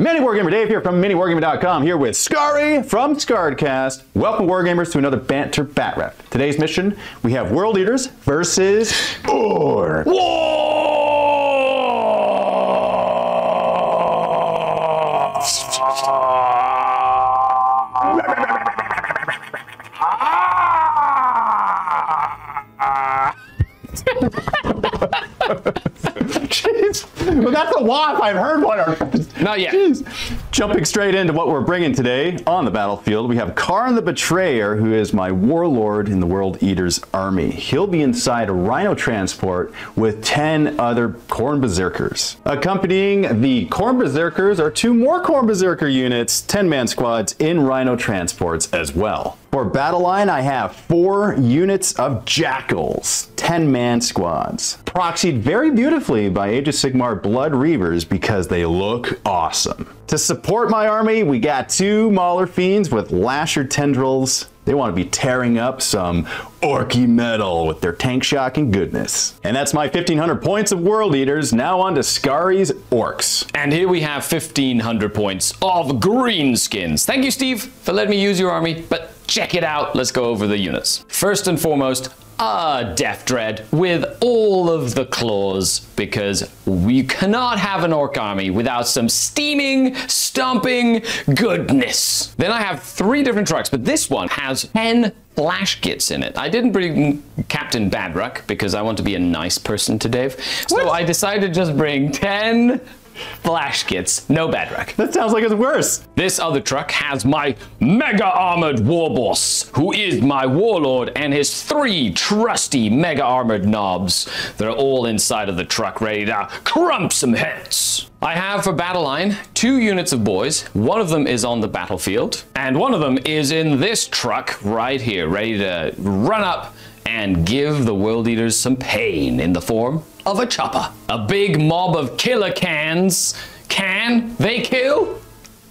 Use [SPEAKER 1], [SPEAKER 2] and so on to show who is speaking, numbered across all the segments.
[SPEAKER 1] MiniWarGamer Dave here from MiniWarGaming.com, here with Skari from Scarcast. Welcome, Wargamers, to another Banter Batrep. Today's mission, we have World Eaters versus Orks. Jeez. Well, that's a wasp. I've heard one.
[SPEAKER 2] Not yet.
[SPEAKER 1] Jeez. Jumping straight into what we're bringing today on the battlefield, we have Karn the Betrayer, who is my warlord in the World Eaters army. He'll be inside a rhino transport with 10 other Khorne Berserkers. Accompanying the Khorne Berserkers are 2 more Khorne Berserker units, 10-man squads in rhino transports as well. For battle line, I have 4 units of Jackals, 10-man squads, proxied very beautifully by Age of Sigmar Blood Reavers because they look awesome. To support my army, we got 2 Mauler Fiends with Lasher Tendrils. They want to be tearing up some orky metal with their tank shock and goodness. And that's my 1,500 points of World Eaters. Now on to Skari's Orks.
[SPEAKER 2] And here we have 1,500 points of greenskins. Thank you, Steve, for letting me use your army, but check it out. Let's go over the units. First and foremost, a Death Dread with all of the claws, because we cannot have an orc army without some steaming, stomping goodness. Then I have 3 different trucks, but this one has 10 flash kits in it. I didn't bring Captain Badruck because I want to be a nice person to Dave. So I decided to just bring 10 flash kits, no Badruck.
[SPEAKER 1] That sounds like it's worse.
[SPEAKER 2] This other truck has my mega armored warboss, who is my warlord, and his 3 trusty mega armored knobs. They're all inside of the truck, ready to crump some heads. I have for battle line 2 units of boys. One of them is on the battlefield, and one of them is in this truck right here, ready to run up and give the World Eaters some pain in the form of a chopper. A big mob of killer cans. Can they kill?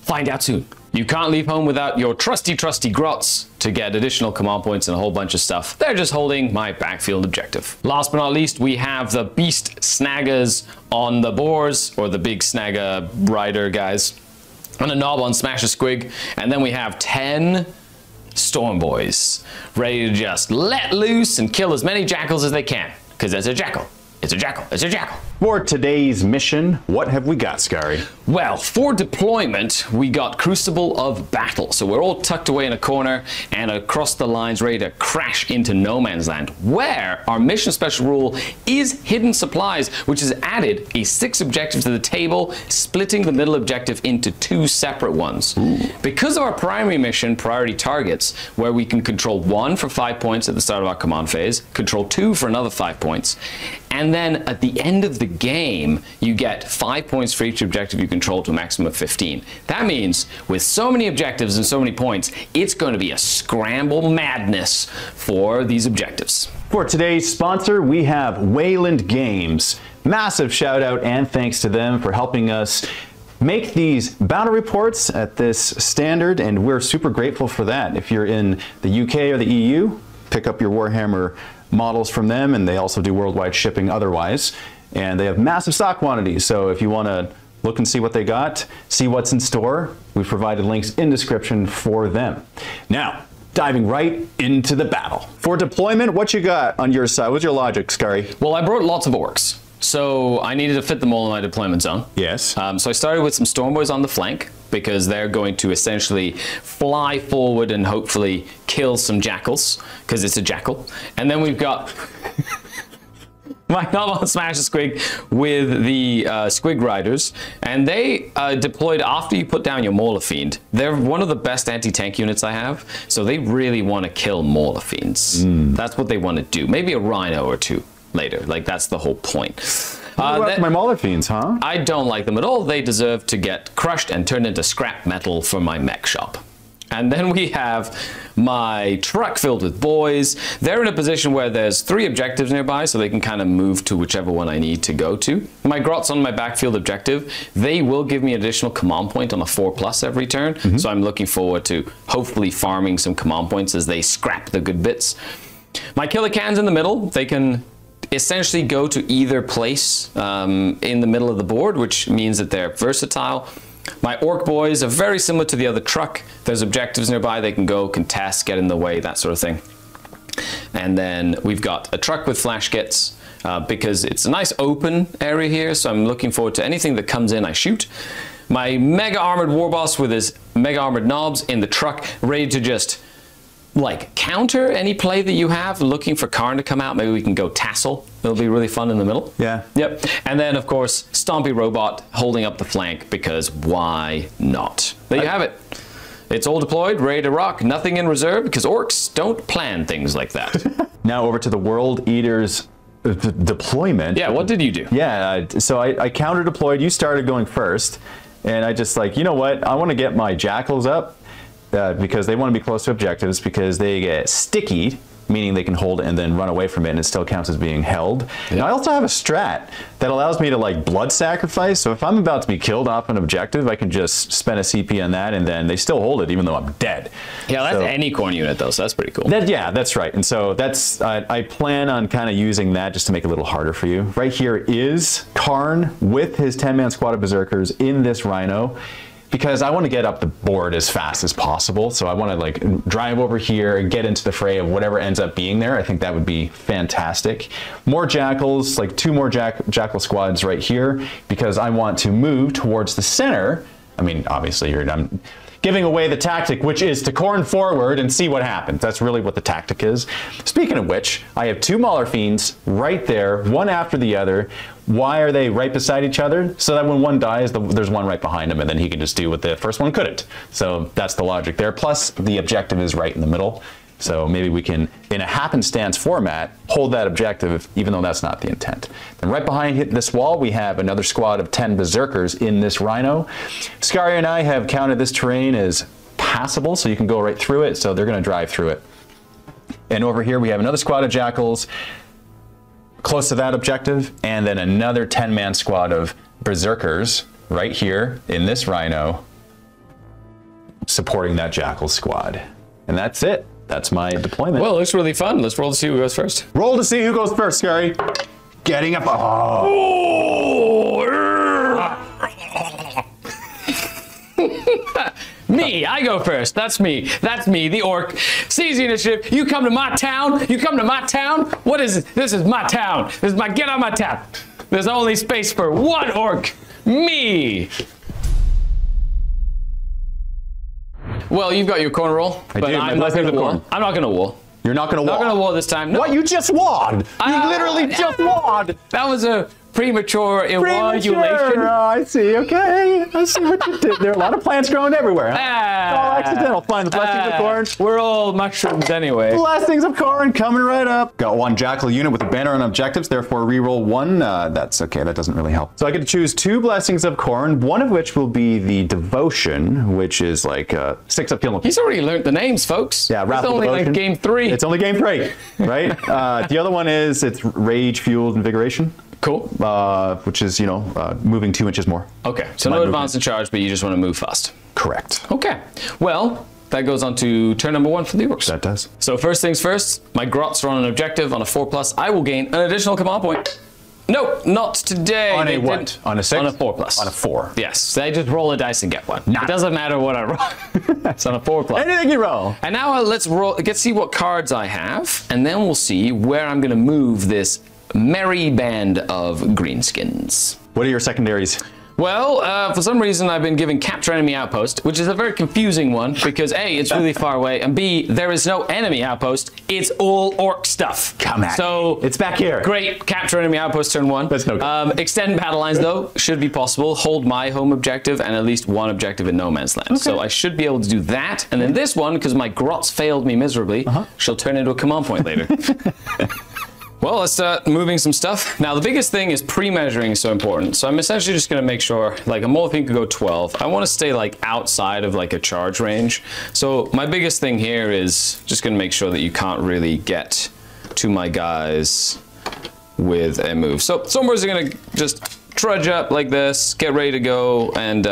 [SPEAKER 2] Find out soon. You can't leave home without your trusty grots to get additional command points and a whole bunch of stuff. They're just holding my backfield objective. Last but not least, we have the beast snaggers on the boars, or the big snagger rider guys, and a knob on Smash a Squig, and then we have 10 Storm Boys, ready to just let loose and kill as many jackals as they can, because it's a jackal. It's a jackal. It's a jackal.
[SPEAKER 1] For today's mission, what have we got, Skari?
[SPEAKER 2] Well, for deployment, we got Crucible of Battle. So we're all tucked away in a corner and across the lines, ready to crash into no man's land, where our mission special rule is Hidden Supplies, which has added a 6 objective to the table, splitting the middle objective into 2 separate ones. Ooh. Because of our primary mission, Priority Targets, where we can control 1 for 5 points at the start of our command phase, control 2 for another 5 points, and then at the end of the game, you get 5 points for each objective you control to a maximum of 15. That means with so many objectives and so many points, it's going to be a scramble madness for these objectives.
[SPEAKER 1] For today's sponsor, we have Wayland Games. Massive shout out and thanks to them for helping us make these battle reports at this standard, and we're super grateful for that. If you're in the UK or the EU, pick up your Warhammer models from them, and they also do worldwide shipping otherwise. And they have massive stock quantities, so if you want to look and see what they got, see what's in store, we've provided links in description for them. Now, diving right into the battle. For deployment, what you got on your side? What's your logic, Skari?
[SPEAKER 2] Well, I brought lots of orcs, so I needed to fit them all in my deployment zone.
[SPEAKER 1] Yes.
[SPEAKER 2] So I started with some Stormboys on the flank, because they're going to essentially fly forward and hopefully kill some jackals, because it's a jackal. And then we've got my knob on Smash a Squig with the Squig Riders, and they deployed after you put down your Mauler Fiend. They're one of the best anti-tank units I have, so they really want to kill Mauler Fiends. That's what they want to do. Maybe a Rhino or 2 later, like that's the whole point.
[SPEAKER 1] My Mauler Fiends, huh?
[SPEAKER 2] I don't like them at all. They deserve to get crushed and turned into scrap metal for my mech shop. And then we have my truck filled with boys. They're in a position where there's 3 objectives nearby, so they can kind of move to whichever one I need to go to. My grots on my backfield objective, they will give me an additional command point on a 4+ every turn. So I'm looking forward to hopefully farming some command points as they scrap the good bits. My killer cans in the middle, they can essentially go to either place in the middle of the board, which means that they're versatile. My orc boys are very similar to the other truck. There's objectives nearby they can go, contest, get in the way, that sort of thing. And then we've got a truck with flash kits because it's a nice open area here, so I'm looking forward to anything that comes in, I shoot. My mega armored warboss with his mega armored knobs in the truck, ready to just like counter any play that you have, looking for Karn to come out. Maybe we can go tassel. It'll be really fun in the middle.
[SPEAKER 1] Yeah.
[SPEAKER 2] Yep. And then of course, Stompy Robot holding up the flank, because why not? There you have it. It's all deployed, ready to rock, nothing in reserve, because orcs don't plan things like that.
[SPEAKER 1] Now over to the World Eaters deployment.
[SPEAKER 2] Yeah, what did you do?
[SPEAKER 1] Yeah, so I counter deployed. You started going first, and I just like, you know what? I want to get my jackals up because they want to be close to objectives, because they get sticky, meaning they can hold it and then run away from it, and it still counts as being held. And I also have a strat that allows me to like blood sacrifice. So if I'm about to be killed off an objective, I can just spend a CP on that, and then they still hold it even though I'm dead. Yeah,
[SPEAKER 2] that's any corn unit though, so that's pretty cool.
[SPEAKER 1] Yeah, that's right. And so that's I plan on kind of using that just to make it a little harder for you. Right here is Karn with his 10-man squad of berserkers in this rhino, because I want to get up the board as fast as possible. So I want to like drive over here and get into the fray of whatever ends up being there. I think that would be fantastic. More jackals, like 2 more jackal squads right here, because I want to move towards the center. I mean, obviously I'm giving away the tactic, which is to corn forward and see what happens. That's really what the tactic is. Speaking of which, I have 2 Mauler Fiends right there, one after the other. Why are they right beside each other? So that when one dies, there's one right behind him, and then he can just do what the first one couldn't. So that's the logic there. Plus, the objective is right in the middle. So maybe we can, in a happenstance format, hold that objective, even though that's not the intent. Then right behind this wall, we have another squad of 10 berserkers in this rhino. Skari and I have counted this terrain as passable, so you can go right through it. So they're going to drive through it. And over here, we have another squad of jackals close to that objective, and then another 10-man squad of berserkers right here in this rhino supporting that jackal squad. And that's it. That's my deployment.
[SPEAKER 2] Well, it looks really fun. Let's roll to see who goes first.
[SPEAKER 1] Roll to see who goes first, Skari. Getting up.
[SPEAKER 2] Me, I go first. That's me. That's me, the orc. Seize the initiative. You come to my town. You come to my town. What is it? This is my town. This is my, get on my town. There's only space for one orc. Me. Well, you've got your corner roll, but I'm not going to war. I'm not going to war.
[SPEAKER 1] You're not going to war?
[SPEAKER 2] Not going to war this time. No.
[SPEAKER 1] What? You just won. You literally just won.
[SPEAKER 2] That was a premature evaluation.
[SPEAKER 1] Oh, I see. Okay. I see what you did. There are a lot of plants growing everywhere. Huh? It's all accidental. Fine. The blessings of corn.
[SPEAKER 2] We're all mushrooms anyway.
[SPEAKER 1] Blessings of corn coming right up. Got 1 jackal unit with a banner on objectives, therefore reroll 1. That's okay. That doesn't really help. So I get to choose 2 blessings of corn, one of which will be the devotion, which is like 6 up killing.
[SPEAKER 2] He's already learned the names, folks.
[SPEAKER 1] Yeah,
[SPEAKER 2] it's only like game 3.
[SPEAKER 1] It's only game 3, right? The other one is it's rage fueled invigoration.
[SPEAKER 2] Cool.
[SPEAKER 1] Which is, you know, moving 2 inches more.
[SPEAKER 2] Okay, so no advance in charge, but you just want to move fast.
[SPEAKER 1] Correct.
[SPEAKER 2] Okay, well, that goes on to turn number 1 for the orcs.
[SPEAKER 1] That does.
[SPEAKER 2] So first things first, my grots are on an objective on a 4+. I will gain an additional command point. No, not today.
[SPEAKER 1] On a what? On a 6?
[SPEAKER 2] On a 4+.
[SPEAKER 1] On a 4.
[SPEAKER 2] Yes, they just roll a dice and get 1. Nah. It doesn't matter what I roll. It's on a 4+.
[SPEAKER 1] Anything you roll.
[SPEAKER 2] And now let's roll. Let's see what cards I have, and then we'll see where I'm going to move this merry band of greenskins.
[SPEAKER 1] What are your secondaries?
[SPEAKER 2] Well, for some reason I've been giving Capture Enemy Outpost, which is a very confusing one because A, it's really far away, and B, there is no enemy outpost. It's all orc stuff.
[SPEAKER 1] Come at me. It's back here.
[SPEAKER 2] Great. Capture Enemy Outpost turn 1.
[SPEAKER 1] That's no good.
[SPEAKER 2] Extend battle lines though, should be possible. Hold my home objective and at least 1 objective in no man's land. Okay. So I should be able to do that. And then this one, because my grots failed me miserably, she'll turn into a command point later. Well, let's start moving some stuff. Now, the biggest thing is pre-measuring is so important. So I'm essentially just gonna make sure, like a Molothin could go 12. I wanna stay like outside of like a charge range. So my biggest thing here is just gonna make sure that you can't really get to my guys with a move. So some boys are gonna just trudge up like this, get ready to go and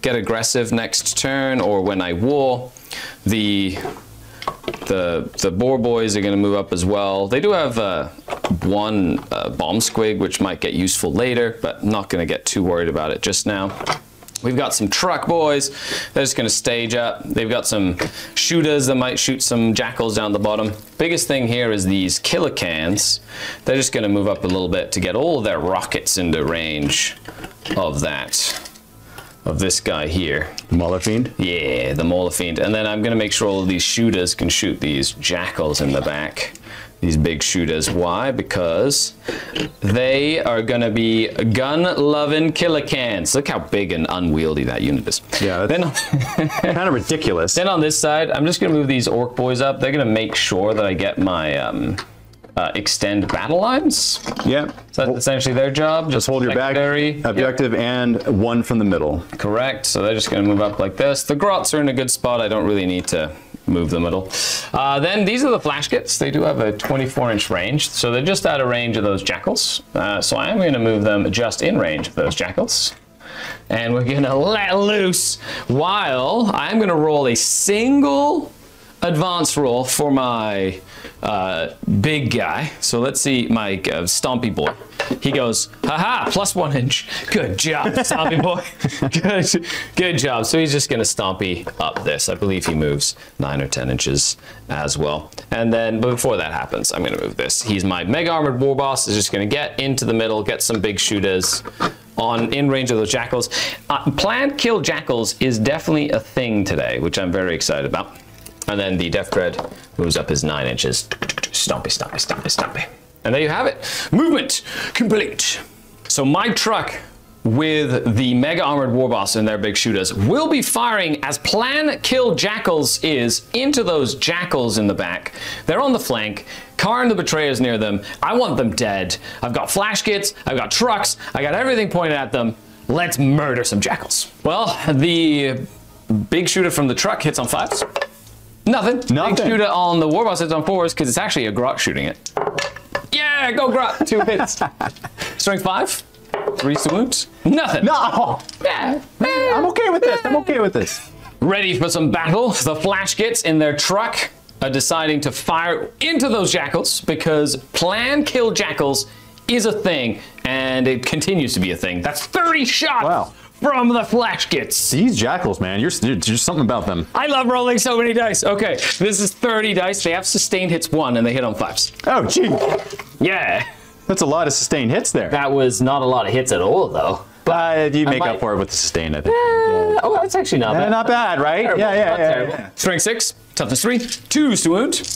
[SPEAKER 2] get aggressive next turn, or when I war. The boar boys are going to move up as well. They do have 1 bomb squig, which might get useful later, but I'm not going to get too worried about it just now. We've got some truck boys. They're just going to stage up. They've got some shooters that might shoot some jackals down the bottom. Biggest thing here is these killer cans. They're just going to move up a little bit to get all of their rockets into range of this guy here.
[SPEAKER 1] Mauler Fiend?
[SPEAKER 2] Yeah, the Mauler Fiend. And then I'm going to make sure all of these shooters can shoot these jackals in the back. These big shooters. Why? Because they are going to be gun-loving killer cans. Look how big and unwieldy that unit is.
[SPEAKER 1] Yeah, that's kind of ridiculous.
[SPEAKER 2] Then on this side, I'm just going to move these orc boys up. They're going to make sure that I get my extend battle lines.
[SPEAKER 1] Yep.
[SPEAKER 2] So that's essentially their job.
[SPEAKER 1] Just hold your back objective and one from the middle.
[SPEAKER 2] Correct. So they're just going to move up like this. The grots are in a good spot. I don't really need to move them at all. Then these are the flash kits. They do have a 24-inch range, so they're just out of range of those jackals. So I am going to move them just in range of those jackals. And we're going to let loose while I'm going to roll a single advance roll for my big guy. So let's see my Stompy boy. He goes, haha, +1 inch. Good job, Stompy boy. Good job. So he's just going to Stompy up this. I believe he moves 9 or 10 inches as well. And then before that happens, I'm going to move this. He's my mega armored war boss. Is just going to get into the middle, get some big shooters in range of those jackals. Planned kill jackals is definitely a thing today, which I'm very excited about. And then the Death Dread moves up his 9 inches. Stompy, stompy, stompy, stompy. And there you have it. Movement complete. So my truck with the Mega Armored Warboss and their big shooters will be firing as plan kill jackals is into those jackals in the back. They're on the flank. Karn the Betrayer's near them. I want them dead. I've got flash kits. I've got trucks. I got everything pointed at them. Let's murder some jackals. Well, the big shooter from the truck hits on 5s. Nothing. Big shooter on the Warboss hits on 4s because it's actually a grot shooting it. Yeah, go grot. 2 hits. Strength 5. 3 wounds. Nothing.
[SPEAKER 1] No.
[SPEAKER 2] Yeah.
[SPEAKER 1] I'm okay with this. I'm okay with this.
[SPEAKER 2] Ready for some battle. The flash kits in their truck are deciding to fire into those jackals because plan kill jackals is a thing and it continues to be a thing. That's 30 shots.
[SPEAKER 1] Wow.
[SPEAKER 2] From the flash kits.
[SPEAKER 1] These jackals, man, there's something about them.
[SPEAKER 2] I love rolling so many dice. Okay, this is 30 dice. They have sustained hits 1 and they hit on 5s.
[SPEAKER 1] Oh, gee.
[SPEAKER 2] Yeah.
[SPEAKER 1] That's a lot of sustained hits there.
[SPEAKER 2] That was not a lot of hits at all, though.
[SPEAKER 1] But you make up for it with the sustain, I think. Yeah.
[SPEAKER 2] Oh, that's actually not bad.
[SPEAKER 1] Not bad, right?
[SPEAKER 2] Terrible.
[SPEAKER 1] Yeah.
[SPEAKER 2] Strength 6, toughness 3, 2 to wound.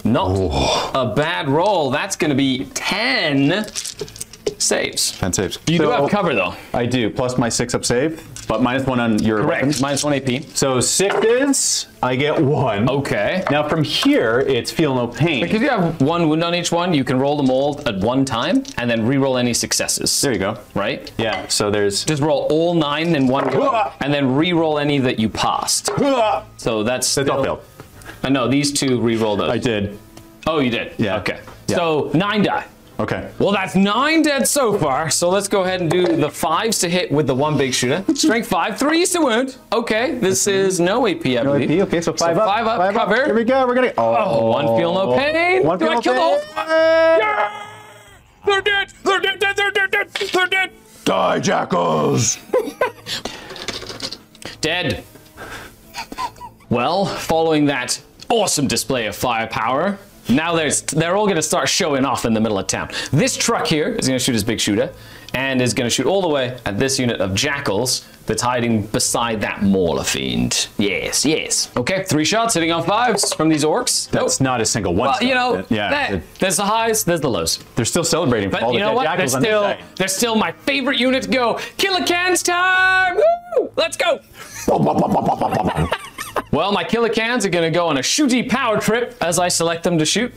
[SPEAKER 2] Not a bad roll. That's going to be 10 saves.
[SPEAKER 1] 10 saves.
[SPEAKER 2] You do have cover, though.
[SPEAKER 1] I do, plus my 6-up save, but -1 on your weapons.
[SPEAKER 2] Correct, -1 AP.
[SPEAKER 1] So 6s, I get 1.
[SPEAKER 2] Okay.
[SPEAKER 1] Now from here, it's feel no pain.
[SPEAKER 2] Because you have 1 wound on each one, you can roll them all at one time, and then re-roll any successes.
[SPEAKER 1] There you go.
[SPEAKER 2] Right?
[SPEAKER 1] Yeah, so there's...
[SPEAKER 2] Just roll all 9 in one go, and then re-roll any that you passed. So that's
[SPEAKER 1] all failed.
[SPEAKER 2] No, these 2 re-roll those.
[SPEAKER 1] I did.
[SPEAKER 2] Oh, you did?
[SPEAKER 1] Yeah.
[SPEAKER 2] Okay.
[SPEAKER 1] Yeah.
[SPEAKER 2] So 9 die.
[SPEAKER 1] Okay.
[SPEAKER 2] Well, that's 9 dead so far. So let's go ahead and do the 5s to hit with the 1 big shooter. Strength 5, 3 to wound. Okay, this is no AP, I believe.
[SPEAKER 1] No AP, okay, so 5 up.
[SPEAKER 2] 5 up, cover.
[SPEAKER 1] Here we go, we're gonna...
[SPEAKER 2] Oh, 1 feel no pain.
[SPEAKER 1] One
[SPEAKER 2] Do
[SPEAKER 1] feel
[SPEAKER 2] I
[SPEAKER 1] no
[SPEAKER 2] kill
[SPEAKER 1] pain.
[SPEAKER 2] the whole... Yeah! They're dead! They're dead! They're dead! They're dead!
[SPEAKER 1] Die, jackals!
[SPEAKER 2] Dead. Well, following that awesome display of firepower, now they're all going to start showing off in the middle of town. This truck here is going to shoot his big shooter and is going to shoot all the way at this unit of jackals that's hiding beside that Mauler Fiend. Yes, yes. Okay, 3 shots hitting on 5s from these orcs.
[SPEAKER 1] That's not a single one.
[SPEAKER 2] Well, you know, there's the highs, there's the lows.
[SPEAKER 1] They're still celebrating for
[SPEAKER 2] But
[SPEAKER 1] all
[SPEAKER 2] you
[SPEAKER 1] the
[SPEAKER 2] know
[SPEAKER 1] dead
[SPEAKER 2] what?
[SPEAKER 1] jackals on this side.
[SPEAKER 2] They're still my favorite unit to go. Killer cans time! Woo! Let's go! Well, my killer cans are going to go on a shooty power trip as I select them to shoot.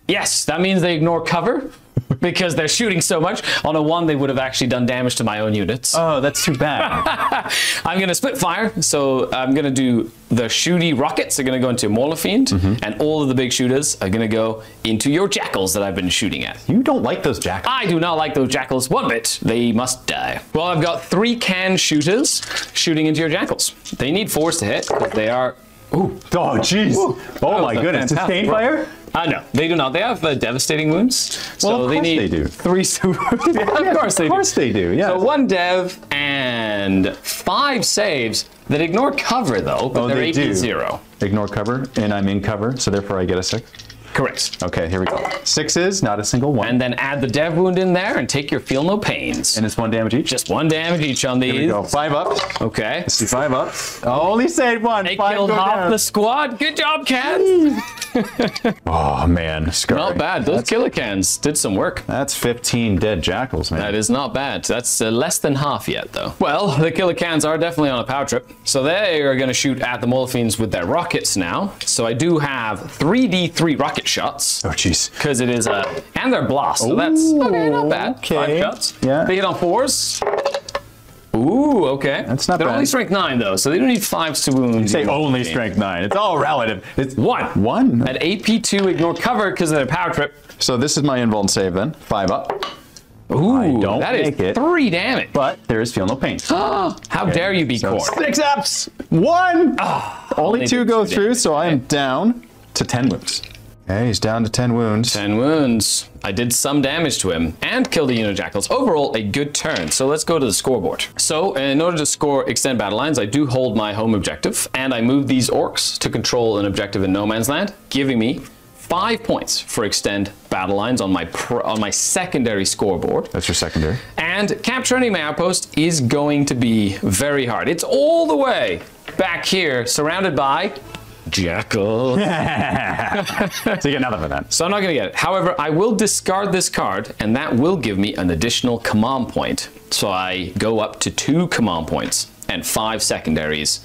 [SPEAKER 2] Yes, that means they ignore cover because they're shooting so much. On a 1, they would have actually done damage to my own units.
[SPEAKER 1] Oh, that's too bad.
[SPEAKER 2] I'm going to split fire. So I'm going to do the shooty rockets are going to go into Mauler Fiend, and all of the big shooters are going to go into your jackals that I've been shooting at.
[SPEAKER 1] You don't like those jackals.
[SPEAKER 2] I do not like those jackals one bit. They must die. Well, I've got 3 can shooters shooting into your jackals. They need 4s to hit, but they are... Ooh.
[SPEAKER 1] Oh, jeez. Oh, my goodness. Sustained fire?
[SPEAKER 2] No, they do not. They have devastating wounds.
[SPEAKER 1] Well,
[SPEAKER 2] so
[SPEAKER 1] of
[SPEAKER 2] they
[SPEAKER 1] course
[SPEAKER 2] need
[SPEAKER 1] they do.
[SPEAKER 2] 3 super. Of course they do.
[SPEAKER 1] Of course they do, yeah.
[SPEAKER 2] So 1 dev and 5 saves that ignore cover, though, but they're AP 0.
[SPEAKER 1] Ignore cover, and I'm in cover, so therefore I get a 6.
[SPEAKER 2] Correct.
[SPEAKER 1] Okay, here we go. 6s, not a single 1.
[SPEAKER 2] And then add the dev wound in there and take your feel no pains.
[SPEAKER 1] And it's 1 damage each?
[SPEAKER 2] Just 1 damage each on these.
[SPEAKER 1] Here we go. 5 up.
[SPEAKER 2] Okay.
[SPEAKER 1] Let's do 5 up. Only saved 1.
[SPEAKER 2] They
[SPEAKER 1] 5
[SPEAKER 2] killed
[SPEAKER 1] go
[SPEAKER 2] half
[SPEAKER 1] down.
[SPEAKER 2] the squad. Good job, cats.
[SPEAKER 1] Oh, man. Skari.
[SPEAKER 2] Not bad. Those killer cans did some work.
[SPEAKER 1] That's 15 dead jackals, man.
[SPEAKER 2] That is not bad. That's less than half yet, though. Well, the killer cans are definitely on a power trip. So they are going to shoot at the Molofiends with their rockets now. So I do have 3d3 rocket shots.
[SPEAKER 1] Oh, jeez.
[SPEAKER 2] Because it is and they're blast. So that's okay, not bad.
[SPEAKER 1] Okay.
[SPEAKER 2] 5 shots.
[SPEAKER 1] Yeah.
[SPEAKER 2] They hit on 4s. Ooh, okay.
[SPEAKER 1] That's not
[SPEAKER 2] They're
[SPEAKER 1] bad.
[SPEAKER 2] only strength 9, though, so they don't need 5s to wound.
[SPEAKER 1] You say only strength 9. It's all relative. It's
[SPEAKER 2] 1.
[SPEAKER 1] 1.
[SPEAKER 2] At AP 2, ignore cover because of their power trip.
[SPEAKER 1] So this is my invuln save then. 5 up.
[SPEAKER 2] Ooh,
[SPEAKER 1] I don't
[SPEAKER 2] that is
[SPEAKER 1] make it.
[SPEAKER 2] 3 damage.
[SPEAKER 1] But there is feel no pain.
[SPEAKER 2] How dare you be
[SPEAKER 1] So
[SPEAKER 2] Core?
[SPEAKER 1] 6 ups. 1. Only
[SPEAKER 2] only
[SPEAKER 1] 2
[SPEAKER 2] did
[SPEAKER 1] go
[SPEAKER 2] 2
[SPEAKER 1] through,
[SPEAKER 2] damage.
[SPEAKER 1] so I am down to 10 wounds. Okay, he's down to 10 wounds.
[SPEAKER 2] 10 wounds. I did some damage to him and killed a unit of jackals. Overall, a good turn. So let's go to the scoreboard. So in order to score extend battle lines, I do hold my home objective, and I move these orcs to control an objective in no man's land, giving me 5 points for extend battle lines on my secondary scoreboard.
[SPEAKER 1] That's your secondary.
[SPEAKER 2] And capture any outpost is going to be very hard. It's all the way back here, surrounded by jackals.
[SPEAKER 1] So you get nothing for that.
[SPEAKER 2] So I'm not going to get it. However, I will discard this card, and that will give me an additional command point. So I go up to 2 command points and 5 secondaries.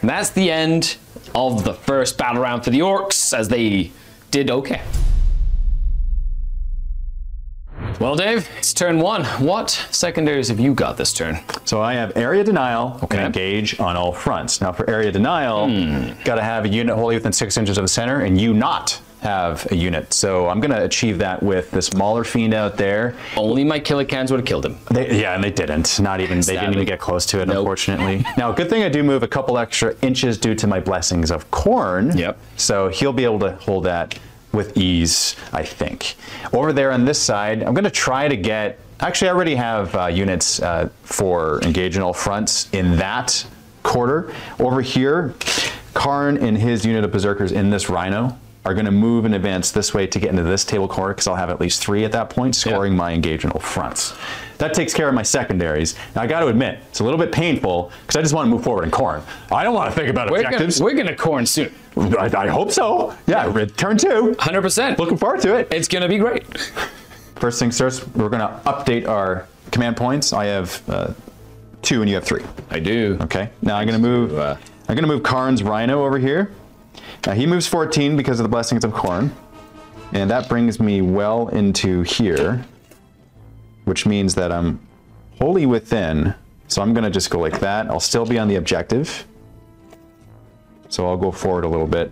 [SPEAKER 2] And that's the end of the first battle round for the Orcs, as they did okay. Well, Dave, it's turn 1. What secondaries have you got this turn?
[SPEAKER 1] So I have area denial
[SPEAKER 2] Okay.
[SPEAKER 1] and engage on all fronts. Now for area denial, got to have a unit wholly within 6 inches of the center, and you not have a unit. So I'm going to achieve that with this Mauler Fiend out there.
[SPEAKER 2] Only my killer cans would have killed him.
[SPEAKER 1] Yeah, and they didn't. Not even. They didn't even get close to it,
[SPEAKER 2] Nope.
[SPEAKER 1] unfortunately. Now, good thing I do move a couple extra inches due to my blessings of Khorne.
[SPEAKER 2] Yep.
[SPEAKER 1] So he'll be able to hold that with ease, I think. Over there on this side, I'm going to try to get. Actually, I already have units for engage in all fronts in that quarter. Over here, Karn and his unit of berserkers in this rhino are going to move and advance this way to get into this table corner, because I'll have at least 3 at that point, scoring my engage in all fronts. That takes care of my secondaries. Now I got to admit, it's a little bit painful because I just want to move forward in Khorne. I don't want to think about objectives.
[SPEAKER 2] We're gonna corn soon.
[SPEAKER 1] I hope so. Yeah, turn 2.
[SPEAKER 2] 100%.
[SPEAKER 1] Looking forward to it.
[SPEAKER 2] It's gonna be great.
[SPEAKER 1] First things first, we're going to update our command points. I have 2 and you have 3.
[SPEAKER 2] I do.
[SPEAKER 1] Okay. Now I'm going to move Karn's Rhino over here. Now he moves 14 because of the blessings of Khorne, and that brings me well into here, which means that I'm wholly within. So I'm going to just go like that. I'll still be on the objective. So I'll go forward a little bit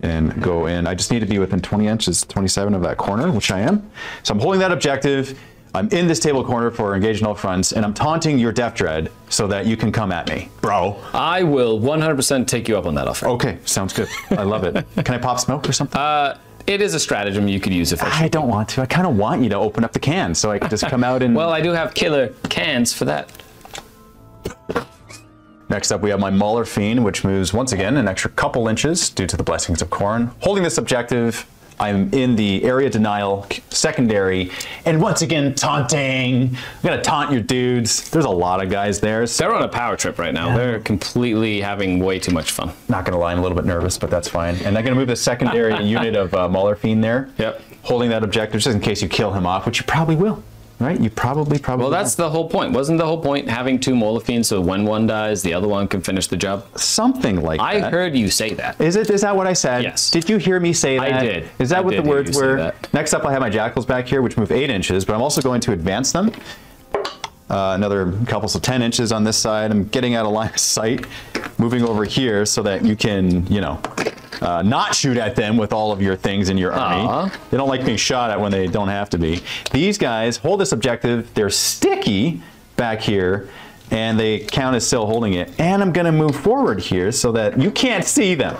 [SPEAKER 1] and go in. I just need to be within 20 inches, 27 of that corner, which I am. So I'm holding that objective. I'm in this table corner for engage in all fronts, and I'm taunting your Death Dread so that you can come at me, bro.
[SPEAKER 2] I will 100% take you up on that offer.
[SPEAKER 1] Okay, sounds good. I love it. Can I pop smoke or something?
[SPEAKER 2] It is a stratagem you could use if
[SPEAKER 1] I don't want to. I kind of want you to open up the can so I can just come out and...
[SPEAKER 2] Well, I do have killer cans for that.
[SPEAKER 1] Next up, we have my Mauler Fiend, which moves, once again, an extra couple inches due to the blessings of Khorne. Holding this objective, I'm in the area denial secondary, and once again, taunting. I'm going to taunt your dudes. There's a lot of guys there. So
[SPEAKER 2] They're on a power trip right now.
[SPEAKER 1] Yeah.
[SPEAKER 2] They're completely having way too much fun.
[SPEAKER 1] not going to lie, I'm a little bit nervous, but that's fine. And I'm going to move the secondary unit of Mauler Fiend there.
[SPEAKER 2] Yep.
[SPEAKER 1] Holding that objective just in case you kill him off, which you probably will. Right? You probably
[SPEAKER 2] Well, that's the whole point. Wasn't the whole point having 2 Molofiends so when one dies, the other one can finish the job?
[SPEAKER 1] something like
[SPEAKER 2] I
[SPEAKER 1] that.
[SPEAKER 2] heard you say that.
[SPEAKER 1] Is that what I said?
[SPEAKER 2] Yes.
[SPEAKER 1] Did you hear me say that?
[SPEAKER 2] I did.
[SPEAKER 1] Is that
[SPEAKER 2] I
[SPEAKER 1] what
[SPEAKER 2] did
[SPEAKER 1] the
[SPEAKER 2] hear
[SPEAKER 1] words
[SPEAKER 2] you say
[SPEAKER 1] were?
[SPEAKER 2] that.
[SPEAKER 1] Next up, I have my jackals back here, which move 8 inches, but I'm also going to advance them. Another couple, so 10 inches on this side. I'm getting out of line of sight, moving over here so that you can, you know, not shoot at them with all of your things in your army. They don't like being shot at when they don't have to be. These guys hold this objective. They're sticky back here, and they count as still holding it. And I'm going to move forward here so that you can't see them.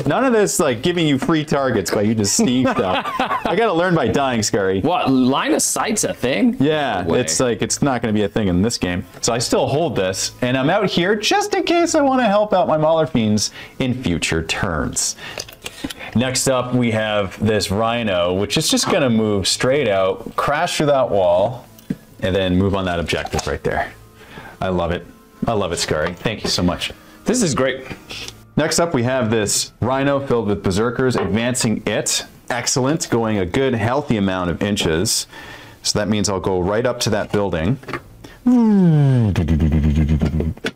[SPEAKER 1] None of this like giving you free targets by you just seeing stuff. I gotta learn by dying, Skari.
[SPEAKER 2] What, line of sight's a thing?
[SPEAKER 1] Yeah,
[SPEAKER 2] No way.
[SPEAKER 1] it's like, it's not gonna be a thing in this game. So I still hold this, and I'm out here just in case I wanna help out my Mauler Fiends in future turns. Next up, we have this Rhino, which is just gonna move straight out, crash through that wall, and then move on that objective right there. I love it. I love it, Skari. Thank you so much.
[SPEAKER 2] This is great.
[SPEAKER 1] Next up, we have this Rhino filled with Berserkers, advancing it. Excellent, going a good, healthy amount of inches. So that means I'll go right up to that building.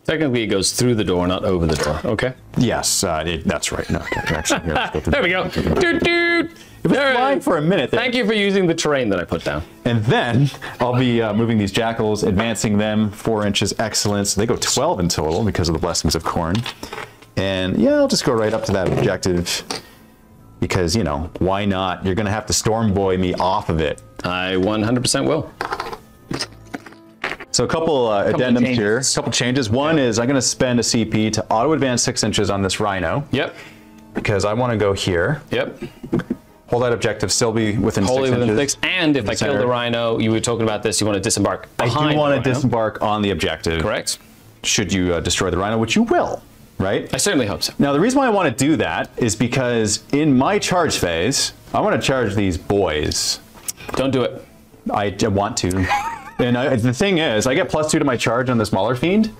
[SPEAKER 2] Technically, it goes through the door, not over the door. Okay.
[SPEAKER 1] Yes, that's right. No, okay, actually, here, let's go through.
[SPEAKER 2] There we go. Doot, doot.
[SPEAKER 1] It was flying for a minute there.
[SPEAKER 2] Thank you for using the terrain that I put down.
[SPEAKER 1] And then I'll be moving these jackals, advancing them 4 inches. Excellent. So they go 12 in total because of the blessings of Khorne. And yeah, I'll just go right up to that objective because, you know, why not? You're going to have to Storm Boy me off of it.
[SPEAKER 2] I 100% will.
[SPEAKER 1] So a couple addendums here, a couple changes. One is I'm going to spend a CP to auto advance 6 inches on this Rhino.
[SPEAKER 2] Yep.
[SPEAKER 1] Because I want to go here.
[SPEAKER 2] Yep.
[SPEAKER 1] Hold that objective, still be within 6 inches.
[SPEAKER 2] Within 6. And if I kill the Rhino, you were talking about this, you want to disembark behind
[SPEAKER 1] I do want to
[SPEAKER 2] the Rhino.
[SPEAKER 1] disembark on the objective.
[SPEAKER 2] Correct.
[SPEAKER 1] Should you destroy the Rhino, which you will, right?
[SPEAKER 2] I certainly hope so.
[SPEAKER 1] Now, the reason why I want to do that is because in my charge phase, I want to charge these boys.
[SPEAKER 2] Don't do it.
[SPEAKER 1] I want to. And the thing is, I get +2 to my charge on this Mauler Fiend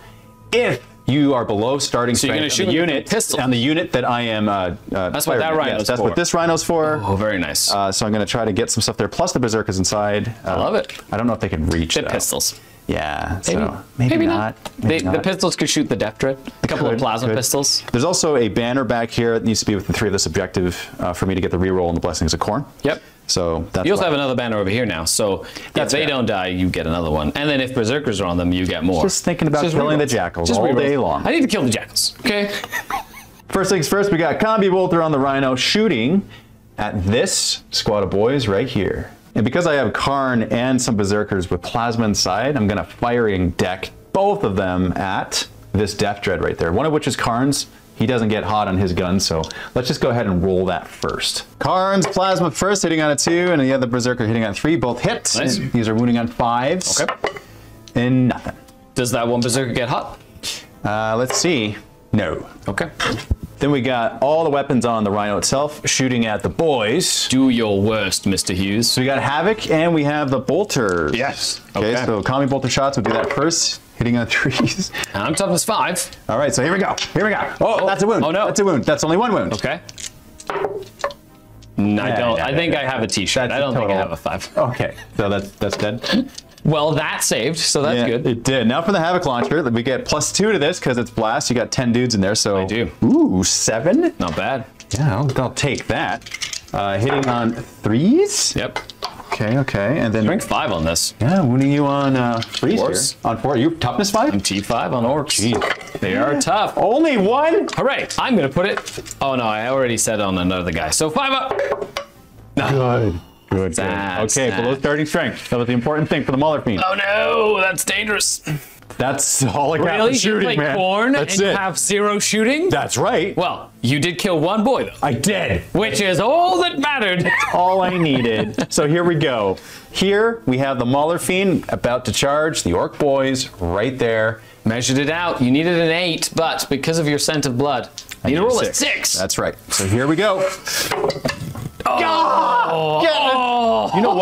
[SPEAKER 1] if you are below starting
[SPEAKER 2] So you're going to shoot
[SPEAKER 1] the unit
[SPEAKER 2] pistol.
[SPEAKER 1] on the unit that I am.
[SPEAKER 2] That's what that Rhino's
[SPEAKER 1] That's
[SPEAKER 2] for.
[SPEAKER 1] what this Rhino's for.
[SPEAKER 2] Oh, very nice.
[SPEAKER 1] So I'm going to try to get some stuff there. Plus the Berserkers inside.
[SPEAKER 2] I love it.
[SPEAKER 1] I don't know if they can reach
[SPEAKER 2] Bit
[SPEAKER 1] though.
[SPEAKER 2] pistols.
[SPEAKER 1] Yeah.
[SPEAKER 2] Maybe,
[SPEAKER 1] So maybe not. Maybe
[SPEAKER 2] The
[SPEAKER 1] not.
[SPEAKER 2] pistols could shoot the Death Dread. A couple of plasma pistols.
[SPEAKER 1] There's also a banner back here that needs to be within 3 of this objective for me to get the reroll and the blessings of Khorne.
[SPEAKER 2] Yep.
[SPEAKER 1] So that's
[SPEAKER 2] You also have another banner over here now, so if they don't die, you get another one. And then if Berserkers are on them, you get more.
[SPEAKER 1] Just thinking about killing the jackals all day long.
[SPEAKER 2] I need to kill the jackals, okay?
[SPEAKER 1] First things first, we got Combi Bolter on the Rhino shooting at this squad of boys right here. And because I have Khorne and some Berserkers with plasma inside, I'm gonna firing deck both of them at this Death Dread right there. One of which is Khorne's. He doesn't get hot on his gun, so let's just go ahead and roll that first. Khorne's plasma first, hitting on a 2, and the other Berserker hitting on 3, both hits.
[SPEAKER 2] Nice.
[SPEAKER 1] These are wounding on 5s.
[SPEAKER 2] Okay.
[SPEAKER 1] And nothing.
[SPEAKER 2] Does that one Berserker get hot?
[SPEAKER 1] Let's see. No.
[SPEAKER 2] Okay.
[SPEAKER 1] Then we got all the weapons on the Rhino itself, shooting at the boys.
[SPEAKER 2] Do your worst, Mr. Hughes.
[SPEAKER 1] So we got Havoc, and we have the Bolters.
[SPEAKER 2] Yes.
[SPEAKER 1] Okay,
[SPEAKER 2] Okay.
[SPEAKER 1] so Combi Bolter shots, we'll do that first. Hitting on 3s.
[SPEAKER 2] I'm toughness 5.
[SPEAKER 1] All right, so here we go. Here we go. Oh, that's a wound.
[SPEAKER 2] Oh, no.
[SPEAKER 1] That's a wound. That's only 1 wound.
[SPEAKER 2] Okay. No, I don't. I think I have a T-shirt.
[SPEAKER 1] That's
[SPEAKER 2] I don't think I
[SPEAKER 1] total.
[SPEAKER 2] have a 5.
[SPEAKER 1] Okay, so that's dead.
[SPEAKER 2] Well, that saved, so that's
[SPEAKER 1] Yeah,
[SPEAKER 2] good.
[SPEAKER 1] It did. Now for the Havoc Launcher, we get +2 to this because it's blast. You got 10 dudes in there, so.
[SPEAKER 2] I do.
[SPEAKER 1] Ooh, 7?
[SPEAKER 2] Not bad.
[SPEAKER 1] Yeah, I'll take that. Hitting on 3s?
[SPEAKER 2] Yep.
[SPEAKER 1] Okay, and then.
[SPEAKER 2] Strength 5 on this.
[SPEAKER 1] Yeah, wounding you on 3s
[SPEAKER 2] Fours.
[SPEAKER 1] here. On 4, you toughness 5?
[SPEAKER 2] I'm T5 on Orks. They are tough.
[SPEAKER 1] Only 1?
[SPEAKER 2] Hooray! I'm gonna put it. Oh no, I already said on another guy. So 5 up.
[SPEAKER 1] Good.
[SPEAKER 2] Sad,
[SPEAKER 1] Okay,
[SPEAKER 2] sad.
[SPEAKER 1] below starting strength. That was the important thing for the Mauler Fiend.
[SPEAKER 2] Oh no, that's dangerous.
[SPEAKER 1] That's all I got
[SPEAKER 2] Really?
[SPEAKER 1] for shooting,
[SPEAKER 2] you play
[SPEAKER 1] man.
[SPEAKER 2] Khorne
[SPEAKER 1] That's
[SPEAKER 2] and you
[SPEAKER 1] it.
[SPEAKER 2] have 0 shooting?
[SPEAKER 1] That's right.
[SPEAKER 2] Well, you did kill 1 boy though,
[SPEAKER 1] I did.
[SPEAKER 2] which is all that mattered.
[SPEAKER 1] All I needed. So here we go. Here we have the Mauler Fiend about to charge. The Orc boys right there.
[SPEAKER 2] Measured it out. You needed an 8, but because of your scent of blood, you need to roll a 6.
[SPEAKER 1] That's right. So here we go.
[SPEAKER 2] Oh,
[SPEAKER 1] Yeah. You know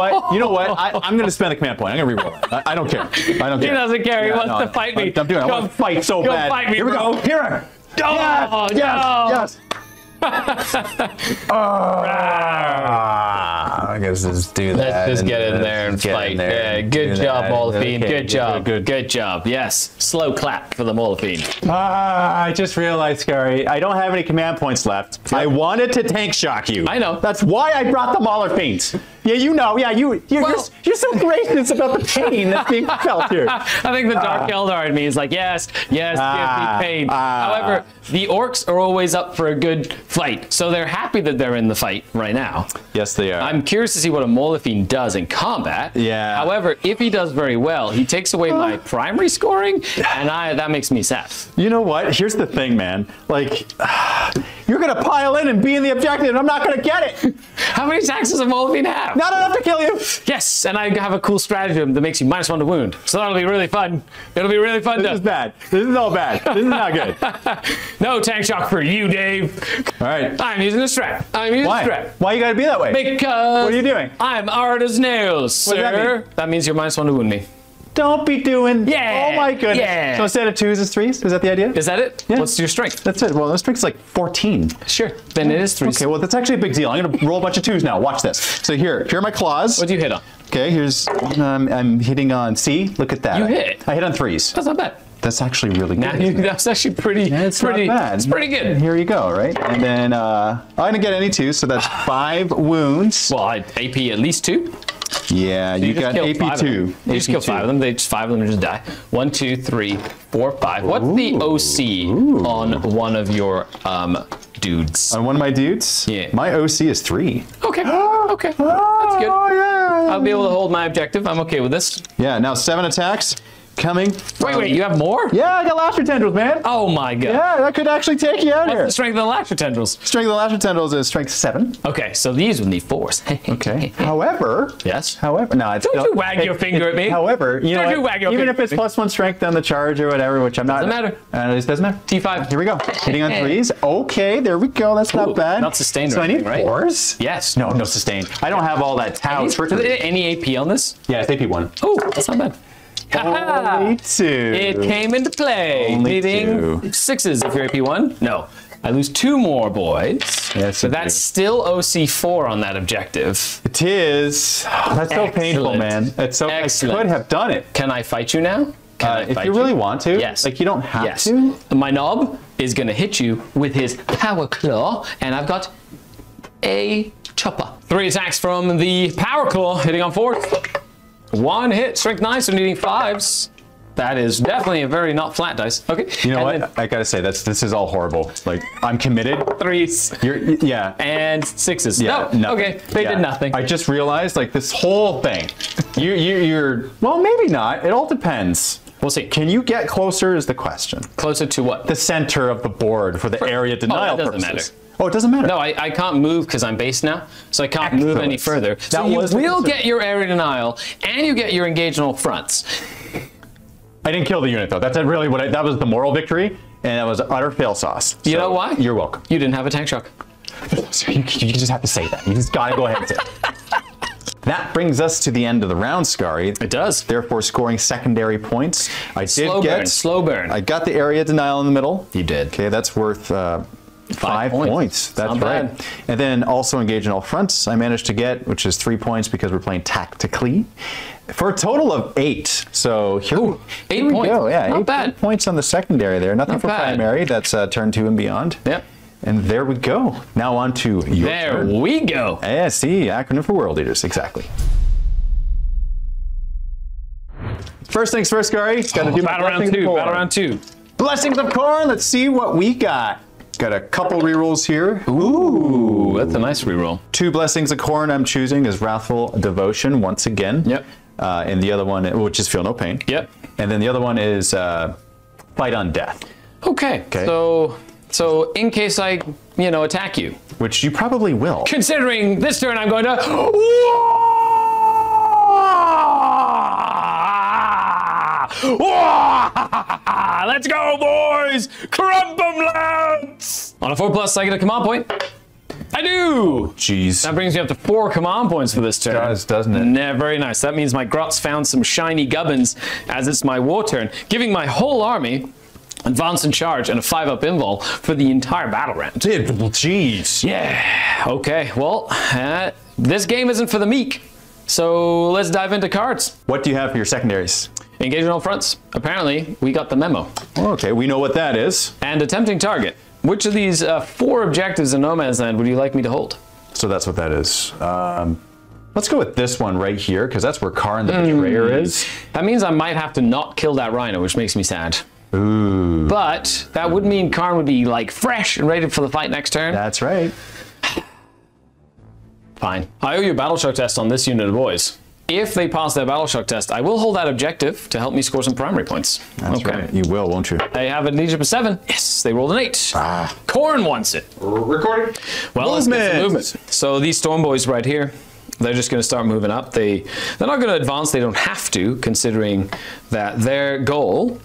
[SPEAKER 1] what? I'm going to spend the command point. I'm going to reroll it. I don't care. I don't care.
[SPEAKER 2] He doesn't care. He
[SPEAKER 1] Yeah,
[SPEAKER 2] wants
[SPEAKER 1] no,
[SPEAKER 2] to fight me.
[SPEAKER 1] I'm doing it. I want to fight so
[SPEAKER 2] go
[SPEAKER 1] bad.
[SPEAKER 2] fight me,
[SPEAKER 1] Here we
[SPEAKER 2] bro.
[SPEAKER 1] go. Here.
[SPEAKER 2] Oh,
[SPEAKER 1] Yes. I guess just do that.
[SPEAKER 2] Let's just get in
[SPEAKER 1] and
[SPEAKER 2] there and
[SPEAKER 1] get
[SPEAKER 2] fight.
[SPEAKER 1] in there
[SPEAKER 2] Yeah,
[SPEAKER 1] and
[SPEAKER 2] good
[SPEAKER 1] do
[SPEAKER 2] job,
[SPEAKER 1] that.
[SPEAKER 2] Mauler Fiend.
[SPEAKER 1] Okay,
[SPEAKER 2] Good job.
[SPEAKER 1] Good.
[SPEAKER 2] Good job. Yes. Slow clap for the Mauler Fiend.
[SPEAKER 1] I just realized, Skari, I don't have any command points left. I wanted to tank shock you.
[SPEAKER 2] I know.
[SPEAKER 1] That's why I brought the Mauler Fiends. Yeah, you know. Yeah, you're so gracious about the pain that's being felt here.
[SPEAKER 2] I think the Dark Eldar in me is like, yes, give me pain. However, the Orcs are always up for a good fight, so they're happy that they're in the fight right now.
[SPEAKER 1] Yes, they are.
[SPEAKER 2] I'm curious to see what a Mauler Fiend does in combat.
[SPEAKER 1] Yeah.
[SPEAKER 2] However, if he does very well, he takes away my primary scoring, and that makes me sad.
[SPEAKER 1] You know what? Here's the thing, man. Like, You're gonna pile in and be in the objective, and I'm not gonna get it.
[SPEAKER 2] How many attacks does a Molotov have?
[SPEAKER 1] Not enough to kill you.
[SPEAKER 2] Yes, and I have a cool stratagem that makes you -1 to wound. So that'll be really fun. It'll be really fun.
[SPEAKER 1] This is bad. This is all bad. This is not good.
[SPEAKER 2] No tank shock for you, Dave.
[SPEAKER 1] All right.
[SPEAKER 2] I'm using a strat. I'm using a strat.
[SPEAKER 1] Why you gotta be that way?
[SPEAKER 2] Because
[SPEAKER 1] what are you doing?
[SPEAKER 2] I'm hard as nails, sir.
[SPEAKER 1] What does that mean?
[SPEAKER 2] That means you're -1 to wound me.
[SPEAKER 1] Don't be doing.
[SPEAKER 2] Yeah.
[SPEAKER 1] Oh my goodness.
[SPEAKER 2] Yeah.
[SPEAKER 1] So instead of 2s, it's 3s? Is that the idea?
[SPEAKER 2] Is that it?
[SPEAKER 1] Yeah.
[SPEAKER 2] What's your strength?
[SPEAKER 1] That's it. Well, the strength's like 14.
[SPEAKER 2] Sure. Then it is 3s.
[SPEAKER 1] Okay, well, that's actually a big deal. I'm gonna roll a bunch of 2s now. Watch this. So here are my claws.
[SPEAKER 2] What do you hit on?
[SPEAKER 1] Okay, here's, I'm hitting on C. Look at that.
[SPEAKER 2] You hit.
[SPEAKER 1] I hit on 3s.
[SPEAKER 2] That's not bad.
[SPEAKER 1] That's actually really good.
[SPEAKER 2] That's actually pretty.
[SPEAKER 1] Yeah, it's
[SPEAKER 2] pretty.
[SPEAKER 1] not bad.
[SPEAKER 2] It's pretty good.
[SPEAKER 1] Here you go, right? And then I didn't get any 2s, so that's 5 wounds.
[SPEAKER 2] Well, I AP at least 2.
[SPEAKER 1] Yeah,
[SPEAKER 2] So
[SPEAKER 1] you got AP2.
[SPEAKER 2] You just kill 5 of them. They just 5 of them just die. 1, 2, 3, 4, 5. What's the OC on one of your dudes?
[SPEAKER 1] On one of my dudes?
[SPEAKER 2] Yeah.
[SPEAKER 1] My OC is 3.
[SPEAKER 2] Okay. Okay. That's good.
[SPEAKER 1] Oh yeah.
[SPEAKER 2] I'll be able to hold my objective. I'm okay with this.
[SPEAKER 1] Yeah. Now 7 attacks coming.
[SPEAKER 2] Wait. You have more?
[SPEAKER 1] Yeah, I got Lasher Tendrils, man.
[SPEAKER 2] Oh my god.
[SPEAKER 1] Yeah, that could actually take you out
[SPEAKER 2] What's
[SPEAKER 1] here.
[SPEAKER 2] the strength of the Lasher Tendrils?
[SPEAKER 1] Strength of the Lasher Tendrils is strength 7.
[SPEAKER 2] Okay, so these would need 4s.
[SPEAKER 1] Okay. However.
[SPEAKER 2] Yes.
[SPEAKER 1] However, no, it's
[SPEAKER 2] Don't you wag your finger at me.
[SPEAKER 1] However, you know,
[SPEAKER 2] Don't you wag your
[SPEAKER 1] even
[SPEAKER 2] finger
[SPEAKER 1] if it's +1 strength on the charge or whatever, which I'm not.
[SPEAKER 2] Doesn't matter.
[SPEAKER 1] It doesn't matter.
[SPEAKER 2] T5.
[SPEAKER 1] Here we go. Hitting on 3s. Okay, there we go. That's
[SPEAKER 2] Ooh,
[SPEAKER 1] not bad.
[SPEAKER 2] not sustained or
[SPEAKER 1] So I need
[SPEAKER 2] anything, right?
[SPEAKER 1] 4s.
[SPEAKER 2] Yes.
[SPEAKER 1] No sustained. I don't have all that Tau trickery.
[SPEAKER 2] Any AP on this?
[SPEAKER 1] Yeah, it's AP1.
[SPEAKER 2] Oh, that's not bad.
[SPEAKER 1] Only 2.
[SPEAKER 2] It came into play.
[SPEAKER 1] Only
[SPEAKER 2] Needing
[SPEAKER 1] 2.
[SPEAKER 2] 6s if you're AP1. No. I lose 2 more, boys.
[SPEAKER 1] Yes,
[SPEAKER 2] but
[SPEAKER 1] you
[SPEAKER 2] that's
[SPEAKER 1] do.
[SPEAKER 2] still OC4 on that objective.
[SPEAKER 1] It is. Oh, that's so painful,
[SPEAKER 2] Excellent.
[SPEAKER 1] man. It's so.
[SPEAKER 2] Excellent.
[SPEAKER 1] I could have done it.
[SPEAKER 2] Can I fight you now? Can I
[SPEAKER 1] If
[SPEAKER 2] fight
[SPEAKER 1] you really want to.
[SPEAKER 2] Yes.
[SPEAKER 1] Like you don't have
[SPEAKER 2] Yes.
[SPEAKER 1] to.
[SPEAKER 2] My knob is going to hit you with his power claw, and I've got a chopper. 3 attacks from the power claw, hitting on 4. 1 hit, strength 9, so needing 5s. That is definitely a very not flat dice. Okay.
[SPEAKER 1] You know
[SPEAKER 2] and
[SPEAKER 1] what? I gotta say this is all horrible. Like I'm committed.
[SPEAKER 2] 3s.
[SPEAKER 1] Yeah.
[SPEAKER 2] And 6s.
[SPEAKER 1] Yeah,
[SPEAKER 2] No.
[SPEAKER 1] nothing.
[SPEAKER 2] Okay. They did nothing.
[SPEAKER 1] I just realized like this whole thing. You're well, maybe not. It all depends.
[SPEAKER 2] We'll see.
[SPEAKER 1] Can you get closer is the question.
[SPEAKER 2] Closer to what?
[SPEAKER 1] The center of the board for the area denial
[SPEAKER 2] that doesn't
[SPEAKER 1] purposes.
[SPEAKER 2] matter.
[SPEAKER 1] Oh, it doesn't matter.
[SPEAKER 2] No, I can't move because I'm based now, so I can't move any further. So
[SPEAKER 1] That
[SPEAKER 2] you
[SPEAKER 1] was the
[SPEAKER 2] will
[SPEAKER 1] concern.
[SPEAKER 2] get your area denial, and you get your engage on all fronts.
[SPEAKER 1] I didn't kill the unit though. That's really what that was the moral victory, and that was utter fail sauce.
[SPEAKER 2] You
[SPEAKER 1] So,
[SPEAKER 2] know why?
[SPEAKER 1] You're welcome.
[SPEAKER 2] You didn't have a tank shock.
[SPEAKER 1] So you just have to say that. You just gotta go ahead and say it. That brings us to the end of the round, Skari.
[SPEAKER 2] It does.
[SPEAKER 1] Therefore, scoring secondary points. I did
[SPEAKER 2] Slow
[SPEAKER 1] get
[SPEAKER 2] burn. Slow burn.
[SPEAKER 1] I got the area denial in the middle.
[SPEAKER 2] You did.
[SPEAKER 1] Okay, that's worth 5
[SPEAKER 2] points.
[SPEAKER 1] points. That's
[SPEAKER 2] Not
[SPEAKER 1] right.
[SPEAKER 2] bad.
[SPEAKER 1] And then also engage in all fronts. I managed to get, which is 3 points because we're playing tactically, for a total of 8. So here,
[SPEAKER 2] Ooh, 8
[SPEAKER 1] we
[SPEAKER 2] points.
[SPEAKER 1] go. Yeah,
[SPEAKER 2] Not
[SPEAKER 1] 8
[SPEAKER 2] bad.
[SPEAKER 1] points on the secondary there. Nothing
[SPEAKER 2] Not
[SPEAKER 1] for
[SPEAKER 2] bad.
[SPEAKER 1] primary. That's turn 2 and beyond.
[SPEAKER 2] Yep.
[SPEAKER 1] And there we go. Now on to your
[SPEAKER 2] There
[SPEAKER 1] turn.
[SPEAKER 2] we go.
[SPEAKER 1] Yeah, see, acronym for World Eaters, exactly. First things first, Skari. Got to do my
[SPEAKER 2] Battle round
[SPEAKER 1] blessings of
[SPEAKER 2] 2.
[SPEAKER 1] corn.
[SPEAKER 2] Battle round 2.
[SPEAKER 1] Blessings of corn. Let's see what we got. Got a couple rerolls here.
[SPEAKER 2] Ooh, that's a nice reroll.
[SPEAKER 1] 2 blessings of corn I'm choosing is Wrathful Devotion once again.
[SPEAKER 2] Yep.
[SPEAKER 1] And the other one, which is Feel No Pain.
[SPEAKER 2] Yep.
[SPEAKER 1] And then the other one is Fight on Death,
[SPEAKER 2] Okay. So in case I, attack you,
[SPEAKER 1] which you probably will.
[SPEAKER 2] considering this turn I'm going to. Let's go, boys! Crump 'em, lads! On a 4+, I get a command point. I do!
[SPEAKER 1] Jeez.
[SPEAKER 2] That brings me up to 4 command points for this turn.
[SPEAKER 1] Does, doesn't it?
[SPEAKER 2] Yeah, very nice. That means my Grots found some shiny gubbins as it's my war turn, giving my whole army advance and charge and a 5-up invul for the entire battle round.
[SPEAKER 1] Jeez.
[SPEAKER 2] Yeah. Okay. Well, this game isn't for the meek. So let's dive into cards.
[SPEAKER 1] What do you have for your secondaries?
[SPEAKER 2] Engage on all fronts. Apparently, we got the memo.
[SPEAKER 1] Okay, we know what that is.
[SPEAKER 2] And attempting target. Which of these 4 objectives in No Man's Land would you like me to hold?
[SPEAKER 1] So that's what that is. Let's go with this one right here, because that's where Karn the Betrayer is.
[SPEAKER 2] That means I might have to not kill that rhino, which makes me sad.
[SPEAKER 1] Ooh.
[SPEAKER 2] But that would mean Karn would be like fresh and ready for the fight next turn.
[SPEAKER 1] That's right.
[SPEAKER 2] Fine. I owe you a battle shock test on this unit of boys. if they pass their battle shock test, I will hold that objective to help me score some primary points.
[SPEAKER 1] That's right. You will, won't you?
[SPEAKER 2] They have a leadership of 7. Yes, they rolled an 8. Corn wants it.
[SPEAKER 3] Recording.
[SPEAKER 2] Well, let's get some movement. So these storm boys right here, they're just going to start moving up. They're not going to advance. They don't have to, considering that their goal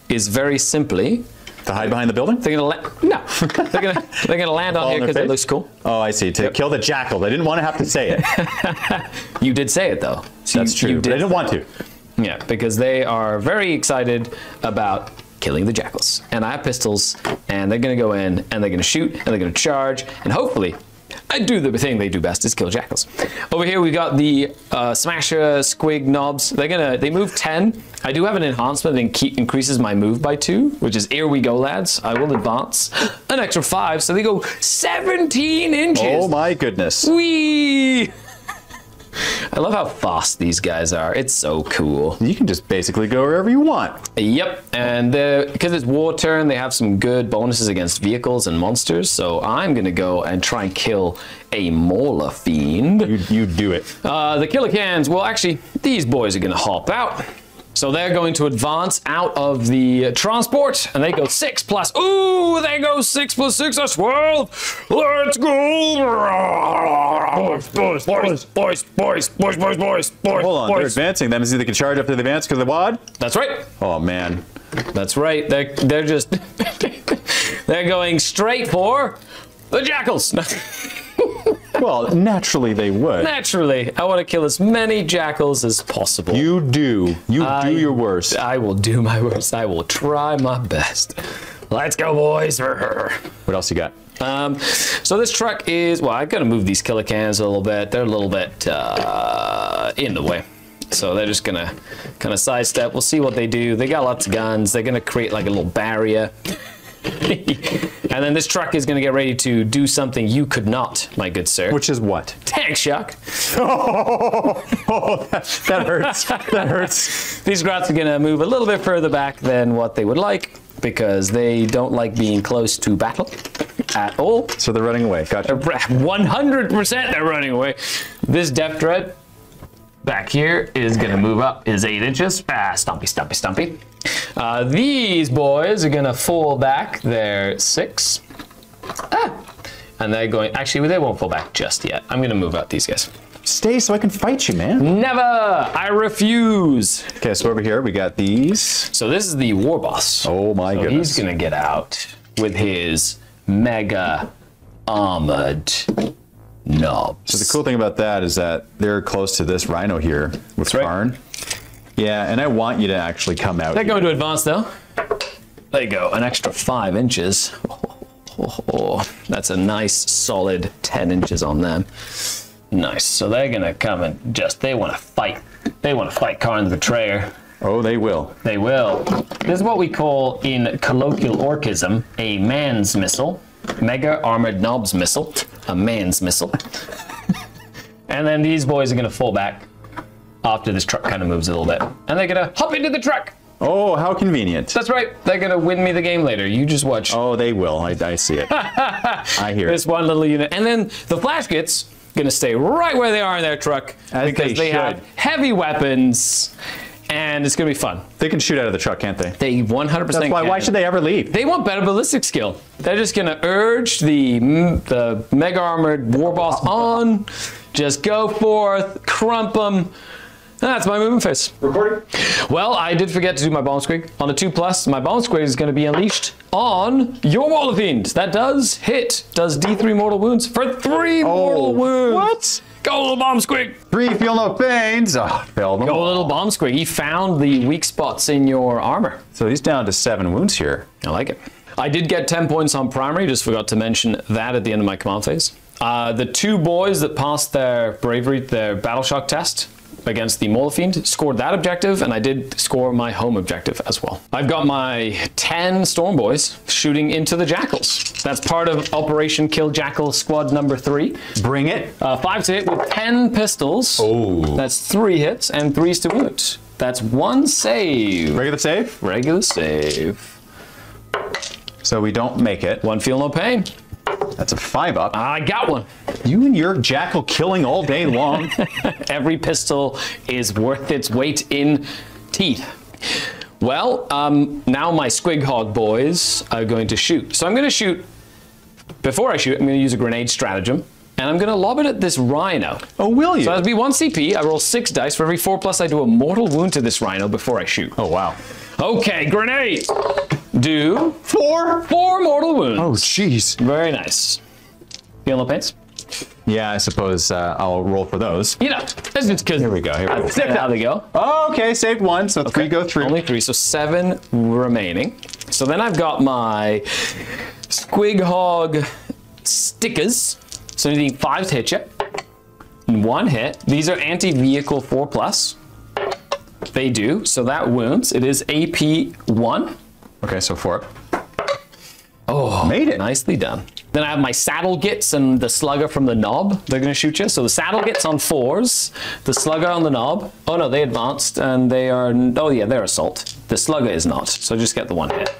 [SPEAKER 2] is very simply
[SPEAKER 1] to hide behind the building?
[SPEAKER 2] They're gonna they're gonna land on here because it looks cool.
[SPEAKER 1] Oh, I see. To kill the jackal. I didn't want to have to say it.
[SPEAKER 2] You did say it though.
[SPEAKER 1] That's true. But I didn't want to.
[SPEAKER 2] Yeah, because they are very excited about killing the jackals. And I have pistols, and they're gonna go in, and they're gonna shoot, and they're gonna charge, and hopefully I do the thing they do best, is kill jackals. Over here we got the Smasher Squig Knobs. They move 10. I do have an enhancement that increases my move by 2, which is here we go, lads. I will advance an extra 5, so they go 17 inches.
[SPEAKER 1] Oh my goodness.
[SPEAKER 2] Whee! I love how fast these guys are. It's so cool.
[SPEAKER 1] You can just basically go wherever you want.
[SPEAKER 2] Yep, and because it's war turn, they have some good bonuses against vehicles and monsters, so I'm gonna go and try and kill a Mauler Fiend.
[SPEAKER 1] You do it.
[SPEAKER 2] The Killer Cans, well actually, these boys are gonna hop out. So they're going to advance out of the transport, and they go 6 plus. Ooh, they go 6 plus 6, that's 12. Let's go. Boys.
[SPEAKER 1] Hold on, they're advancing. That means they can charge up to the advance because of the WAD?
[SPEAKER 2] That's right.
[SPEAKER 1] Oh, man.
[SPEAKER 2] That's right. They're just, they're going straight for the jackals.
[SPEAKER 1] Well, naturally they would.
[SPEAKER 2] Naturally. I want to kill as many jackals as possible.
[SPEAKER 1] You do. You do your worst.
[SPEAKER 2] I will do my worst. I will try my best. Let's go, boys.
[SPEAKER 1] What else you got?
[SPEAKER 2] So this truck is, well, I've got to move these killer cans a little bit. They're a little bit in the way. So they're just going to kind of sidestep. We'll see what they do. They got lots of guns. They're going to create like a little barrier. And then this truck is going to get ready to do something you could not, my good sir.
[SPEAKER 1] Which is what?
[SPEAKER 2] Tank shock.
[SPEAKER 1] That hurts. That hurts.
[SPEAKER 2] These grats are going to move a little bit further back than what they would like because they don't like being close to battle at all.
[SPEAKER 1] So they're running away. Gotcha.
[SPEAKER 2] 100% they're running away. This Death Dread back here is going to move up is 8 inches. Stumpy. These boys are going to fall back. They're 6. And they're going, actually, they won't fall back just yet. I'm going to move out these guys.
[SPEAKER 1] Stay so I can fight you, man.
[SPEAKER 2] Never! I refuse.
[SPEAKER 1] Okay, so over here we got these.
[SPEAKER 2] So this is the war boss.
[SPEAKER 1] Oh my goodness.
[SPEAKER 2] He's going to get out with his mega armored knobs.
[SPEAKER 1] So the cool thing about that is that they're close to this rhino here with Karn. Yeah, and I want you to actually come out.
[SPEAKER 2] They're going to advance though. There you go, an extra 5 inches. That's a nice solid 10 inches on them. Nice. So they're gonna come and they want to fight. They want to fight Karn the Betrayer.
[SPEAKER 1] Oh, they will.
[SPEAKER 2] They will. This is what we call in colloquial orcism a man's missile. Mega armored knobs missile. A man's missile. And then these boys are gonna fall back after this truck kind of moves a little bit. And they're gonna hop into the truck.
[SPEAKER 1] Oh, how convenient.
[SPEAKER 2] That's right. They're gonna win me the game later. You just watch.
[SPEAKER 1] Oh, they will. I see it. I hear
[SPEAKER 2] this
[SPEAKER 1] it.
[SPEAKER 2] one little unit. And then the flash gets gonna stay right where they are in their truck because they have heavy weapons and it's gonna be fun.
[SPEAKER 1] They can shoot out of the truck, can't they?
[SPEAKER 2] They 100%
[SPEAKER 1] That's why. Why should they ever leave?
[SPEAKER 2] They want better ballistic skill. They're just gonna urge the mega armored war boss on. Just go forth, crump them. That's my movement phase.
[SPEAKER 3] Recording?
[SPEAKER 2] Well, I did forget to do my bomb squig. On a 2+, my bomb squig is going to be unleashed on your Mauler Fiend. That does hit. Does D3 mortal wounds for 3 mortal wounds.
[SPEAKER 1] What?
[SPEAKER 2] Go, little bomb squig.
[SPEAKER 1] 3 feel no pains. Oh, failed them.
[SPEAKER 2] Go, little bomb squig. He found the weak spots in your armor.
[SPEAKER 1] So he's down to 7 wounds here.
[SPEAKER 2] I like it. I did get 10 points on primary. Just forgot to mention that at the end of my command phase. The 2 boys that passed their bravery, their battle shock test against the Mauler Fiend, scored that objective, and I did score my home objective as well. I've got my 10 Storm Boys shooting into the Jackals. That's part of Operation Kill Jackal Squad number 3.
[SPEAKER 1] Bring it.
[SPEAKER 2] 5 to hit with 10 pistols.
[SPEAKER 1] Oh.
[SPEAKER 2] That's 3 hits and 3s to wound. That's 1 save.
[SPEAKER 1] Regular save?
[SPEAKER 2] Regular save.
[SPEAKER 1] So we don't make it.
[SPEAKER 2] 1 feel no pain.
[SPEAKER 1] That's a 5-up.
[SPEAKER 2] I got one.
[SPEAKER 1] You and your jackal killing all day long.
[SPEAKER 2] Every pistol is worth its weight in teeth. Well, now my Squig Hog boys are going to shoot. So I'm going to shoot. Before I shoot, I'm going to use a grenade stratagem. And I'm going to lob it at this rhino.
[SPEAKER 1] Oh, will you?
[SPEAKER 2] So that'll be 1 CP. I roll 6 dice. For every 4+, I do a mortal wound to this rhino before I shoot.
[SPEAKER 1] Oh, wow.
[SPEAKER 2] Okay, grenade. Do
[SPEAKER 1] 4
[SPEAKER 2] mortal wounds.
[SPEAKER 1] Oh, jeez.
[SPEAKER 2] Very nice. Feeling the pains?
[SPEAKER 1] Yeah, I suppose I'll roll for those.
[SPEAKER 2] You know, that's just because.
[SPEAKER 1] Here we go.
[SPEAKER 2] That's how they go.
[SPEAKER 1] Oh, okay, saved 1, so 3 go through.
[SPEAKER 2] Only 3, so 7 remaining. So then I've got my Squig Hog stickers. So I need 5 to hit you. And 1 hit. These are anti-vehicle 4+. They do, so that wounds. It is AP 1.
[SPEAKER 1] Okay, so 4.
[SPEAKER 2] Oh,
[SPEAKER 1] made it.
[SPEAKER 2] Nicely done. Then I have my saddle gits and the slugger from the knob. They're going to shoot you. So the saddle gits on 4s, the slugger on the knob. Oh no, they advanced and they are. Oh yeah, they're assault. The slugger is not. So just get the 1 hit.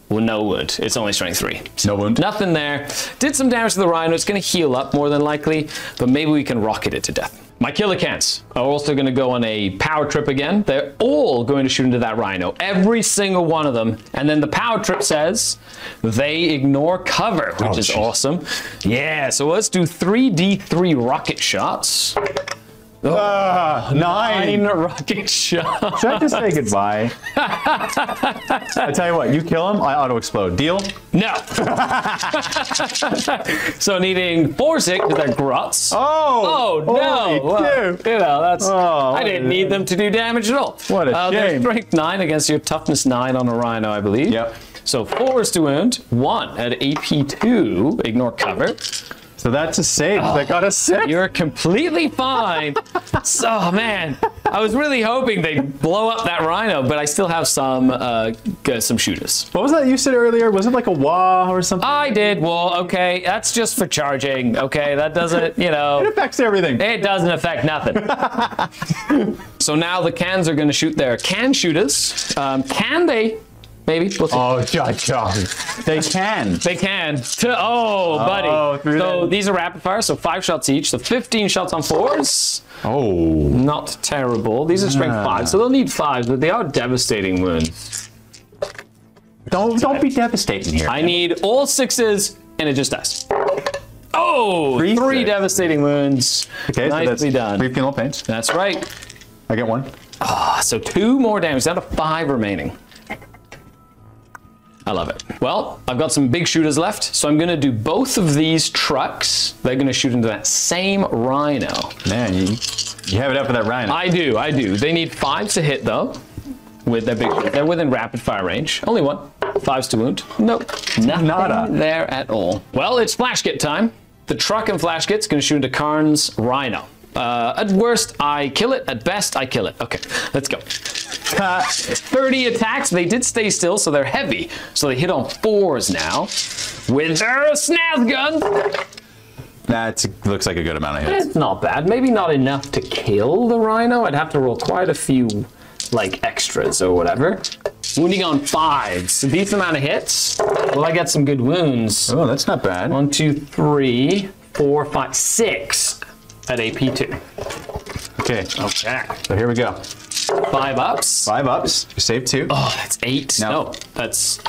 [SPEAKER 2] Well, no wound. It's only strength 3.
[SPEAKER 1] No wound.
[SPEAKER 2] Nothing there. Did some damage to the rhino. It's going to heal up more than likely, but maybe we can rocket it to death. My killer cans are also going to go on a power trip again. They're all going to shoot into that rhino. Every single one of them. And then the power trip says they ignore cover, which is awesome. Yeah, so let's do 3d3 rocket shots. 9 rocket shots.
[SPEAKER 1] Should I just say goodbye? I tell you what, you kill him, I auto-explode. Deal?
[SPEAKER 2] No. So needing 4 6 with their gruts.
[SPEAKER 1] Oh
[SPEAKER 2] no. Well, you know, that's. I didn't need them to do damage at all.
[SPEAKER 1] What a
[SPEAKER 2] Their
[SPEAKER 1] shame.
[SPEAKER 2] strength 9 against your toughness 9 on a rhino, I believe.
[SPEAKER 1] Yep.
[SPEAKER 2] So 4 is to wound, 1 at AP 2. Ignore cover.
[SPEAKER 1] So that's a save. I got a 6.
[SPEAKER 2] You're completely fine. So, man, I was really hoping they'd blow up that rhino, but I still have some shooters.
[SPEAKER 1] What was that you said earlier? Was it like a wah or something?
[SPEAKER 2] I did. Well, okay, that's just for charging. Okay, that doesn't, you know.
[SPEAKER 1] It affects everything.
[SPEAKER 2] It doesn't affect nothing. So now the cans are going to shoot their can shooters. Can they? Maybe. We'll see.
[SPEAKER 1] Oh, John. They can.
[SPEAKER 2] They can. Buddy. So these are rapid fire, so 5 shots each. So 15 shots on 4s.
[SPEAKER 1] Oh.
[SPEAKER 2] Not terrible. These are strength 5, so they'll need 5s, but they are devastating wounds.
[SPEAKER 1] Don't be devastating here.
[SPEAKER 2] I need all 6s, and it just dies. Oh, 3 devastating wounds.
[SPEAKER 1] Okay,
[SPEAKER 2] nicely
[SPEAKER 1] so that's
[SPEAKER 2] done.
[SPEAKER 1] 3 penal pains.
[SPEAKER 2] That's right.
[SPEAKER 1] I get 1.
[SPEAKER 2] So 2 more damage, down to 5 remaining. I love it. Well, I've got some big shooters left, so I'm going to do both of these trucks. They're going to shoot into that same rhino.
[SPEAKER 1] Man, you have it up for that rhino.
[SPEAKER 2] I do. They need 5s to hit, though, with their big shooters. They're within rapid fire range. Only 1. 5s to wound. Nope. Nothing there at all. Well, it's flash kit time. The truck and flash kit's going to shoot into Karn's rhino. At worst, I kill it. At best, I kill it. Okay, let's go. 30 attacks. They did stay still, so they're heavy. So they hit on 4s now with their snaz guns.
[SPEAKER 1] That looks like a good amount of hits.
[SPEAKER 2] It's not bad. Maybe not enough to kill the rhino. I'd have to roll quite a few, like, extras or whatever. Wounding on 5s. A decent amount of hits. Well, I get some good wounds.
[SPEAKER 1] Oh, that's not bad.
[SPEAKER 2] 1, 2, 3, 4, 5, 6 at AP 2.
[SPEAKER 1] Okay.
[SPEAKER 2] Okay.
[SPEAKER 1] So here we go.
[SPEAKER 2] 5 ups.
[SPEAKER 1] 5 ups. You saved 2.
[SPEAKER 2] Oh, that's 8. No, that's.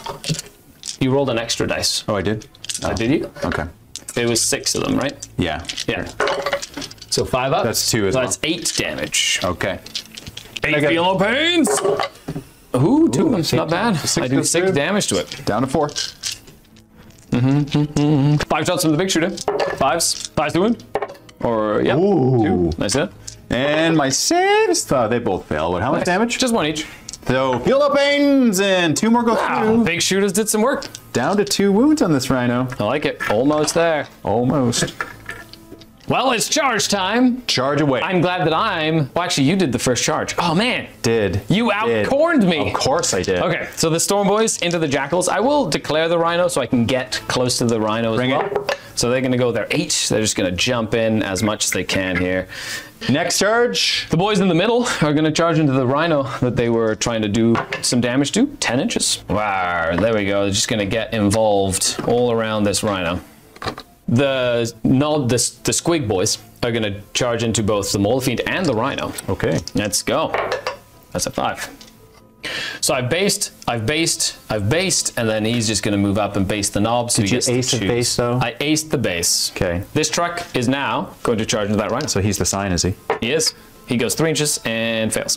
[SPEAKER 2] You rolled an extra dice.
[SPEAKER 1] Oh, I did?
[SPEAKER 2] Did you?
[SPEAKER 1] Okay.
[SPEAKER 2] It was 6 of them, right?
[SPEAKER 1] Yeah.
[SPEAKER 2] Yeah. So 5 up.
[SPEAKER 1] That's 2 as well.
[SPEAKER 2] That's 8 damage.
[SPEAKER 1] Okay.
[SPEAKER 2] 8 feel no pains. Ooh, 2 of them. Not bad. I do 6 damage to it.
[SPEAKER 1] Down to 4.
[SPEAKER 2] 5 shots from the big shooter. 5s to wound. Or, yeah.
[SPEAKER 1] Ooh.
[SPEAKER 2] 2. Nice hit.
[SPEAKER 1] And my saves, they both fail. But how much damage?
[SPEAKER 2] Just 1 each.
[SPEAKER 1] So, heal up pains, and 2 more go through.
[SPEAKER 2] Big shooters did some work.
[SPEAKER 1] Down to 2 wounds on this rhino.
[SPEAKER 2] I like it. Almost there.
[SPEAKER 1] Almost.
[SPEAKER 2] Well, it's charge time.
[SPEAKER 1] Charge away.
[SPEAKER 2] I'm glad that well, actually, you did the first charge. Oh, man. You outcorned me.
[SPEAKER 1] Of course I did.
[SPEAKER 2] Okay, so the Storm Boys into the Jackals. I will declare the Rhino so I can get close to the Rhino as well.
[SPEAKER 1] It.
[SPEAKER 2] So they're going to go there 8. They're just going to jump in as much as they can here.
[SPEAKER 1] Next charge.
[SPEAKER 2] The boys in the middle are going to charge into the Rhino that they were trying to do some damage to. 10 inches. Wow, there we go. They're just going to get involved all around this Rhino. The squig boys are going to charge into both the Mole Fiend and the Rhino.
[SPEAKER 1] Okay.
[SPEAKER 2] Let's go. That's a 5. So I've based, and then he's just going to move up and base the knob. So
[SPEAKER 1] Did you ace the base, though?
[SPEAKER 2] I aced the base.
[SPEAKER 1] Okay.
[SPEAKER 2] This truck is now going to charge into that Rhino.
[SPEAKER 1] So he's the sign, is he?
[SPEAKER 2] He is. He goes 3 inches and fails.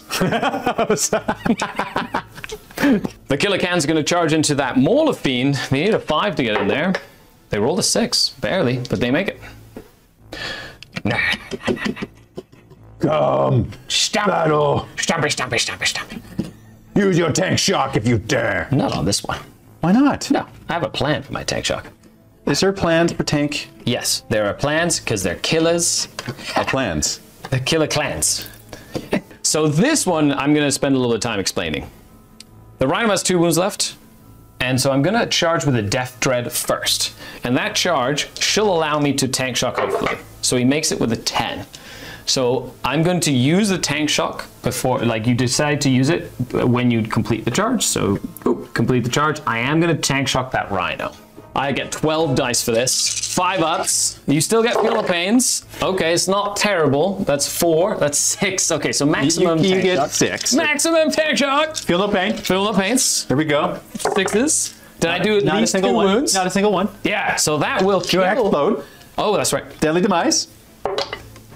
[SPEAKER 2] The Killer Can's going to charge into that Mole Fiend. They need a 5 to get in there. They rolled a 6, barely, but they make it.
[SPEAKER 3] Come, battle.
[SPEAKER 2] Stompy.
[SPEAKER 3] Use your tank shock if you dare.
[SPEAKER 2] Not on this one.
[SPEAKER 1] Why not?
[SPEAKER 2] No, I have a plan for my tank shock.
[SPEAKER 1] Is there plans for tank?
[SPEAKER 2] Yes, there are plans because they're killers.
[SPEAKER 1] Plans.
[SPEAKER 2] The killer clans. So this one, I'm going to spend a little bit of time explaining. The Rhino has 2 wounds left, and so I'm going to charge with a Death Dread first. And that charge should allow me to tank shock hopefully. So he makes it with a 10. So I'm going to use the tank shock before, like you decide to use it when you complete the charge. So complete the charge. I am going to tank shock that Rhino. I get 12 dice for this. 5 ups. You still get Feel the Pains. Okay, it's not terrible. That's 4. That's 6. Okay, so maximum
[SPEAKER 1] You
[SPEAKER 2] tank
[SPEAKER 1] get
[SPEAKER 2] shock.
[SPEAKER 1] 6.
[SPEAKER 2] Maximum tank shock.
[SPEAKER 1] Feel no pain.
[SPEAKER 2] Feel the Pains.
[SPEAKER 1] Here we go.
[SPEAKER 2] 6s. Did I do at
[SPEAKER 1] Not a
[SPEAKER 2] least
[SPEAKER 1] single
[SPEAKER 2] 2
[SPEAKER 1] one.
[SPEAKER 2] wounds?
[SPEAKER 1] Not a single one.
[SPEAKER 2] Yeah, so that will kill.
[SPEAKER 1] Explode.
[SPEAKER 2] Oh, that's right.
[SPEAKER 1] Deadly demise.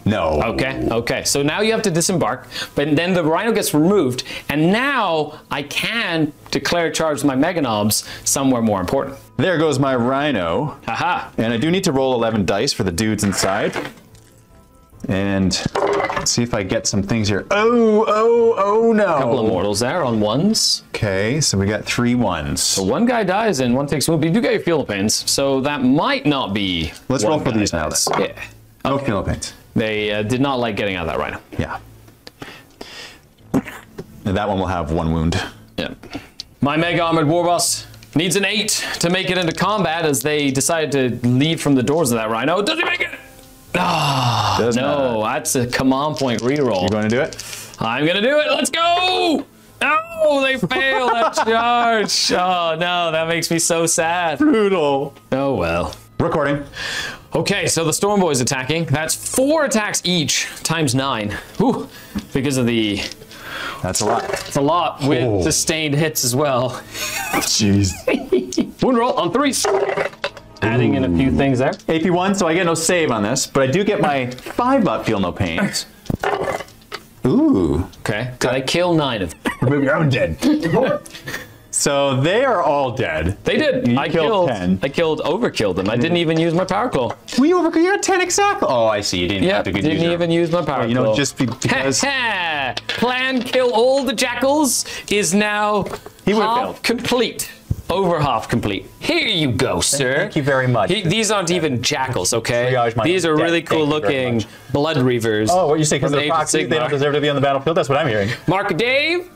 [SPEAKER 1] No.
[SPEAKER 2] Okay. So now you have to disembark, but then the Rhino gets removed, and now I can declare charge my Mega Knobs somewhere more important.
[SPEAKER 1] There goes my Rhino.
[SPEAKER 2] Haha.
[SPEAKER 1] And I do need to roll 11 dice for the dudes inside. And let's see if I get some things here. Oh no.
[SPEAKER 2] Couple of mortals there on 1s.
[SPEAKER 1] Okay, so we got 3 1s.
[SPEAKER 2] So 1 guy dies and 1 takes wound, but you do get your Feel the Pains, so that might not be.
[SPEAKER 1] Let's roll for these now
[SPEAKER 2] dies.
[SPEAKER 1] then.
[SPEAKER 2] Yeah.
[SPEAKER 1] No Feel no pains.
[SPEAKER 2] They did not like getting out of that Rhino.
[SPEAKER 1] Yeah. And that one will have 1 wound.
[SPEAKER 2] Yeah. My Mega Armored Warboss needs an 8 to make it into combat as they decided to leave from the doors of that Rhino. Does he make it? Ah,
[SPEAKER 1] Does
[SPEAKER 2] no, that's a command point reroll.
[SPEAKER 1] You going to do it?
[SPEAKER 2] I'm gonna do it. Let's go! Oh, they fail that charge. Oh no, that makes me so sad.
[SPEAKER 1] Brutal.
[SPEAKER 2] Oh well.
[SPEAKER 1] Recording.
[SPEAKER 2] Okay, so the Storm Boy's attacking. That's 4 attacks each times 9. Whew, because of the.
[SPEAKER 1] That's a lot.
[SPEAKER 2] It's a lot with sustained hits as well.
[SPEAKER 1] Jeez.
[SPEAKER 2] Wound roll on 3s. Adding in a few things there.
[SPEAKER 1] AP1, so I get no save on this, but I do get my 5 up Feel no pains. Ooh.
[SPEAKER 2] Okay, so I kill 9 of them.
[SPEAKER 3] I'm dead.
[SPEAKER 1] So they are all dead.
[SPEAKER 2] They did.
[SPEAKER 1] You
[SPEAKER 2] I
[SPEAKER 1] killed 10.
[SPEAKER 2] overkilled them. I didn't even use my power claw.
[SPEAKER 1] We overkill. You got 10 exactly. Oh, I see. You didn't
[SPEAKER 2] Yeah,
[SPEAKER 1] have to
[SPEAKER 2] didn't even use my power claw.
[SPEAKER 1] You know, just because
[SPEAKER 2] Plan kill all the jackals is now
[SPEAKER 1] He would've
[SPEAKER 2] half
[SPEAKER 1] failed.
[SPEAKER 2] complete. Over half complete. Here you go, sir.
[SPEAKER 1] Thank you very much.
[SPEAKER 2] These aren't even jackals, okay?
[SPEAKER 1] Triage my
[SPEAKER 2] These are
[SPEAKER 1] debt.
[SPEAKER 2] really cool
[SPEAKER 1] Thank you very
[SPEAKER 2] looking
[SPEAKER 1] much.
[SPEAKER 2] blood reavers.
[SPEAKER 1] Oh, what you say? Because
[SPEAKER 2] from
[SPEAKER 1] they're
[SPEAKER 2] Age of
[SPEAKER 1] proxies, they
[SPEAKER 2] Sigmar.
[SPEAKER 1] don't deserve to be on the battlefield. That's what I'm hearing.
[SPEAKER 2] Mark Dave,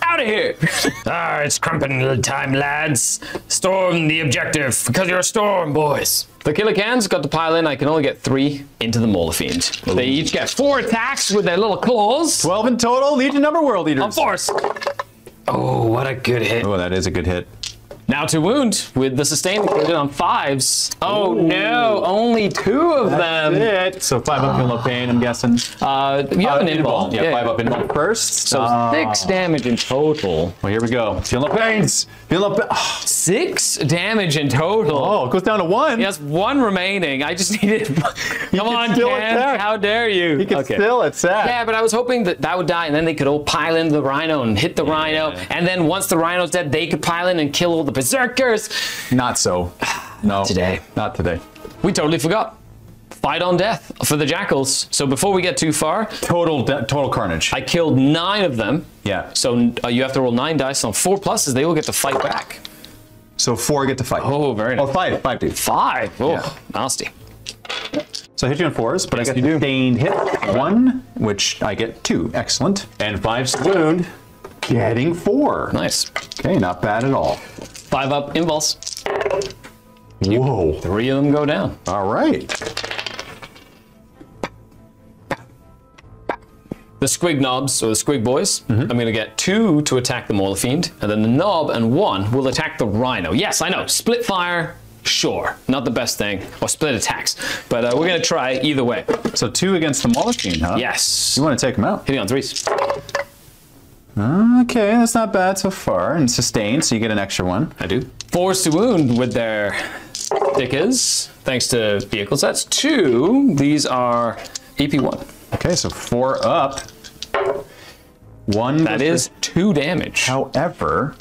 [SPEAKER 2] out of here. It's crumping time, lads. Storm the objective, because you're a storm, boys. The Killer Cans got to pile in. I can only get 3 into the Mole Fiend. They each get 4 attacks with their little claws.
[SPEAKER 1] 12 in total. Legion number World Eaters.
[SPEAKER 2] On force. Oh, what a good hit.
[SPEAKER 1] Oh, that is a good hit.
[SPEAKER 2] Now to wound with the sustain included on 5s. Oh no, only 2 of them.
[SPEAKER 1] It. So 5 up Feel no pain, I'm guessing.
[SPEAKER 2] You have an invuln.
[SPEAKER 1] Yeah, 5 up invuln first.
[SPEAKER 2] So 6 damage in total.
[SPEAKER 1] Well, here we go. Feel no pains. Feel no pain.
[SPEAKER 2] 6 damage in total.
[SPEAKER 1] Oh, it goes down to 1.
[SPEAKER 2] He has 1 remaining. I just needed. Come on,
[SPEAKER 1] still
[SPEAKER 2] Ken.
[SPEAKER 1] attack.
[SPEAKER 2] How dare you?
[SPEAKER 1] He can still attack.
[SPEAKER 2] Yeah, but I was hoping that would die, and then they could all pile into the Rhino and hit the Rhino, and then once the Rhino's dead, they could pile in and kill all the Berserkers.
[SPEAKER 1] Not so. No.
[SPEAKER 2] Today.
[SPEAKER 1] Not today.
[SPEAKER 2] We totally forgot. Fight on death for the Jackals. So before we get too far,
[SPEAKER 1] Total carnage.
[SPEAKER 2] I killed 9 of them.
[SPEAKER 1] Yeah.
[SPEAKER 2] So you have to roll 9 dice on 4 pluses. They will get to fight back.
[SPEAKER 1] So 4 get to fight.
[SPEAKER 2] Oh, very nice.
[SPEAKER 1] Oh, 5. 5, dude.
[SPEAKER 2] 5. Oh,
[SPEAKER 1] Yeah.
[SPEAKER 2] nasty.
[SPEAKER 1] So I hit you on 4s, but
[SPEAKER 2] Yes,
[SPEAKER 1] I get
[SPEAKER 2] you do.
[SPEAKER 1] sustained hit 1, which I get 2. Excellent. And 5's wound, getting 4.
[SPEAKER 2] Nice.
[SPEAKER 1] Okay, not bad at all.
[SPEAKER 2] 5 up invulse.
[SPEAKER 1] Whoa.
[SPEAKER 2] 3 of them go down.
[SPEAKER 1] All right.
[SPEAKER 2] The Squig Knobs, or the Squig Boys, I'm going to get 2 to attack the Mole Fiend, and then the Knob and 1 will attack the Rhino. Yes, I know. Split fire. Sure, not the best thing. Or split attacks, but we're gonna try either way.
[SPEAKER 1] So 2 against the Mauler Fiend, huh?
[SPEAKER 2] Yes.
[SPEAKER 1] You want to take him out?
[SPEAKER 2] Hitting on 3s.
[SPEAKER 1] Okay, that's not bad so far. And sustain, so you get an extra 1.
[SPEAKER 2] I do. 4s to wound with their stickers, thanks to vehicles. That's 2. These are AP1.
[SPEAKER 1] Okay, so 4 up. 1.
[SPEAKER 2] That is 2 damage.
[SPEAKER 1] However,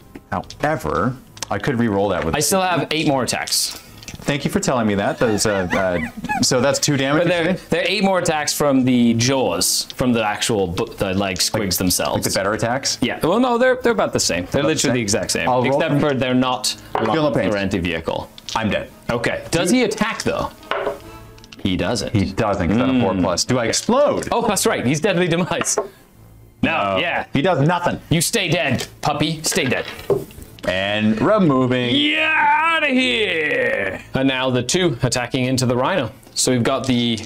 [SPEAKER 1] I could re-roll that with.
[SPEAKER 2] I still have 8 more attacks.
[SPEAKER 1] Thank you for telling me that. That was, so that's 2 damage.
[SPEAKER 2] But they're 8 more attacks from the jaws, from the actual like squigs themselves.
[SPEAKER 1] Like the better attacks?
[SPEAKER 2] Yeah. Well, no, they're about the same. They're literally the exact same, except for they're not or anti-vehicle.
[SPEAKER 1] I'm dead.
[SPEAKER 2] Okay. Does he attack though? He doesn't.
[SPEAKER 1] He doesn't. He's on a 4+. Do I explode?
[SPEAKER 2] Oh, that's right. He's deadly demise. No. Yeah.
[SPEAKER 1] He does nothing.
[SPEAKER 2] You stay dead, puppy. Stay dead.
[SPEAKER 1] And removing.
[SPEAKER 2] Yeah, out of here. And now the 2 attacking into the Rhino. So we've got the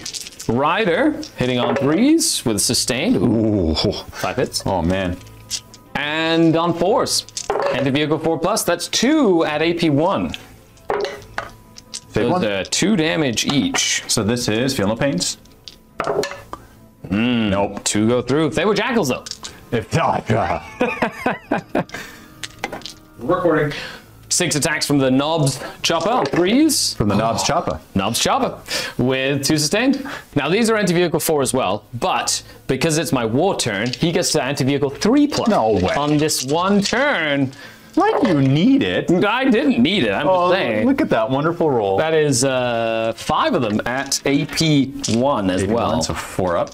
[SPEAKER 2] Rider hitting on 3s with sustained. Ooh, 5 hits.
[SPEAKER 1] Oh man.
[SPEAKER 2] And on 4s. Anti-vehicle 4+. That's 2 at AP1. Those are 2 damage each.
[SPEAKER 1] So this is Feel No Pains. Nope.
[SPEAKER 2] 2 go through. If they were jackals though.
[SPEAKER 1] If not,
[SPEAKER 2] Recording. 6 attacks from the Knobs Chopper on 3s.
[SPEAKER 1] from the Knobs Chopper.
[SPEAKER 2] Knobs Chopper with 2 sustained. Now these are anti-vehicle 4 as well, but because it's my war turn, he gets to anti-vehicle 3+.
[SPEAKER 1] No way.
[SPEAKER 2] On this one turn.
[SPEAKER 1] Like you need it.
[SPEAKER 2] I didn't need it, I'm just saying.
[SPEAKER 1] Look at that wonderful roll.
[SPEAKER 2] That is 5 of them at AP1 as well.
[SPEAKER 1] So 4 up.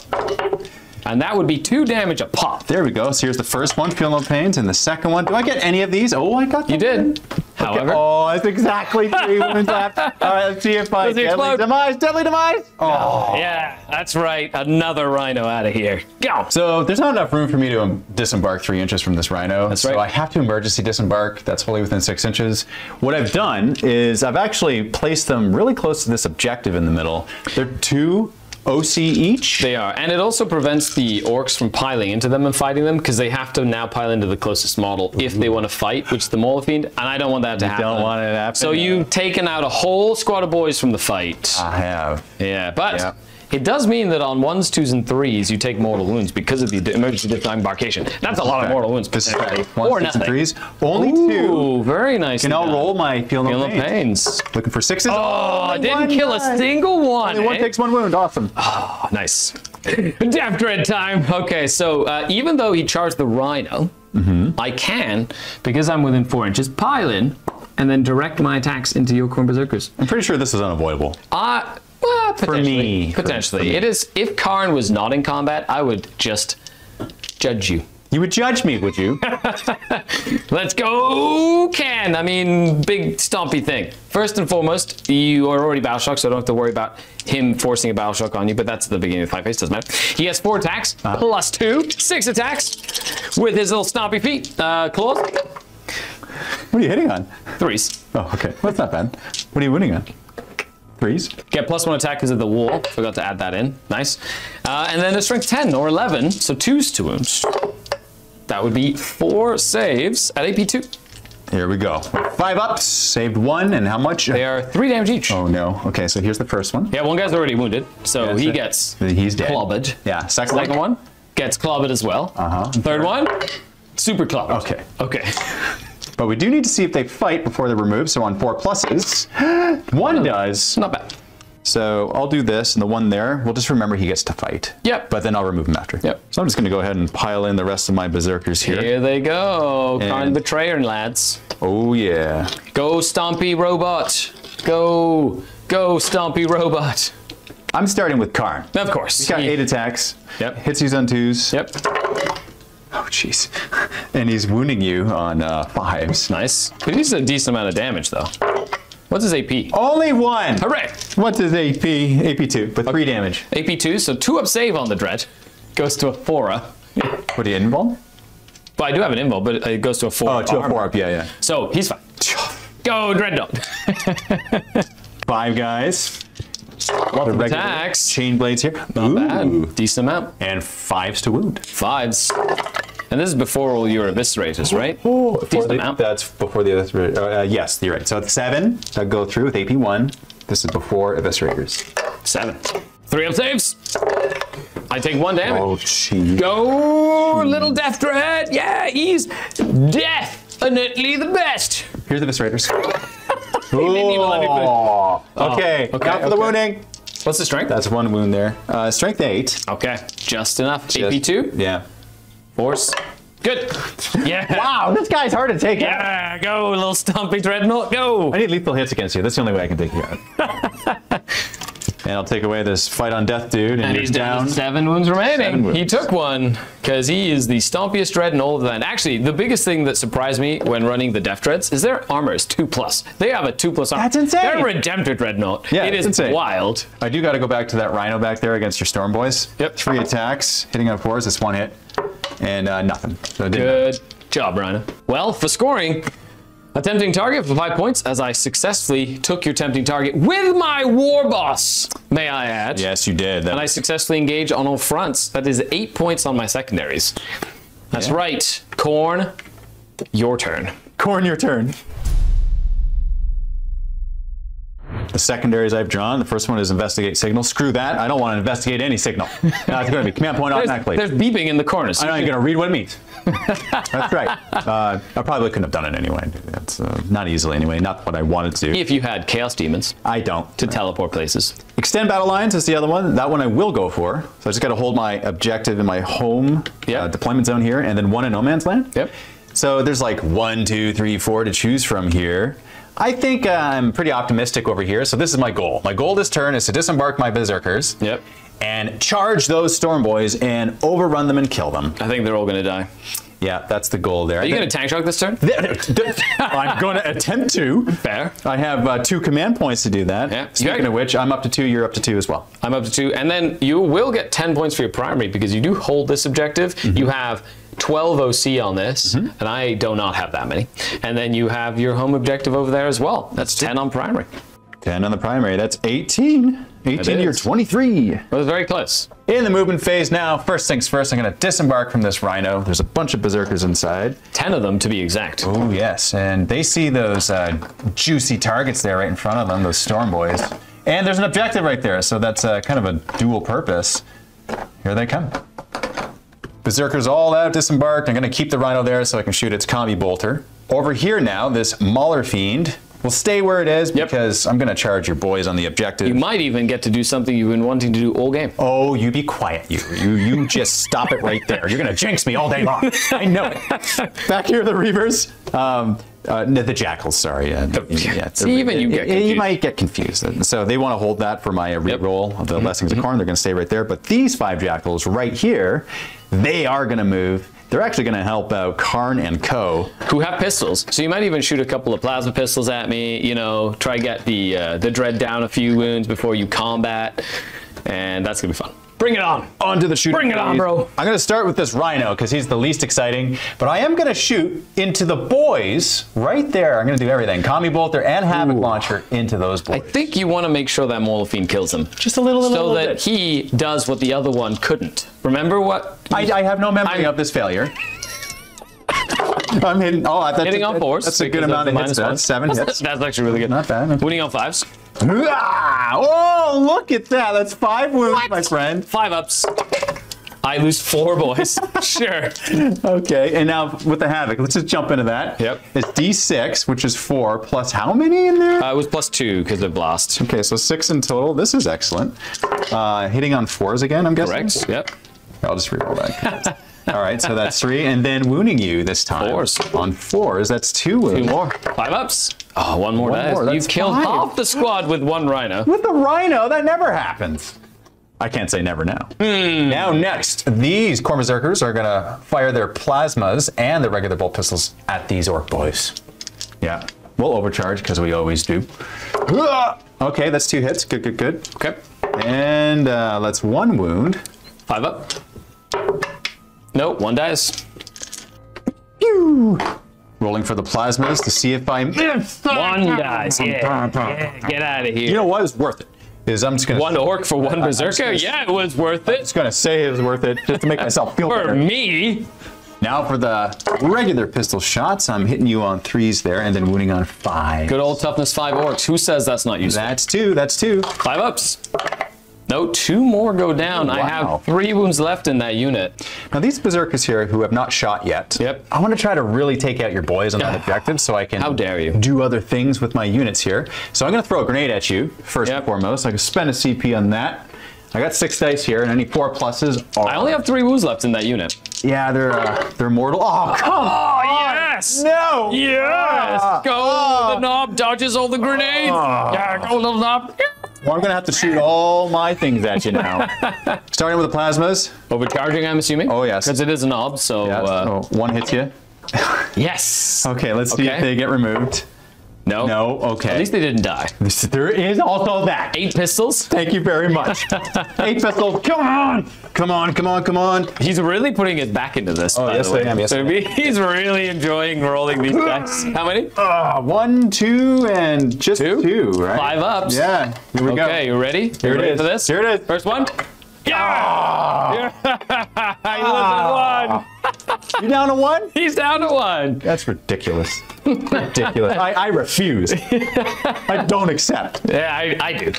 [SPEAKER 2] And that would be 2 damage a pop.
[SPEAKER 1] There we go. So here's the first one, Feel No Pains, and the second one. Do I get any of these? Oh, I got them.
[SPEAKER 2] You did. However.
[SPEAKER 1] Oh, that's exactly 3 wounds left. All right, let's see if I
[SPEAKER 2] Does he
[SPEAKER 1] deadly
[SPEAKER 2] explode?
[SPEAKER 1] demise. Deadly demise. Oh.
[SPEAKER 2] Yeah, that's right. Another Rhino out of here. Go.
[SPEAKER 1] So there's not enough room for me to disembark 3 inches from this Rhino.
[SPEAKER 2] That's
[SPEAKER 1] so
[SPEAKER 2] right.
[SPEAKER 1] I have to emergency disembark. That's wholly within 6 inches. What I've done is I've actually placed them really close to this objective in the middle. They're 2 OC each.
[SPEAKER 2] They are, and it also prevents the orcs from piling into them and fighting them, because they have to now pile into the closest model if they want to fight, which is the Mauler Fiend, and I don't want that to happen.
[SPEAKER 1] Don't want it to happen.
[SPEAKER 2] So you've taken out a whole squad of boys from the fight.
[SPEAKER 1] I have.
[SPEAKER 2] Yeah, but it does mean that on 1s, 2s, and 3s you take mortal wounds because of the emergency disembarkation. That's a lot of mortal wounds.
[SPEAKER 1] This is
[SPEAKER 2] potentially.
[SPEAKER 1] 1,
[SPEAKER 2] Or
[SPEAKER 1] 6, and
[SPEAKER 2] nothing.
[SPEAKER 1] 3s. Only 2.
[SPEAKER 2] Ooh, very nice.
[SPEAKER 1] Can I roll my Feel No Pains?
[SPEAKER 2] Pains.
[SPEAKER 1] Looking for 6s.
[SPEAKER 2] Oh, I didn't kill a single one.
[SPEAKER 1] Only 1
[SPEAKER 2] eh?
[SPEAKER 1] takes 1 wound. Awesome.
[SPEAKER 2] Oh, nice. Death dread time. Okay, so even though he charged the Rhino, I can, because I'm within 4 inches, pile in and then direct my attacks into your Khorne Berserkers.
[SPEAKER 1] I'm pretty sure this is unavoidable.
[SPEAKER 2] Well, potentially.
[SPEAKER 1] For me.
[SPEAKER 2] It is. If Karn was not in combat, I would just judge you.
[SPEAKER 1] You would judge me, would you?
[SPEAKER 2] Let's go, Ken. I mean, big stompy thing. First and foremost, you are already battle shocked, so I don't have to worry about him forcing a battle shock on you, but that's at the beginning of the fight phase, doesn't matter. He has 4 attacks, plus 2, 6 attacks with his little stompy feet. Claws.
[SPEAKER 1] What are you hitting on?
[SPEAKER 2] 3s.
[SPEAKER 1] Oh, okay. That's not bad. What are you winning on? 3s?
[SPEAKER 2] Get +1 attack because of the wall. Forgot to add that in. Nice. And then a strength 10 or 11, so 2s to wounds. That would be 4 saves at AP2.
[SPEAKER 1] Here we go. 5 ups, saved 1, and how much?
[SPEAKER 2] They are 3 damage each.
[SPEAKER 1] Oh no. Okay, so here's the first one.
[SPEAKER 2] Yeah, one guy's already wounded, so
[SPEAKER 1] Yeah,
[SPEAKER 2] he
[SPEAKER 1] so
[SPEAKER 2] gets
[SPEAKER 1] he's dead.
[SPEAKER 2] clobbered.
[SPEAKER 1] Yeah, second
[SPEAKER 2] Second one gets clobbered as well. Third one, super clobbered.
[SPEAKER 1] Okay.
[SPEAKER 2] Okay.
[SPEAKER 1] But we do need to see if they fight before they're removed, so on 4 pluses, 1 does.
[SPEAKER 2] Not bad.
[SPEAKER 1] So I'll do this, and the one there, we'll just remember he gets to fight.
[SPEAKER 2] Yep.
[SPEAKER 1] But then I'll remove him after.
[SPEAKER 2] Yep.
[SPEAKER 1] So I'm just gonna go ahead and pile in the rest of my Berserkers here.
[SPEAKER 2] Here they go. Karn
[SPEAKER 1] And-
[SPEAKER 2] Betrayer, lads.
[SPEAKER 1] Oh yeah.
[SPEAKER 2] Go, Stompy Robot. Go. Go, Stompy Robot.
[SPEAKER 1] I'm starting with Karn.
[SPEAKER 2] Of course.
[SPEAKER 1] He's got 8 attacks.
[SPEAKER 2] Yep.
[SPEAKER 1] Hits you on 2s.
[SPEAKER 2] Yep.
[SPEAKER 1] Oh jeez. And he's wounding you on 5s.
[SPEAKER 2] Nice. But he's a decent amount of damage, though. What's his AP?
[SPEAKER 1] Only 1!
[SPEAKER 2] Hooray!
[SPEAKER 1] What's his AP? AP2, but 3 damage.
[SPEAKER 2] AP2, so 2 up save on the Dread. Goes to a 4.
[SPEAKER 1] What do you invuln?
[SPEAKER 2] But I do have an invul, but it goes to a 4.
[SPEAKER 1] Oh, to a 4 up, yeah, yeah.
[SPEAKER 2] So he's fine. Go, Dreadnought.
[SPEAKER 1] 5 guys.
[SPEAKER 2] Lots of attacks.
[SPEAKER 1] Chain blades here.
[SPEAKER 2] Not bad. Decent amount.
[SPEAKER 1] And 5s to wound.
[SPEAKER 2] 5s. And this is before all your eviscerators, right?
[SPEAKER 1] Oh,
[SPEAKER 2] Decent amount.
[SPEAKER 1] that's before the eviscerators. Yes, you're right. So it's 7 that go through with AP1. This is before eviscerators.
[SPEAKER 2] 7. 3 up saves. I take 1 damage.
[SPEAKER 1] Oh, jeez.
[SPEAKER 2] Go, little Death Dread. Yeah, he's definitely the best.
[SPEAKER 1] Here's the eviscerators.
[SPEAKER 2] He didn't even let me finish.
[SPEAKER 1] Okay, now for the wounding.
[SPEAKER 2] What's the strength?
[SPEAKER 1] That's 1 wound there. Strength 8.
[SPEAKER 2] Okay, just enough. AP2.
[SPEAKER 1] Yeah.
[SPEAKER 2] Force. Good. Yeah.
[SPEAKER 1] Wow, this guy's hard to take out.
[SPEAKER 2] Yeah, go, little stumpy dreadnought, go.
[SPEAKER 1] I need lethal hits against you. That's the only way I can take you out. And I'll take away this fight on death dude.
[SPEAKER 2] And he's down 7 wounds remaining.
[SPEAKER 1] 7 wounds.
[SPEAKER 2] He took 1 because he is the stompiest dread in all of the land. Actually, the biggest thing that surprised me when running the Death Dreads is their armor is 2+. They have a 2+ armor.
[SPEAKER 1] That's insane.
[SPEAKER 2] They're Redemptor Dreadnought.
[SPEAKER 1] Yeah,
[SPEAKER 2] it is
[SPEAKER 1] insane.
[SPEAKER 2] wild.
[SPEAKER 1] I do got to go back to that Rhino back there against your Storm Boys.
[SPEAKER 2] Yep.
[SPEAKER 1] 3 attacks, hitting on 4s. It's 1 hit. And nothing. So it didn't
[SPEAKER 2] Good job, Rhino. Well, for scoring, a tempting target for 5 points as I successfully took your tempting target with my war boss, may I add.
[SPEAKER 1] Yes, you did.
[SPEAKER 2] And I successfully engage on all fronts. That is 8 points on my secondaries. That's right. Corn, your turn.
[SPEAKER 1] Corn, your turn. The secondaries I've drawn, the first one is investigate signal. Screw that. I don't want to investigate any signal. It's going to be command point automatically.
[SPEAKER 2] There's beeping in the corners.
[SPEAKER 1] I'm not going to read what it means. That's right. I probably couldn't have done it anyway. That's not easily anyway. Not what I wanted to.
[SPEAKER 2] If you had Chaos Daemons.
[SPEAKER 1] I don't.
[SPEAKER 2] To teleport places.
[SPEAKER 1] Extend battle lines is the other one. That one I will go for. So I just got to hold my objective in my home deployment zone here, and then 1 in no man's land.
[SPEAKER 2] Yep.
[SPEAKER 1] So there's like 1, 2, 3, 4 to choose from here. I think I'm pretty optimistic over here. So this is my goal. My goal this turn is to disembark my berserkers.
[SPEAKER 2] Yep.
[SPEAKER 1] And charge those storm boys and overrun them and kill them.
[SPEAKER 2] I think they're all going to die.
[SPEAKER 1] Yeah, that's the goal there.
[SPEAKER 2] Are you going to tank shock this turn?
[SPEAKER 1] I'm going to attempt to.
[SPEAKER 2] Fair.
[SPEAKER 1] I have 2 command points to do that.
[SPEAKER 2] Yeah.
[SPEAKER 1] Speaking of which, I'm up to 2, you're up to 2 as well.
[SPEAKER 2] I'm up to 2. And then you will get 10 points for your primary because you do hold this objective. You have 12 OC on this, and I do not have that many. And then you have your home objective over there as well. That's 10 on primary.
[SPEAKER 1] 10 on the primary. That's 18. 18 to your 23.
[SPEAKER 2] It was very close.
[SPEAKER 1] In the movement phase now, first things first, I'm going to disembark from this Rhino. There's a bunch of berserkers inside.
[SPEAKER 2] 10 of them to be exact.
[SPEAKER 1] Oh, yes. And they see those juicy targets there right in front of them, those storm boys. And there's an objective right there, so that's kind of a dual purpose. Here they come. Berserkers all out, disembarked. I'm going to keep the Rhino there so I can shoot its combi bolter. Over here now, this Mauler Fiend will stay where it is because I'm going to charge your boys on the objective.
[SPEAKER 2] You might even get to do something you've been wanting to do all game.
[SPEAKER 1] Oh, you be quiet, you just stop it right there. You're going to jinx me all day long. I know it. Back here, the Reavers. The Jackals, sorry. You might get confused. So they want to hold that for my re-roll of the Blessings of Corn. They're going to stay right there. But these 5 Jackals right here, they are going to move. They're actually going to help out Karn and Co.
[SPEAKER 2] Who have pistols. So you might even shoot a couple of plasma pistols at me, you know, try get the dread down a few wounds before you combat. And that's going to be fun. Bring it on.
[SPEAKER 1] On to the shooting.
[SPEAKER 2] Bring it on, bro.
[SPEAKER 1] I'm going to start with this Rhino because he's the least exciting, but I am going to shoot into the boys right there. I'm going to do everything. Combi Bolter and Havoc Launcher into those boys.
[SPEAKER 2] I think you want to make sure that Mauler Fiend kills him.
[SPEAKER 1] Just a little
[SPEAKER 2] so that
[SPEAKER 1] bit.
[SPEAKER 2] He does what the other one couldn't. Remember what?
[SPEAKER 1] I have no memory of this failure. I'm hitting. Oh, that's
[SPEAKER 2] hitting on 4s.
[SPEAKER 1] That's a good amount of hits. That's 7 hits.
[SPEAKER 2] That's actually really good.
[SPEAKER 1] Not bad.
[SPEAKER 2] Winning on 5s.
[SPEAKER 1] Oh, look at that. That's 5 wounds, my friend.
[SPEAKER 2] 5 ups. I lose 4 boys. Sure.
[SPEAKER 1] Okay, and now with the Havoc, let's just jump into that.
[SPEAKER 2] Yep.
[SPEAKER 1] It's D6, which is 4, plus how many in there?
[SPEAKER 2] It was +2 because of Blast.
[SPEAKER 1] Okay, so 6 in total. This is excellent. Hitting on 4s again, I'm guessing?
[SPEAKER 2] Correct, yep.
[SPEAKER 1] I'll just reroll that. All right, so that's 3, and then wounding you this time.
[SPEAKER 2] 4s.
[SPEAKER 1] On 4s, that's 2 wounds.
[SPEAKER 2] 2 more. 5 ups. Oh, 1 more. You killed
[SPEAKER 1] 5.
[SPEAKER 2] half the squad with 1 Rhino.
[SPEAKER 1] With the Rhino, that never happens. I can't say never now. Now next, these Corn Berserkers are going to fire their plasmas and their regular bolt pistols at these Orc boys. Yeah, we'll overcharge because we always do. Okay, that's 2 hits. Good, good, good.
[SPEAKER 2] Okay.
[SPEAKER 1] And that's 1 wound.
[SPEAKER 2] 5 up. Nope, 1 dies.
[SPEAKER 1] Pew! Rolling for the plasmas to see if I miss.
[SPEAKER 2] 1 dies. Yeah. Get out of here.
[SPEAKER 1] You know what? It's worth it. I'm just gonna
[SPEAKER 2] 1 Orc for 1 Berserker? Yeah, it was worth it.
[SPEAKER 1] I'm just gonna say it was worth it just to make myself feel
[SPEAKER 2] For
[SPEAKER 1] better.
[SPEAKER 2] me.
[SPEAKER 1] Now for the regular pistol shots, I'm hitting you on 3s there and then wounding on 5.
[SPEAKER 2] Good old toughness 5 orcs. Who says that's not useful?
[SPEAKER 1] That's 2. That's 2.
[SPEAKER 2] 5 ups. No, 2 more go down.
[SPEAKER 1] Wow.
[SPEAKER 2] I have 3 wounds left in that unit.
[SPEAKER 1] Now these berserkers here who have not shot yet.
[SPEAKER 2] Yep.
[SPEAKER 1] I want to try to really take out your boys on that objective so I can
[SPEAKER 2] How dare you.
[SPEAKER 1] do other things with my units here. So I'm going to throw a grenade at you first and foremost. I can spend a CP on that. I got 6 dice here, and any 4 pluses are...
[SPEAKER 2] I only have 3 wounds left in that unit.
[SPEAKER 1] Yeah, they're mortal. Oh, come on!
[SPEAKER 2] Yes!
[SPEAKER 1] No!
[SPEAKER 2] Yes! Go! The knob dodges all the grenades! Yeah, go, little knob!
[SPEAKER 1] Well, I'm going to have to shoot all my things at you now. Starting with the plasmas.
[SPEAKER 2] Overcharging, I'm assuming?
[SPEAKER 1] Oh, yes.
[SPEAKER 2] Because it is a knob, so...
[SPEAKER 1] Yes. So 1 hits you.
[SPEAKER 2] Yes!
[SPEAKER 1] Okay, let's see if they get removed.
[SPEAKER 2] No.
[SPEAKER 1] No, okay.
[SPEAKER 2] At least they didn't die.
[SPEAKER 1] There is also that.
[SPEAKER 2] 8 pistols?
[SPEAKER 1] Thank you very much. 8 pistols. Come on! Come on, come on, come on.
[SPEAKER 2] He's really putting it back into this, by
[SPEAKER 1] yes,
[SPEAKER 2] the way.
[SPEAKER 1] I am. Yes, I am.
[SPEAKER 2] He's really enjoying rolling these dice. How many?
[SPEAKER 1] 1, 2, and just 2, right?
[SPEAKER 2] 5 ups.
[SPEAKER 1] Yeah, here we go.
[SPEAKER 2] Okay, you ready?
[SPEAKER 1] Here
[SPEAKER 2] you
[SPEAKER 1] it
[SPEAKER 2] ready
[SPEAKER 1] is.
[SPEAKER 2] for this?
[SPEAKER 1] Here it is.
[SPEAKER 2] First one. Yeah! He
[SPEAKER 1] You down to 1?
[SPEAKER 2] He's down to 1.
[SPEAKER 1] That's ridiculous. Ridiculous. I refuse. I don't accept.
[SPEAKER 2] Yeah, I do.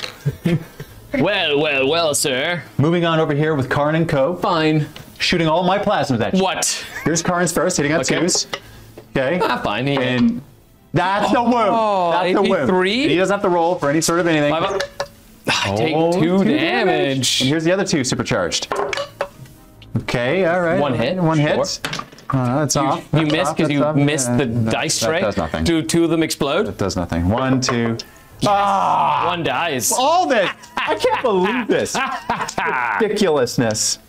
[SPEAKER 2] Well, sir.
[SPEAKER 1] Moving on over here with Karn and Co.
[SPEAKER 2] Fine.
[SPEAKER 1] Shooting all my plasmas at you.
[SPEAKER 2] What?
[SPEAKER 1] Here's Karn's first, hitting on 2s. Okay.
[SPEAKER 2] Fine.
[SPEAKER 1] And that's the wound. That's the wound.
[SPEAKER 2] 3?
[SPEAKER 1] He doesn't have to roll for any sort of anything.
[SPEAKER 2] 5 up. I take 2 damage.
[SPEAKER 1] And here's the other 2 supercharged. Okay, all right.
[SPEAKER 2] 1 hit.
[SPEAKER 1] 1
[SPEAKER 2] Sure.
[SPEAKER 1] hit. That's off.
[SPEAKER 2] You missed because you missed the dice tray.
[SPEAKER 1] That does nothing.
[SPEAKER 2] Do 2 of them explode?
[SPEAKER 1] That does nothing. 1, 2.
[SPEAKER 2] 1 dies.
[SPEAKER 1] All this. I can't believe this. Ridiculousness.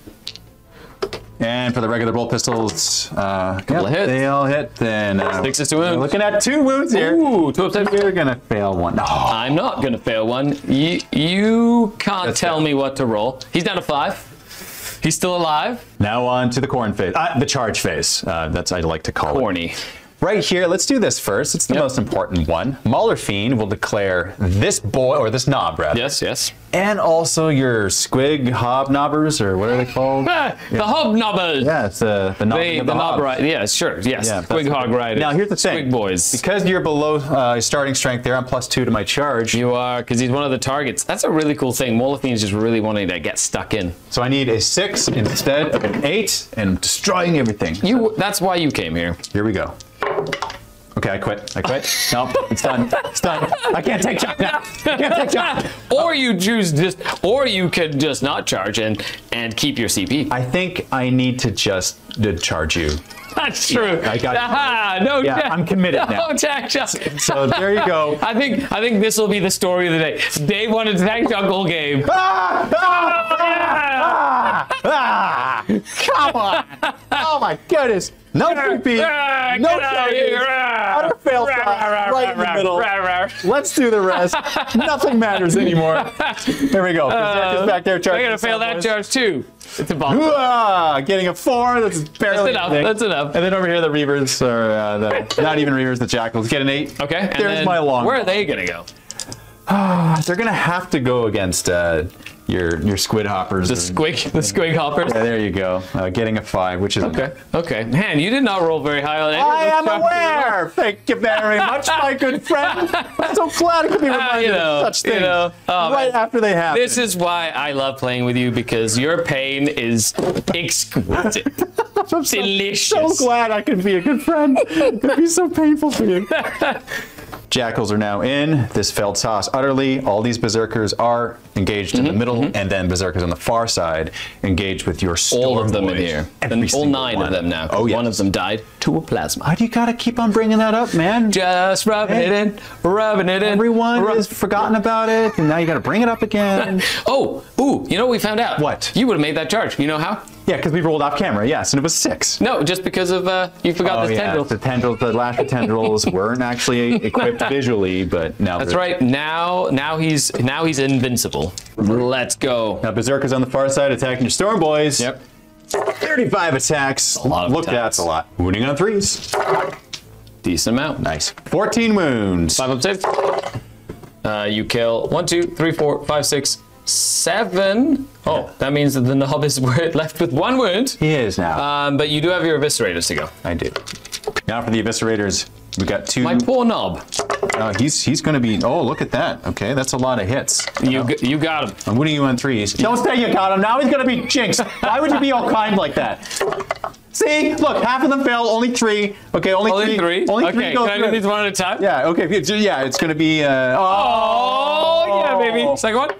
[SPEAKER 1] And for the regular bolt pistols,
[SPEAKER 2] Couple of hits.
[SPEAKER 1] they all hit. Then
[SPEAKER 2] 6 is 2 wounds.
[SPEAKER 1] we're looking at 2 wounds here.
[SPEAKER 2] Ooh, 2 upside.
[SPEAKER 1] We're gonna fail 1. No.
[SPEAKER 2] I'm not gonna fail 1. You can't
[SPEAKER 1] That's
[SPEAKER 2] tell
[SPEAKER 1] fair.
[SPEAKER 2] me what to roll. He's down to 5. He's still alive.
[SPEAKER 1] Now on to the corn phase. The charge phase. That's I like to call it.
[SPEAKER 2] Corny.
[SPEAKER 1] Right here, let's do this first. It's the most important one. Mauler Fiend will declare this boy, or this knob, rather.
[SPEAKER 2] Yes.
[SPEAKER 1] And also your squig hobnobbers, or what are they called?
[SPEAKER 2] The hobnobbers.
[SPEAKER 1] Yeah, it's the knob.
[SPEAKER 2] The knob right. Yeah, sure. Yes.
[SPEAKER 1] Yeah,
[SPEAKER 2] Squig hog riders.
[SPEAKER 1] Now here's the thing.
[SPEAKER 2] Squig boys.
[SPEAKER 1] Because you're below starting strength there, I'm +2 to my charge.
[SPEAKER 2] You are, because he's one of the targets. That's a really cool thing. Mauler Fiend's just really wanting to get stuck in.
[SPEAKER 1] So I need a 6 instead of an 8, and destroying everything.
[SPEAKER 2] That's why you came here.
[SPEAKER 1] Here we go. Okay, I quit. Nope, it's done. It's done. I can't take shots now. I can't take shots.
[SPEAKER 2] Or you could just not charge and keep your CP.
[SPEAKER 1] I think I need to just charge you.
[SPEAKER 2] That's true.
[SPEAKER 1] I got
[SPEAKER 2] Aha, no,
[SPEAKER 1] Yeah, I'm committed now.
[SPEAKER 2] No tech shot.
[SPEAKER 1] So there you go.
[SPEAKER 2] I think this will be the story of the day. Day 1 of the tech jungle game.
[SPEAKER 1] Come on! Oh my goodness! No CP, no charges, utter fail shot, right in the middle. Let's do the rest. Nothing matters anymore. There we go. Berserk is back there charging.
[SPEAKER 2] I'm gonna fail that charge too. It's a bomb.
[SPEAKER 1] Getting a 4. That's barely
[SPEAKER 2] enough.
[SPEAKER 1] anything.
[SPEAKER 2] That's enough.
[SPEAKER 1] And then over here, the Reavers, or not even Reavers, the Jackals, get an 8.
[SPEAKER 2] Okay. And
[SPEAKER 1] There's
[SPEAKER 2] then
[SPEAKER 1] my long.
[SPEAKER 2] Where are they gonna go?
[SPEAKER 1] They're gonna have to go against your squid hoppers.
[SPEAKER 2] The squig hoppers.
[SPEAKER 1] Yeah, there you go. Getting a 5, which is
[SPEAKER 2] Okay. Man, you did not roll very high on it.
[SPEAKER 1] I am aware. Thank you very much, my good friend. I'm so glad I could be reminded of such things right after they happen.
[SPEAKER 2] This is why I love playing with you, because your pain is exquisite. Delicious.
[SPEAKER 1] So glad I could be a good friend. It'd be so painful for you. Jackals are now in. This failed toss utterly. All these berserkers are engaged in the middle, and then berserkers on the far side engaged with your storm
[SPEAKER 2] All of them
[SPEAKER 1] boys.
[SPEAKER 2] in here.
[SPEAKER 1] Every
[SPEAKER 2] All
[SPEAKER 1] single
[SPEAKER 2] 9
[SPEAKER 1] one.
[SPEAKER 2] of them now.
[SPEAKER 1] Oh, yes.
[SPEAKER 2] One of them died to a plasma.
[SPEAKER 1] Why do you gotta keep on bringing that up, man?
[SPEAKER 2] Just rubbing it in, rubbing it in.
[SPEAKER 1] Everyone has forgotten about it, and now you gotta bring it up again.
[SPEAKER 2] Oh, you know what we found out?
[SPEAKER 1] What?
[SPEAKER 2] You would have made that charge. You know how?
[SPEAKER 1] Yeah, because we rolled off camera, yes, and it was 6.
[SPEAKER 2] No, just because of you forgot the tendrils.
[SPEAKER 1] The tendrils, the lash tendrils weren't actually equipped visually, but now
[SPEAKER 2] That's right. Now he's invincible. Let's go.
[SPEAKER 1] Now Berserkers on the far side attacking your Storm Boys.
[SPEAKER 2] Yep.
[SPEAKER 1] 35 attacks.
[SPEAKER 2] A lot of
[SPEAKER 1] Look,
[SPEAKER 2] attacks.
[SPEAKER 1] that's a lot. Wounding on 3s.
[SPEAKER 2] Decent amount.
[SPEAKER 1] Nice. 14 wounds.
[SPEAKER 2] 5 up save. You kill 1, 2, 3, 4, 5, 6, 7. Oh, that means that the knob is left with 1 wound.
[SPEAKER 1] He is now.
[SPEAKER 2] But you do have your eviscerators to go.
[SPEAKER 1] I do. Now for the eviscerators, we got 2.
[SPEAKER 2] My poor knob.
[SPEAKER 1] He's going to be. Oh, look at that. Okay, that's a lot of hits.
[SPEAKER 2] You got him.
[SPEAKER 1] I'm winning you on 3s. Don't say you got him. Now he's going to be jinxed. Why would you be all kind like that? See, look, half of them fail. Only 3. Okay, only 3. Only 3 go
[SPEAKER 2] through. Can I do these one at a time?
[SPEAKER 1] Yeah. Okay. Yeah, it's going to be.
[SPEAKER 2] Oh, yeah, baby. Second one.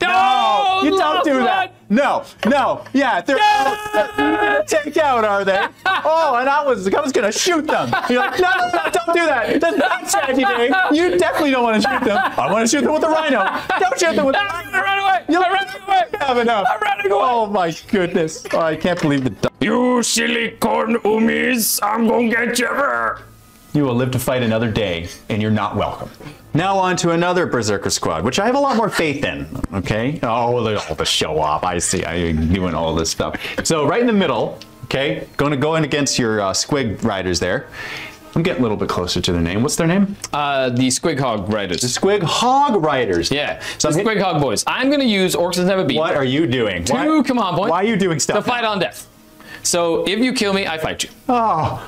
[SPEAKER 1] No, you don't do that. No. Yeah, they're take out, are they? Oh, and I was gonna shoot them. You're like, no, don't do that. That's not strategy, Dave. You definitely don't want to shoot them. I want to shoot them with the rhino. Don't shoot them with the rhino.
[SPEAKER 2] Run away.
[SPEAKER 1] You're
[SPEAKER 2] running away.
[SPEAKER 1] Have enough.
[SPEAKER 2] I'm running away.
[SPEAKER 1] Oh my goodness. Oh, I can't believe the.
[SPEAKER 2] You silly corn ummies. I'm gonna get you.
[SPEAKER 1] You will live to fight another day, and you're not welcome. Now on to another Berserker squad, which I have a lot more faith in, okay? Oh, look at all the show off. I see, I'm doing all this stuff. So right in the middle, okay, going to go in against your Squig Riders there. I'm getting a little bit closer to their name. What's their name?
[SPEAKER 2] The Squig Hog Riders.
[SPEAKER 1] The Squig Hog Riders.
[SPEAKER 2] Yeah, so the Squig Hog boys. I'm going to use Orcs Has Never Beat.
[SPEAKER 1] What are you doing?
[SPEAKER 2] 2 command points.
[SPEAKER 1] Why are you doing stuff?
[SPEAKER 2] To fight on death. So if you kill me, I fight you.
[SPEAKER 1] Oh,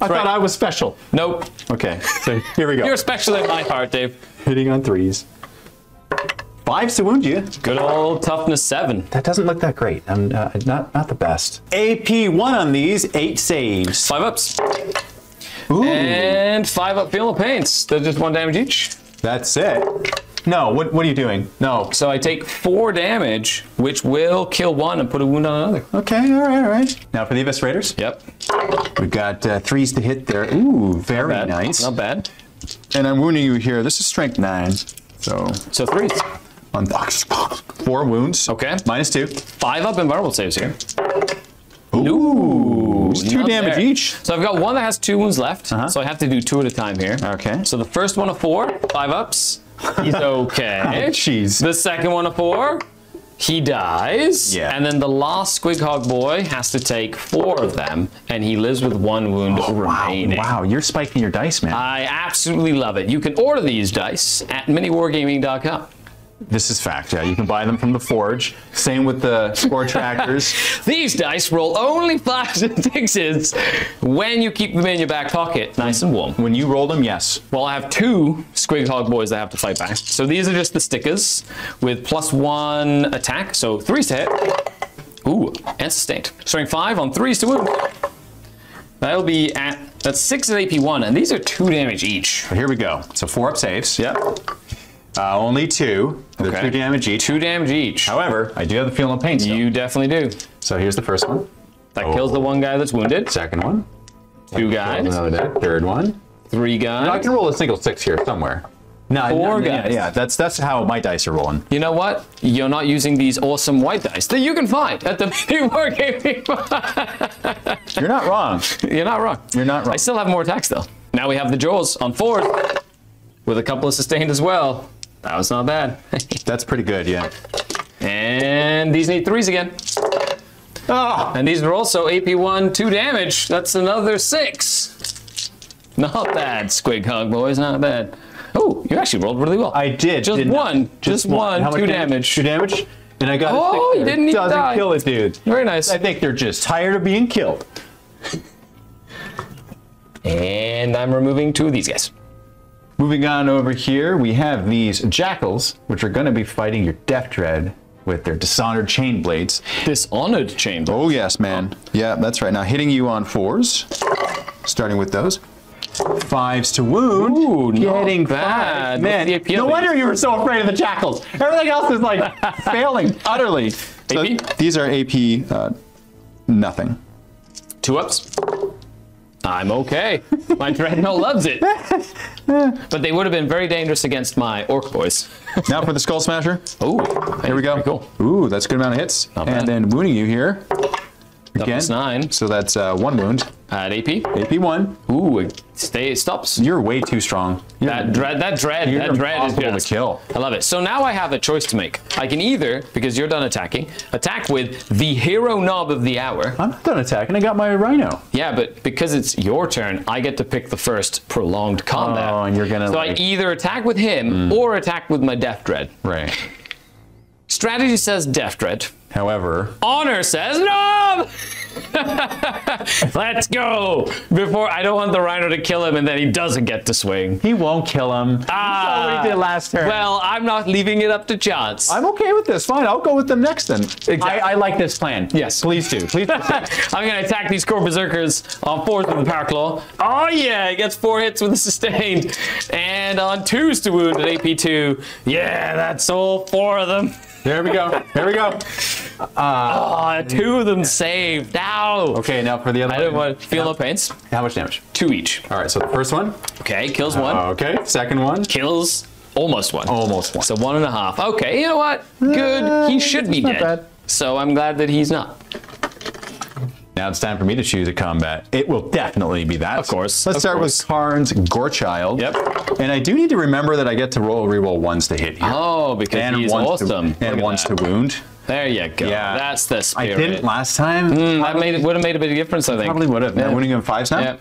[SPEAKER 1] I thought I was special.
[SPEAKER 2] Nope.
[SPEAKER 1] Okay, so here we go.
[SPEAKER 2] You're special in my heart, Dave.
[SPEAKER 1] Hitting on 3s. 5s to wound you.
[SPEAKER 2] Good old toughness 7.
[SPEAKER 1] That doesn't look that great. I'm not the best. AP 1 on these, 8 saves.
[SPEAKER 2] 5 ups.
[SPEAKER 1] Ooh.
[SPEAKER 2] And 5 up Feel No Pains. They're just 1 damage each.
[SPEAKER 1] That's it. No, what are you doing? No.
[SPEAKER 2] So I take 4 damage, which will kill 1 and put a wound on another.
[SPEAKER 1] Okay, all right. Now for the Eviscerators.
[SPEAKER 2] Yep.
[SPEAKER 1] We've got 3s to hit there. Ooh, very nice.
[SPEAKER 2] Not bad.
[SPEAKER 1] And I'm wounding you here. This is strength 9. So
[SPEAKER 2] 3.
[SPEAKER 1] On 4 wounds.
[SPEAKER 2] Okay.
[SPEAKER 1] -2.
[SPEAKER 2] 5 up invulnerable saves here.
[SPEAKER 1] Ooh, 2 damage
[SPEAKER 2] there.
[SPEAKER 1] each.
[SPEAKER 2] So I've got 1 that has 2 wounds left. So I have to do 2 at a time here.
[SPEAKER 1] Okay.
[SPEAKER 2] So the first one of 4, 5 ups. He's okay.
[SPEAKER 1] Oh, jeez.
[SPEAKER 2] The second one of 4, he dies.
[SPEAKER 1] Yeah.
[SPEAKER 2] And then the last Squig Hog boy has to take 4 of them, and he lives with 1 wound remaining.
[SPEAKER 1] Wow, you're spiking your dice, man.
[SPEAKER 2] I absolutely love it. You can order these dice at MiniWarGaming.com.
[SPEAKER 1] This is fact, yeah. You can buy them from the Forge. Same with the score trackers.
[SPEAKER 2] These dice roll only 5s and 6s when you keep them in your back pocket, nice and warm.
[SPEAKER 1] When you roll them, yes.
[SPEAKER 2] Well, I have 2 Squig Hog boys that have to fight back. So these are just the stickers with +1 attack, so 3s to hit. Ooh, and sustained. Strength 5 on 3s to wound. That'll be at, that's 6 at AP 1, and these are 2 damage each.
[SPEAKER 1] So here we go. So 4 up saves.
[SPEAKER 2] Yep.
[SPEAKER 1] Only 2. They're 2 damage each.
[SPEAKER 2] 2 damage each.
[SPEAKER 1] However, I do have the Feel No Pain still.
[SPEAKER 2] You definitely do.
[SPEAKER 1] So here's the first one.
[SPEAKER 2] That kills the 1 guy that's wounded.
[SPEAKER 1] Second one.
[SPEAKER 2] 2 guys.
[SPEAKER 1] Another dead. Third one.
[SPEAKER 2] 3 guys.
[SPEAKER 1] I can roll a single 6 here somewhere. No,
[SPEAKER 2] 4 guys.
[SPEAKER 1] Yeah, that's how my dice are rolling.
[SPEAKER 2] You know what? You're not using these awesome white dice that you can find at the MiniWarGaming.
[SPEAKER 1] You're not wrong.
[SPEAKER 2] You're not wrong.
[SPEAKER 1] You're not wrong.
[SPEAKER 2] I still have more attacks though. Now we have the jaws on 4 with a couple of sustained as well. That was not bad.
[SPEAKER 1] That's pretty good, yeah.
[SPEAKER 2] And these need 3s again.
[SPEAKER 1] Oh,
[SPEAKER 2] And these are also AP1, 2 damage. That's another 6. Not bad, Squig Hog boys, not bad. Oh, you actually rolled really well.
[SPEAKER 1] I did.
[SPEAKER 2] Just one. Just one.
[SPEAKER 1] How much
[SPEAKER 2] 2 damage.
[SPEAKER 1] 2 damage? And I got a 6
[SPEAKER 2] Oh,
[SPEAKER 1] there.
[SPEAKER 2] you didn't even
[SPEAKER 1] Doesn't
[SPEAKER 2] die.
[SPEAKER 1] kill it, dude.
[SPEAKER 2] Very nice.
[SPEAKER 1] I think they're just tired of being killed.
[SPEAKER 2] And I'm removing 2 of these guys.
[SPEAKER 1] Moving on over here, we have these jackals, which are going to be fighting your Death Dread with their dishonored chain blades.
[SPEAKER 2] Dishonored chain blades.
[SPEAKER 1] Oh yes, man. Yeah, that's right. Now hitting you on 4s, starting with those. 5s to wound.
[SPEAKER 2] Ooh,
[SPEAKER 1] getting
[SPEAKER 2] not bad.
[SPEAKER 1] 5. Man,
[SPEAKER 2] What's the AP
[SPEAKER 1] no
[SPEAKER 2] of
[SPEAKER 1] wonder you were so afraid of the jackals. Everything else is like failing utterly. So
[SPEAKER 2] AP?
[SPEAKER 1] these are AP nothing.
[SPEAKER 2] 2 ups. I'm okay. My Dreadnought loves it. But they would have been very dangerous against my Orc boys.
[SPEAKER 1] Now for the Skull Smasher.
[SPEAKER 2] Oh,
[SPEAKER 1] Here we go.
[SPEAKER 2] Cool.
[SPEAKER 1] Ooh, that's a good amount of hits.
[SPEAKER 2] Not bad.
[SPEAKER 1] And then wounding you here. Again.
[SPEAKER 2] Toughness 9.
[SPEAKER 1] So that's 1 wound.
[SPEAKER 2] At AP.
[SPEAKER 1] AP 1.
[SPEAKER 2] Ooh, it stops.
[SPEAKER 1] You're way too strong.
[SPEAKER 2] That dread is
[SPEAKER 1] impossible to
[SPEAKER 2] just
[SPEAKER 1] kill.
[SPEAKER 2] I love it. So now I have a choice to make. I can either, because you're done attacking, attack with the hero knob of the hour.
[SPEAKER 1] I'm not done attacking. I got my Rhino.
[SPEAKER 2] Yeah, but because it's your turn, I get to pick the first prolonged combat.
[SPEAKER 1] Oh, and you're gonna.
[SPEAKER 2] So I either attack with him or attack with my Death Dread.
[SPEAKER 1] Right.
[SPEAKER 2] Strategy says Death Dread.
[SPEAKER 1] However,
[SPEAKER 2] Honor says no. Let's go. Before I don't want the Rhino to kill him and then he doesn't get to swing.
[SPEAKER 1] he won't kill him. That's what he did last turn.
[SPEAKER 2] Well, I'm not leaving it up to chance.
[SPEAKER 1] I'm okay with this. Fine, I'll go with them next then.
[SPEAKER 2] Exactly.
[SPEAKER 1] I like this plan.
[SPEAKER 2] Yes.
[SPEAKER 1] Please do. Please do.
[SPEAKER 2] I'm going to attack these core berserkers on 4s with the Power Claw. Oh yeah, he gets 4 hits with the sustained. And on 2s to wound at AP2. Yeah, that's all 4 of them.
[SPEAKER 1] There we go. There we go.
[SPEAKER 2] 2 of them saved. Ow.
[SPEAKER 1] Okay, now for the other
[SPEAKER 2] I don't want feel no pains.
[SPEAKER 1] How much damage?
[SPEAKER 2] 2 each.
[SPEAKER 1] All right, so the first one.
[SPEAKER 2] Okay, kills 1.
[SPEAKER 1] Okay, second one.
[SPEAKER 2] Kills almost 1.
[SPEAKER 1] Almost 1.
[SPEAKER 2] So 1.5. Okay, you know what? Good. He should be
[SPEAKER 1] not
[SPEAKER 2] dead.
[SPEAKER 1] bad.
[SPEAKER 2] So I'm glad that he's not.
[SPEAKER 1] Now it's time for me to choose a combat. It will definitely be that.
[SPEAKER 2] Of course.
[SPEAKER 1] Let's start with Karn's Gorechild.
[SPEAKER 2] Yep.
[SPEAKER 1] And I do need to remember that I get to reroll 1s to hit here.
[SPEAKER 2] Oh, because
[SPEAKER 1] and
[SPEAKER 2] he's
[SPEAKER 1] ones
[SPEAKER 2] awesome.
[SPEAKER 1] To, and 1s to wound.
[SPEAKER 2] There you go.
[SPEAKER 1] Yeah.
[SPEAKER 2] That's the
[SPEAKER 1] I
[SPEAKER 2] spirit.
[SPEAKER 1] didn't last time.
[SPEAKER 2] That would have made a big difference, I think.
[SPEAKER 1] Probably would have.
[SPEAKER 2] Yeah.
[SPEAKER 1] I'm winning him 5s now?
[SPEAKER 2] Yeah.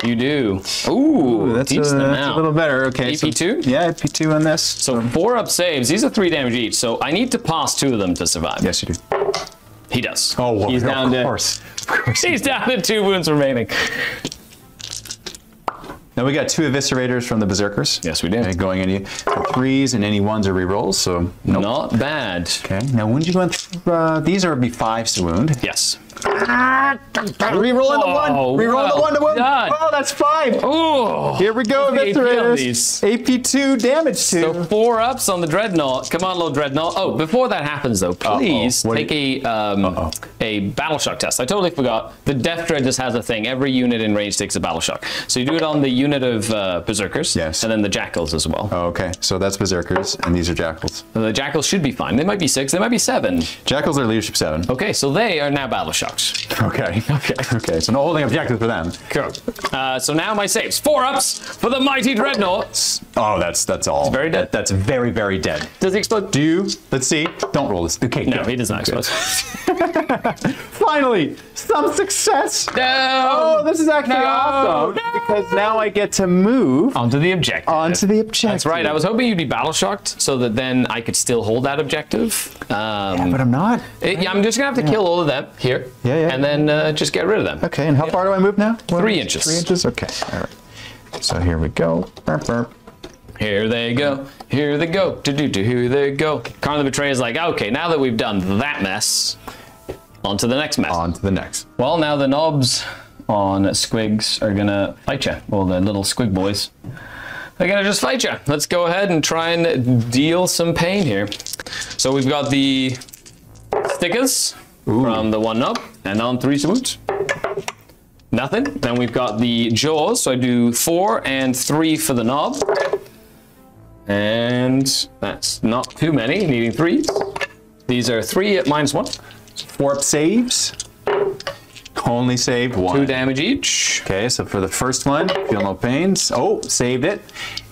[SPEAKER 2] You do. Ooh,
[SPEAKER 1] That's
[SPEAKER 2] decent
[SPEAKER 1] a
[SPEAKER 2] amount.
[SPEAKER 1] little better. Okay.
[SPEAKER 2] AP2?
[SPEAKER 1] So, yeah, AP2 on this.
[SPEAKER 2] So 4 up saves. These are 3 damage each. So I need to pass 2 of them to survive.
[SPEAKER 1] Yes, you do.
[SPEAKER 2] He does.
[SPEAKER 1] Oh, well,
[SPEAKER 2] he's down
[SPEAKER 1] of course. Of course.
[SPEAKER 2] He's down to 2 wounds remaining.
[SPEAKER 1] Now we got 2 eviscerators from the berserkers.
[SPEAKER 2] Yes, we do.
[SPEAKER 1] Okay, going any 3s and any 1s are rerolls. So nope.
[SPEAKER 2] Not bad.
[SPEAKER 1] Okay. Now when you went, these are be 5s to wound.
[SPEAKER 2] Yes.
[SPEAKER 1] Rerolling the 1. Rerolling the 1 to wound.
[SPEAKER 2] Done.
[SPEAKER 1] Oh, that's 5.
[SPEAKER 2] Oh.
[SPEAKER 1] Here we go,
[SPEAKER 2] What's the AP on these?
[SPEAKER 1] eviscerators. AP2 damage to.
[SPEAKER 2] So 4 ups on the Dreadnought. Come on, little Dreadnought. Oh, before that happens though, please take a battle shock test. I totally forgot. The Death Dread just has a thing. Every unit in range takes a battle shock. So you do it on the unit of berserkers.
[SPEAKER 1] Yes.
[SPEAKER 2] And then the jackals as well.
[SPEAKER 1] Oh, okay. So that's berserkers and these are jackals.
[SPEAKER 2] So the jackals should be fine. They might be 6. They might be 7.
[SPEAKER 1] Jackals are leadership 7.
[SPEAKER 2] Okay, so they are now battle shocks.
[SPEAKER 1] Okay. Okay. Okay. So no holding objective for them.
[SPEAKER 2] Cool. So now my saves. 4 ups for the mighty Dreadnought.
[SPEAKER 1] Oh, that's all.
[SPEAKER 2] It's very dead.
[SPEAKER 1] That's very, very dead.
[SPEAKER 2] Does he explode?
[SPEAKER 1] Do you? Let's see. Don't roll this. Okay.
[SPEAKER 2] No, he does not explode.
[SPEAKER 1] Finally, some success.
[SPEAKER 2] No.
[SPEAKER 1] Oh, this is actually awesome because now I get to move
[SPEAKER 2] Onto the objective.
[SPEAKER 1] onto the objective.
[SPEAKER 2] That's right. I was hoping you'd be battle shocked so that then I could still hold that objective.
[SPEAKER 1] Yeah, but I'm not.
[SPEAKER 2] Yeah, I'm just gonna have to kill all of them here.
[SPEAKER 1] Yeah.
[SPEAKER 2] And then just get rid of them.
[SPEAKER 1] Okay, and how far do I move now?
[SPEAKER 2] 3 inches.
[SPEAKER 1] 3 inches? Okay, all right. So here we go. Burp, burp.
[SPEAKER 2] Here they go. Here they go. Here they go. Karn the Betrayer is like, okay, now that we've done that mess, on to the next mess.
[SPEAKER 1] On to the next.
[SPEAKER 2] Well, now the knobs on squigs are gonna fight you. Well, the little squig boys. They're gonna just fight you. Let's go ahead and try and deal some pain here. So we've got the stickers from the 1 knob, and on 3 wounds. Nothing. Then we've got the jaws, so I do 4 and 3 for the knob. And that's not too many, needing 3s. These are 3 at -1.
[SPEAKER 1] 4 up saves. Only saved 1.
[SPEAKER 2] 2 damage each.
[SPEAKER 1] Okay, so for the first one, feel no pains. Oh, saved it.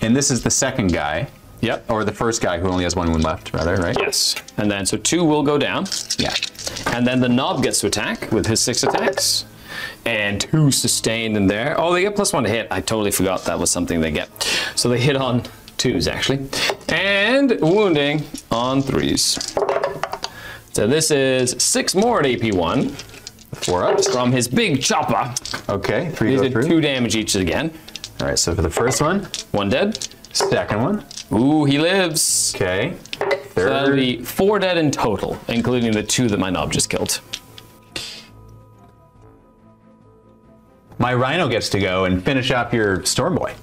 [SPEAKER 1] And this is the second guy.
[SPEAKER 2] Yep.
[SPEAKER 1] Or the first guy who only has 1 wound left, rather, right?
[SPEAKER 2] Yes. And then, so 2 will go down.
[SPEAKER 1] Yeah.
[SPEAKER 2] And then the knob gets to attack with his 6 attacks. And 2 sustained in there. Oh, they get +1 to hit. I totally forgot that was something they get. So they hit on 2s, actually. And wounding on 3s. So this is 6 more at AP1.
[SPEAKER 1] 4 ups.
[SPEAKER 2] From his big chopper.
[SPEAKER 1] Okay, 3
[SPEAKER 2] These
[SPEAKER 1] go
[SPEAKER 2] are
[SPEAKER 1] through.
[SPEAKER 2] 2 damage each again.
[SPEAKER 1] All right, so for the first one,
[SPEAKER 2] 1 dead.
[SPEAKER 1] second one.
[SPEAKER 2] Ooh, he lives.
[SPEAKER 1] Okay.
[SPEAKER 2] So that'll
[SPEAKER 1] Third.
[SPEAKER 2] be 4 dead in total, including the 2 that my knob just killed.
[SPEAKER 1] My Rhino gets to go and finish up your Storm Boy.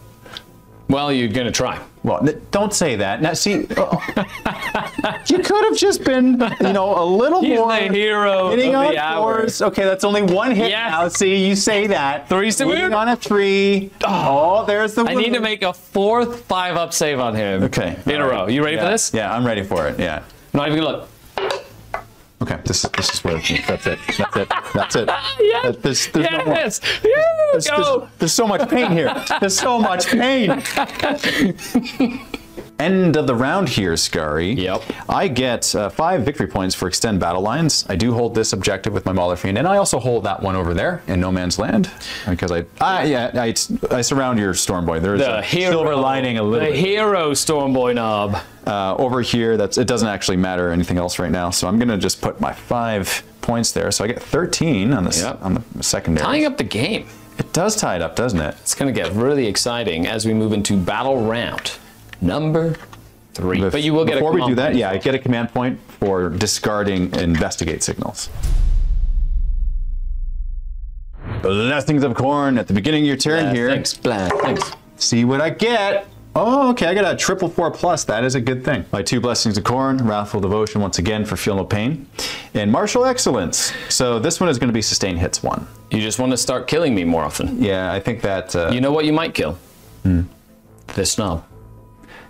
[SPEAKER 2] Well, you're gonna try.
[SPEAKER 1] Well, don't say that. Now, see, you could have just been, a little
[SPEAKER 2] He's
[SPEAKER 1] more.
[SPEAKER 2] the hero
[SPEAKER 1] hitting
[SPEAKER 2] of
[SPEAKER 1] on
[SPEAKER 2] the hour.
[SPEAKER 1] 4s. Okay, that's only 1 hit
[SPEAKER 2] Yes.
[SPEAKER 1] now. See, you say that.
[SPEAKER 2] 3s to
[SPEAKER 1] Hitting
[SPEAKER 2] wound.
[SPEAKER 1] on a 3. Oh, there's the
[SPEAKER 2] I need to make a 4th 5-up save on him.
[SPEAKER 1] Okay.
[SPEAKER 2] In a row. You ready for this?
[SPEAKER 1] Yeah, I'm ready for it. Yeah.
[SPEAKER 2] Not even gonna look.
[SPEAKER 1] Okay, this is where that's it. That's it. That's it.
[SPEAKER 2] Yes.
[SPEAKER 1] There's no more.
[SPEAKER 2] Yes. Yeah, go.
[SPEAKER 1] There's so much pain here. There's so much pain. end of the round here, Skari.
[SPEAKER 2] Yep.
[SPEAKER 1] I get 5 victory points for extend battle lines. I do hold this objective with my Mauler Fiend, and I also hold that one over there in No Man's Land because I surround your Stormboy. There's a silver lining a little bit.
[SPEAKER 2] The hero Stormboy knob.
[SPEAKER 1] Over here, it doesn't actually matter anything else right now, so I'm gonna just put my 5 points there. So I get 13 on this on the secondary.
[SPEAKER 2] Tying up the game.
[SPEAKER 1] It does tie it up, doesn't it?
[SPEAKER 2] It's going to get really exciting as we move into battle round number 3. But you will get a command point.
[SPEAKER 1] Before we do that, I get a command point for discarding investigate signals. Blessings of Corn at the beginning of your turn here.
[SPEAKER 2] Thanks.
[SPEAKER 1] See what I get. Oh, okay, I got a 4++. That is a good thing. My 2 Blessings of Corn, Wrathful Devotion once again for Feel No Pain, and Martial Excellence. So this one is going to be Sustain Hits 1.
[SPEAKER 2] You just want to start killing me more often.
[SPEAKER 1] Yeah, I think that...
[SPEAKER 2] you know what you might kill? This knob.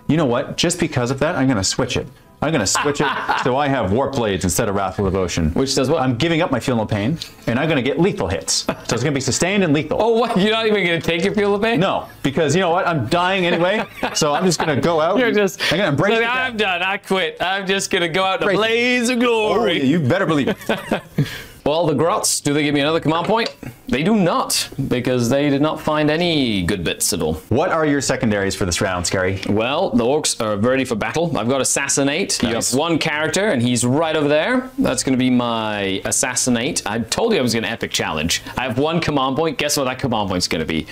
[SPEAKER 1] You know what? Just because of that, I'm going to switch it. I'm going to switch it so I have Warp Blades instead of Wrathful Devotion.
[SPEAKER 2] Which does what?
[SPEAKER 1] I'm giving up my Feel No Pain, and I'm going to get lethal hits. So it's going to be sustained and lethal.
[SPEAKER 2] Oh, what? You're not even going to take your Feel No Pain?
[SPEAKER 1] No, because you know what? I'm dying anyway, so I'm just going to go out.
[SPEAKER 2] You're just...
[SPEAKER 1] I'm going to embrace it.
[SPEAKER 2] I'm done. I quit. I'm just going to go out in a blaze of glory.
[SPEAKER 1] Oh, you better believe it.
[SPEAKER 2] Well, the Grots, do they give me another command point? They do not, because they did not find any good bits at all.
[SPEAKER 1] What are your secondaries for this round, Skari?
[SPEAKER 2] Well, the Orcs are ready for battle. I've got Assassinate. Nice. You have 1 character, and he's right over there. That's going to be my Assassinate. I told you I was going to Epic Challenge. I have 1 command point. Guess what that command point's going to be?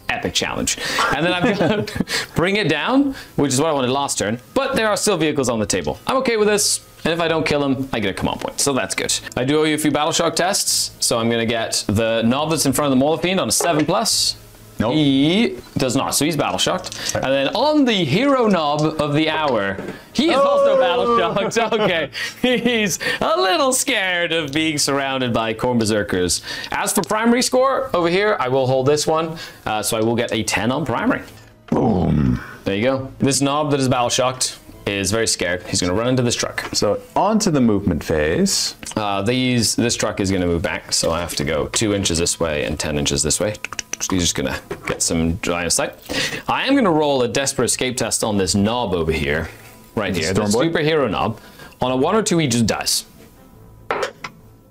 [SPEAKER 2] Epic Challenge. And then I've got Bring It Down, which is what I wanted last turn. But there are still vehicles on the table. I'm okay with this. And if I don't kill him, I get a command point. So that's good. I do owe you a few Battle Shock tests. So I'm going to get the knob that's in front of the Mauler Fiend on a 7+.
[SPEAKER 1] Nope.
[SPEAKER 2] He does not, so he's battle shocked. And then on the hero knob of the hour, he is also battle shocked. Okay, he's a little scared of being surrounded by Khorne Berserkers. As for primary score, over here, I will hold this one, so I will get a 10 on primary.
[SPEAKER 1] Boom.
[SPEAKER 2] There you go. This knob that is battle shocked is very scared. He's going to run into this truck.
[SPEAKER 1] So on to the movement phase.
[SPEAKER 2] This truck is going to move back, so I have to go 2 inches this way and 10 inches this way. He's just gonna get some line of sight. I am gonna roll a desperate escape test on this knob over here, right here, the superhero knob. On a 1 or 2, he just dies.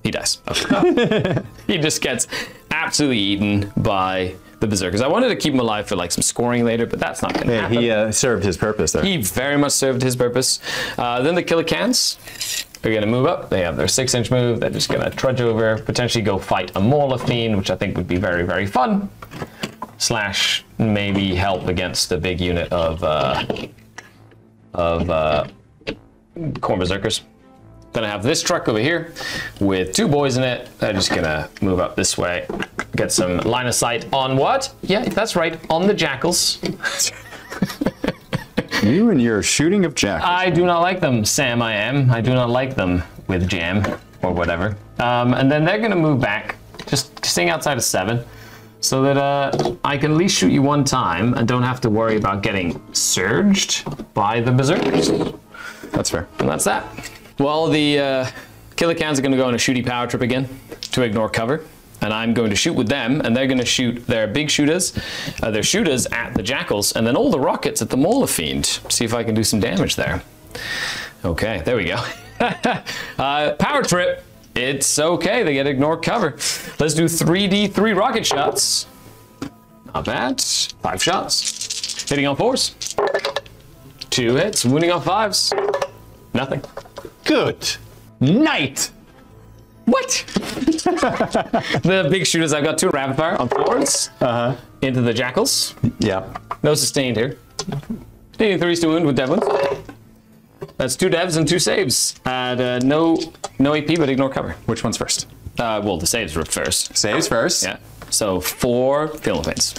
[SPEAKER 2] He dies. Okay. He just gets absolutely eaten by the Berserkers. I wanted to keep him alive for like some scoring later, but that's not gonna happen.
[SPEAKER 1] He served his purpose there.
[SPEAKER 2] He very much served his purpose. Then the Killicans are going to move up. They have their 6-inch move. They're just going to trudge over, potentially go fight a Mauler Fiend, which I think would be very, very fun. Slash maybe help against the big unit of Khorne Berserkers. Then I have this truck over here with 2 boys in it. They're just going to move up this way, get some line of sight on what? Yeah, that's right, on the Jackals.
[SPEAKER 1] You and your shooting of jackals.
[SPEAKER 2] I do not like them, Sam. I do not like them with jam or whatever. And then they're gonna move back, just staying outside of 7, so that I can at least shoot you 1 time and don't have to worry about getting surged by the Berserkers.
[SPEAKER 1] That's fair.
[SPEAKER 2] And that's that. Well, the Killicans are gonna go on a shooty power trip again to ignore cover. And I'm going to shoot with them, and they're going to shoot their big shooters, their shooters at the Jackals, and then all the rockets at the Mauler Fiend. See if I can do some damage there. Okay, there we go. Power trip. It's okay. They get ignored cover. Let's do 3D3 rocket shots. Not bad. 5 shots. Hitting on 4s. 2 hits. Wounding on 5s. Nothing.
[SPEAKER 1] Good night.
[SPEAKER 2] What? The big shooters, I've got 2 rapid fire on 4s into the Jackals.
[SPEAKER 1] Yeah.
[SPEAKER 2] No sustained here. Taking 3s to wound with dev wounds. That's 2 devs and 2 saves. And no AP, but ignore cover.
[SPEAKER 1] Which one's first?
[SPEAKER 2] Well, the saves were first.
[SPEAKER 1] Saves first?
[SPEAKER 2] Yeah. So 4 Feel No Pains.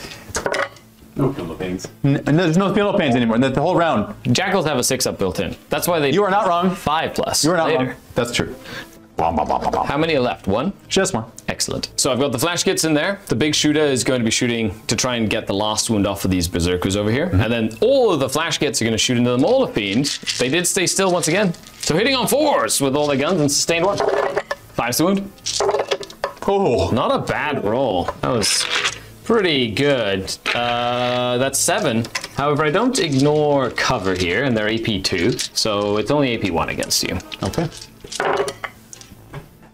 [SPEAKER 1] No Feel No Pains. There's no Feel No Pains anymore. The whole round.
[SPEAKER 2] Jackals have a 6-up built in. That's why they.
[SPEAKER 1] You are not wrong.
[SPEAKER 2] 5+.
[SPEAKER 1] You are not
[SPEAKER 2] later.
[SPEAKER 1] wrong. That's true.
[SPEAKER 2] How many are left? 1?
[SPEAKER 1] Just 1.
[SPEAKER 2] Excellent. So I've got the flash kits in there. The big shooter is going to be shooting to try and get the last wound off of these Berserkers over here. And then all of the flash kits are going to shoot into the Mauler Fiend. They did stay still once again. So hitting on 4s with all their guns and sustained 1. 5s to wound.
[SPEAKER 1] Oh.
[SPEAKER 2] Not a bad roll. That was pretty good. That's 7. However, I don't ignore cover here, and they're AP 2, so it's only AP 1 against you.
[SPEAKER 1] Okay.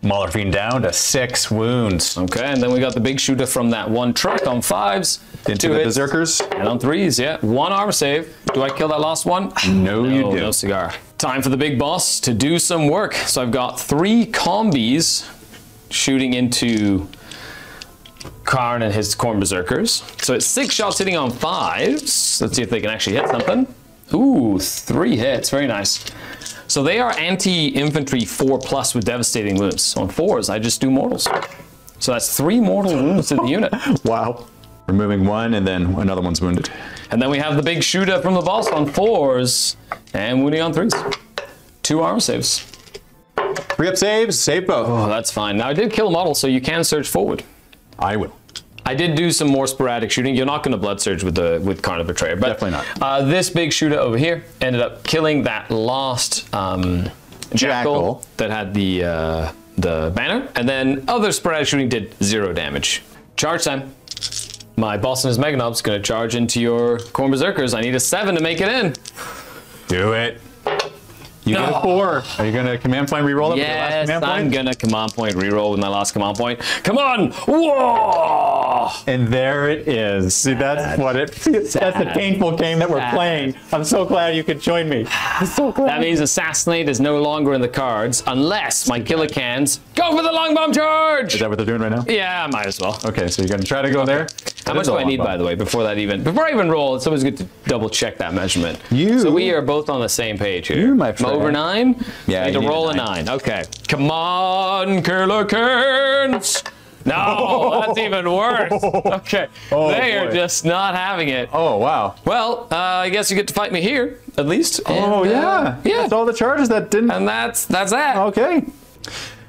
[SPEAKER 1] Maulerfiend down to 6 wounds.
[SPEAKER 2] Okay, and then we got the big shooter from that one truck on 5s.
[SPEAKER 1] Into the berserkers.
[SPEAKER 2] And on 3s, yeah. 1 armor save. Do I kill that last one?
[SPEAKER 1] No, you do.
[SPEAKER 2] No cigar. Time for the big boss to do some work. So I've got 3 combis shooting into Karn and his Khorne berserkers. So it's 6 shots hitting on 5s. Let's see if they can actually hit something. Ooh, 3 hits. Very nice. So they are anti-infantry 4+ with devastating wounds. On 4s, I just do mortals. So that's 3 mortal wounds to the unit.
[SPEAKER 1] Wow. Removing 1, and then another one's wounded.
[SPEAKER 2] And then we have the big shooter from the boss on 4s, and wounding on 3s. 2 armor saves.
[SPEAKER 1] 3 up saves, save both.
[SPEAKER 2] Oh, that's fine. Now I did kill a model, so you can surge forward.
[SPEAKER 1] I will.
[SPEAKER 2] I did do some more sporadic shooting. You're not going to blood surge with Karn the Betrayer, but
[SPEAKER 1] definitely not.
[SPEAKER 2] This big shooter over here ended up killing that last jackal that had the banner, and then other sporadic shooting did 0 damage. Charge time. My boss and his Mega Knob's going to charge into your Khorne berserkers. I need a 7 to make it in.
[SPEAKER 1] Do it. You get a 4. Are you going to command point reroll it with your last command point?
[SPEAKER 2] I'm going to command point reroll with my last command point. Come on! Whoa!
[SPEAKER 1] And there it is. See, that's what it feels. That's the painful game that we're playing. I'm so glad you could join me. I'm so glad.
[SPEAKER 2] That means Assassinate is no longer in the cards unless my killer cans go for the long bomb charge!
[SPEAKER 1] Is that what they're doing right now?
[SPEAKER 2] Yeah, I might as well.
[SPEAKER 1] Okay, so you're going to try to go there?
[SPEAKER 2] How much do I need, by the way, before I even roll? It's always good to double check that measurement. So we are both on the same page here.
[SPEAKER 1] You, my friend.
[SPEAKER 2] Over 9?
[SPEAKER 1] Yeah,
[SPEAKER 2] I need to roll a 9. Okay. Come on, killer cans! No, that's even worse. Okay. They are just not having it.
[SPEAKER 1] Oh, wow.
[SPEAKER 2] Well, I guess you get to fight me here, at least.
[SPEAKER 1] Oh, yeah. That's all the charges that didn't...
[SPEAKER 2] And that's that.
[SPEAKER 1] Okay.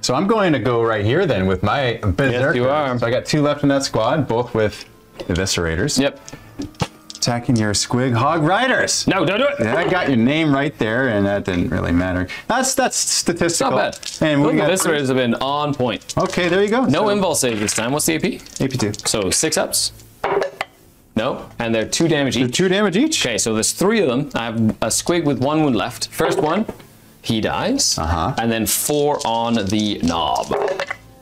[SPEAKER 1] So I'm going to go right here then with my berserker.
[SPEAKER 2] Yes, you are.
[SPEAKER 1] So I got 2 left in that squad, both with eviscerators.
[SPEAKER 2] Yep.
[SPEAKER 1] Attacking your squig hog riders.
[SPEAKER 2] No, don't do it.
[SPEAKER 1] Yeah, I got your name right there, and that didn't really matter. That's statistical.
[SPEAKER 2] Not bad.
[SPEAKER 1] And we got
[SPEAKER 2] eviscerators have been on point.
[SPEAKER 1] Okay, there you go.
[SPEAKER 2] No invul save this time. What's the AP?
[SPEAKER 1] AP2.
[SPEAKER 2] So 6 ups. No, and they're 2 damage each.
[SPEAKER 1] They're 2 damage each.
[SPEAKER 2] Okay, so there's 3 of them. I have a squig with 1 wound left. First one, he dies. And then 4 on the knob.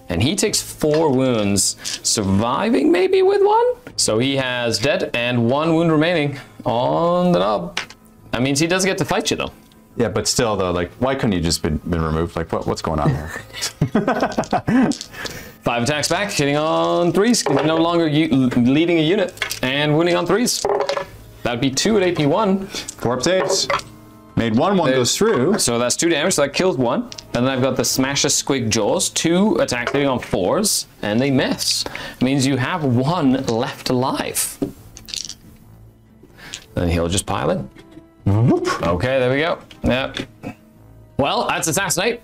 [SPEAKER 2] And he takes 4 wounds, surviving maybe with 1. So he has dead and 1 wound remaining on the knob. That means he does get to fight you though.
[SPEAKER 1] Yeah, but still though, like, why couldn't he just been removed? Like, what's going on there?
[SPEAKER 2] 5 attacks back, hitting on 3s, because no longer leading a unit, and wounding on 3s. That'd be 2 at AP 1.
[SPEAKER 1] 4 up saves. Made 1 goes through.
[SPEAKER 2] So that's 2 damage, so that kills 1. And then I've got the Smash a Squig Jaws, 2 attacks hitting on 4s, and they miss. It means you have 1 left alive. Then he'll just pile in. Okay, there we go. Yep. Well, that's Assassinate.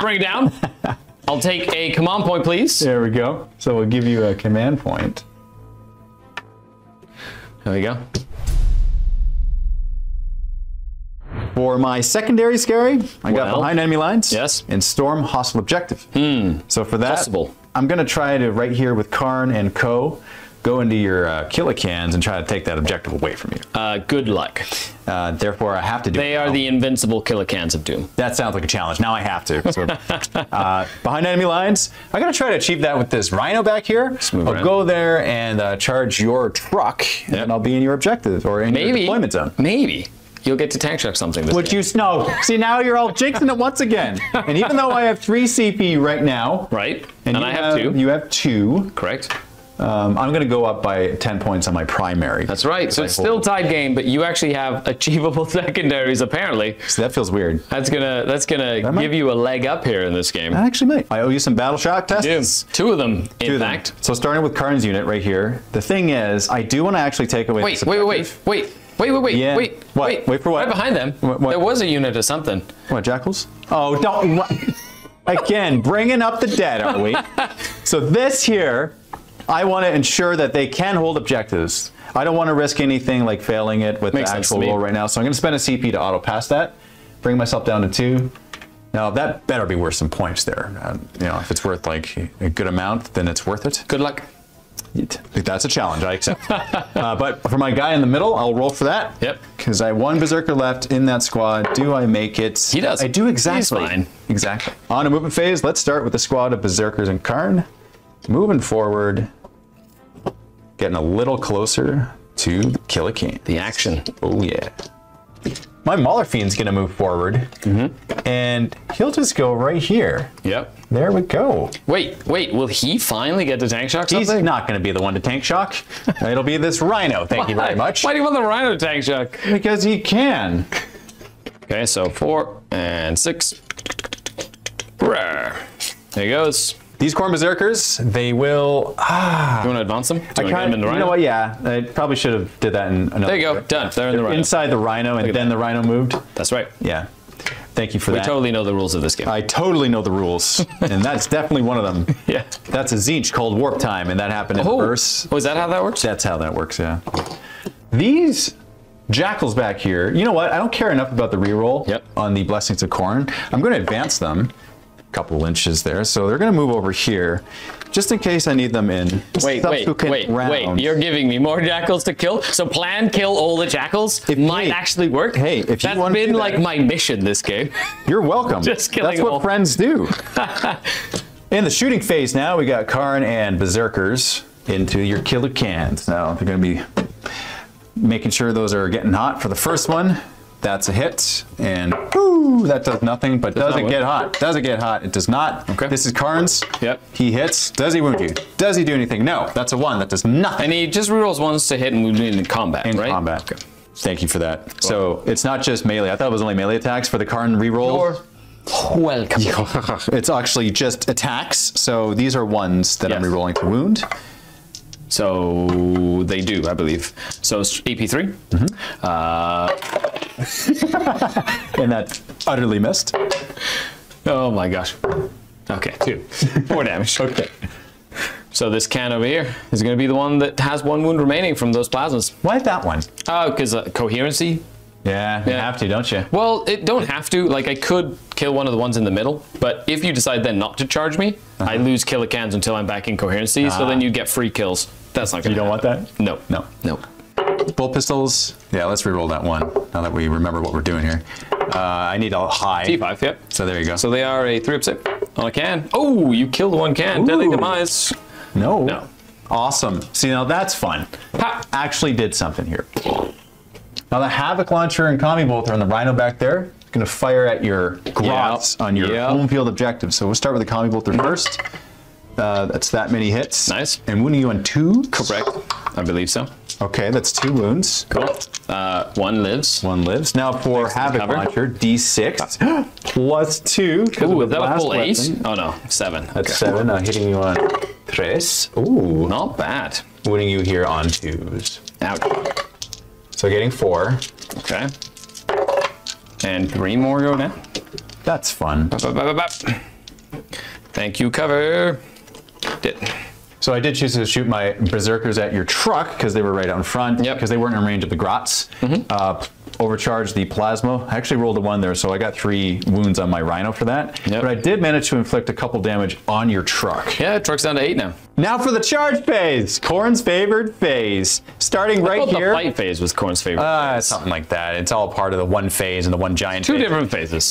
[SPEAKER 2] Bring it down. I'll take a command point, please.
[SPEAKER 1] There we go. So we'll give you a command point.
[SPEAKER 2] There we go.
[SPEAKER 1] For my secondary Skari, I got behind enemy lines.
[SPEAKER 2] Yes.
[SPEAKER 1] And storm hostile objective. So for that,
[SPEAKER 2] Possible.
[SPEAKER 1] I'm going to try to, right here with Karn and Co., go into your Killicans and try to take that objective away from you.
[SPEAKER 2] Good luck.
[SPEAKER 1] Therefore, I have to do it.
[SPEAKER 2] They are the invincible Killicans of Doom.
[SPEAKER 1] That sounds like a challenge. Now I have to. So, behind enemy lines, I'm going to try to achieve that with this Rhino back here. I'll go there and charge your truck, and I'll be in your objective or in your deployment zone.
[SPEAKER 2] Maybe. You'll get to tank truck something this game.
[SPEAKER 1] No. See, now you're all jinxing it once again. And even though I have 3 CP right now.
[SPEAKER 2] Right. And I have 2.
[SPEAKER 1] You have 2.
[SPEAKER 2] Correct.
[SPEAKER 1] I'm going to go up by 10 points on my primary.
[SPEAKER 2] That's right. So it's still tied game, but you actually have achievable secondaries, apparently.
[SPEAKER 1] So that feels weird.
[SPEAKER 2] That's gonna give you a leg up here in this game.
[SPEAKER 1] I actually might. I owe you some battle shock tests.
[SPEAKER 2] 2 of them, in fact.
[SPEAKER 1] So starting with Karn's unit right here. The thing is, I do want to actually take away
[SPEAKER 2] Wait. Yeah. Wait for what? Right behind them.
[SPEAKER 1] What?
[SPEAKER 2] There was a unit or something.
[SPEAKER 1] What, jackals? Oh, don't. Again, bringing up the dead, are we? So this here, I want to ensure that they can hold objectives. I don't want to risk anything like failing it with the actual roll right now. So I'm going to spend a CP to auto pass that, bring myself down to 2. Now that better be worth some points there. You know, if it's worth like a good amount, then it's worth it.
[SPEAKER 2] Good luck.
[SPEAKER 1] That's a challenge, I accept. But for my guy in the middle, I'll roll for that.
[SPEAKER 2] Yep.
[SPEAKER 1] Because I have one Berserker left in that squad. Do I make it?
[SPEAKER 2] He does.
[SPEAKER 1] I do exactly.
[SPEAKER 2] He's fine.
[SPEAKER 1] Exactly. On a movement phase, let's start with the squad of Berserkers and Karn. Moving forward, getting a little closer to the Killer King.
[SPEAKER 2] The action.
[SPEAKER 1] Oh, yeah. My Mauler Fiend's going to move forward, and he'll just go right here.
[SPEAKER 2] Yep.
[SPEAKER 1] There we go.
[SPEAKER 2] Wait, will he finally get the tank shock
[SPEAKER 1] He's
[SPEAKER 2] something?
[SPEAKER 1] not going to be the one to tank shock. It'll be this Rhino. Thank you very much.
[SPEAKER 2] Why do you want the Rhino tank shock?
[SPEAKER 1] Because he can.
[SPEAKER 2] Okay, so 4 and 6. There he goes.
[SPEAKER 1] These Khorne Berserkers, they will...
[SPEAKER 2] You want to advance them? Do you want to get them in the Rhino?
[SPEAKER 1] You know what, yeah. I probably should have did that in another...
[SPEAKER 2] There you go, done. They're in the Rhino.
[SPEAKER 1] Inside the Rhino, and then the Rhino moved.
[SPEAKER 2] That's right.
[SPEAKER 1] Yeah. Thank you for
[SPEAKER 2] We
[SPEAKER 1] that.
[SPEAKER 2] totally know the rules of this game.
[SPEAKER 1] I totally know the rules, and that's definitely one of them.
[SPEAKER 2] Yeah.
[SPEAKER 1] That's a Zinch called Warp Time, and that happened in the verse.
[SPEAKER 2] Oh, is that how that works?
[SPEAKER 1] That's how that works, yeah. These Jackals back here, you know what? I don't care enough about the reroll on the Blessings of Khorne. I'm going to advance them a couple inches there, so they're going to move over here, just in case I need them in
[SPEAKER 2] Wait.
[SPEAKER 1] rounds.
[SPEAKER 2] You're giving me more jackals to kill? So plan kill all the jackals might actually work?
[SPEAKER 1] Hey, if you
[SPEAKER 2] That's
[SPEAKER 1] want to
[SPEAKER 2] been
[SPEAKER 1] do
[SPEAKER 2] like
[SPEAKER 1] that,
[SPEAKER 2] my mission this game.
[SPEAKER 1] you're welcome.
[SPEAKER 2] Just killing
[SPEAKER 1] That's
[SPEAKER 2] them
[SPEAKER 1] what
[SPEAKER 2] all.
[SPEAKER 1] friends do. In the shooting phase now, we got Karn and Berserkers into your killer cans. Now, they're going to be making sure those are getting hot for the first one. That's a hit, and whoo, that does nothing, but does it get hot? Does it get hot? It does not.
[SPEAKER 2] Okay.
[SPEAKER 1] This is Karn's.
[SPEAKER 2] Yep.
[SPEAKER 1] He hits. Does he wound you? Does he do anything? No. That's a 1. That does nothing.
[SPEAKER 2] And he just rerolls ones to hit and wound in combat,
[SPEAKER 1] In
[SPEAKER 2] right?
[SPEAKER 1] combat. Okay. Thank you for that. So it's not just melee. I thought it was only melee attacks for the Karn reroll.
[SPEAKER 2] Welcome.
[SPEAKER 1] It's actually just attacks. So these are ones that I'm rerolling to wound.
[SPEAKER 2] So they do, I believe. So it's AP3.
[SPEAKER 1] And that utterly missed.
[SPEAKER 2] Oh my gosh. Okay, 2. 4 damage.
[SPEAKER 1] Okay.
[SPEAKER 2] So this can over here is going to be the one that has 1 wound remaining from those plasmas.
[SPEAKER 1] Why that one?
[SPEAKER 2] Oh, because coherency.
[SPEAKER 1] Yeah, you have to, don't you?
[SPEAKER 2] Well, it don't have to. Like, I could kill one of the ones in the middle, but if you decide then not to charge me, I lose killer cans until I'm back in coherency, so then you get free kills. That's not going to
[SPEAKER 1] You don't want that?
[SPEAKER 2] No.
[SPEAKER 1] No.
[SPEAKER 2] No.
[SPEAKER 1] Bolt pistols. Yeah, let's reroll that one, now that we remember what we're doing here. I need a high.
[SPEAKER 2] T5, yep.
[SPEAKER 1] So there you go.
[SPEAKER 2] So they are a 3 up 6 on a can. Oh, you killed 1 can. Deadly Demise.
[SPEAKER 1] No.
[SPEAKER 2] No.
[SPEAKER 1] Awesome. See, now that's fun.
[SPEAKER 2] Ha.
[SPEAKER 1] Actually did something here. Now the Havoc Launcher and Commie Bolt are on the Rhino back there. It's going to fire at your grots on your home field objective. So we'll start with the Commie Bolter first. That's that many hits.
[SPEAKER 2] Nice.
[SPEAKER 1] And wounding you on 2?
[SPEAKER 2] Correct. I believe so.
[SPEAKER 1] Okay, that's 2 wounds.
[SPEAKER 2] Cool. 1 lives.
[SPEAKER 1] 1 lives. Now for Havoc
[SPEAKER 2] cover.
[SPEAKER 1] Launcher, D6 plus 2.
[SPEAKER 2] Ooh, is that a full 8? Oh no, 7.
[SPEAKER 1] That's 7. Hitting you on 3. Ooh.
[SPEAKER 2] Not bad.
[SPEAKER 1] Wounding you here on 2s.
[SPEAKER 2] Ouch.
[SPEAKER 1] So getting 4.
[SPEAKER 2] Okay. And 3 more go down.
[SPEAKER 1] That's fun.
[SPEAKER 2] Thank you, cover. Did.
[SPEAKER 1] So I did choose to shoot my Berserkers at your truck because they were right out in front.
[SPEAKER 2] Yep.
[SPEAKER 1] Because they weren't in range of the grots. Overcharged the plasma. I actually rolled a 1 there, so I got 3 wounds on my Rhino for that.
[SPEAKER 2] Yep.
[SPEAKER 1] But I did manage to inflict a couple damage on your truck.
[SPEAKER 2] Yeah, truck's down to 8 now.
[SPEAKER 1] Now for the charge phase. Khorne's favored phase. Starting right here.
[SPEAKER 2] The fight phase was Khorne's favorite.
[SPEAKER 1] Something like that. It's all part of the 1 phase and the 1 giant
[SPEAKER 2] 2
[SPEAKER 1] phase.
[SPEAKER 2] different phases.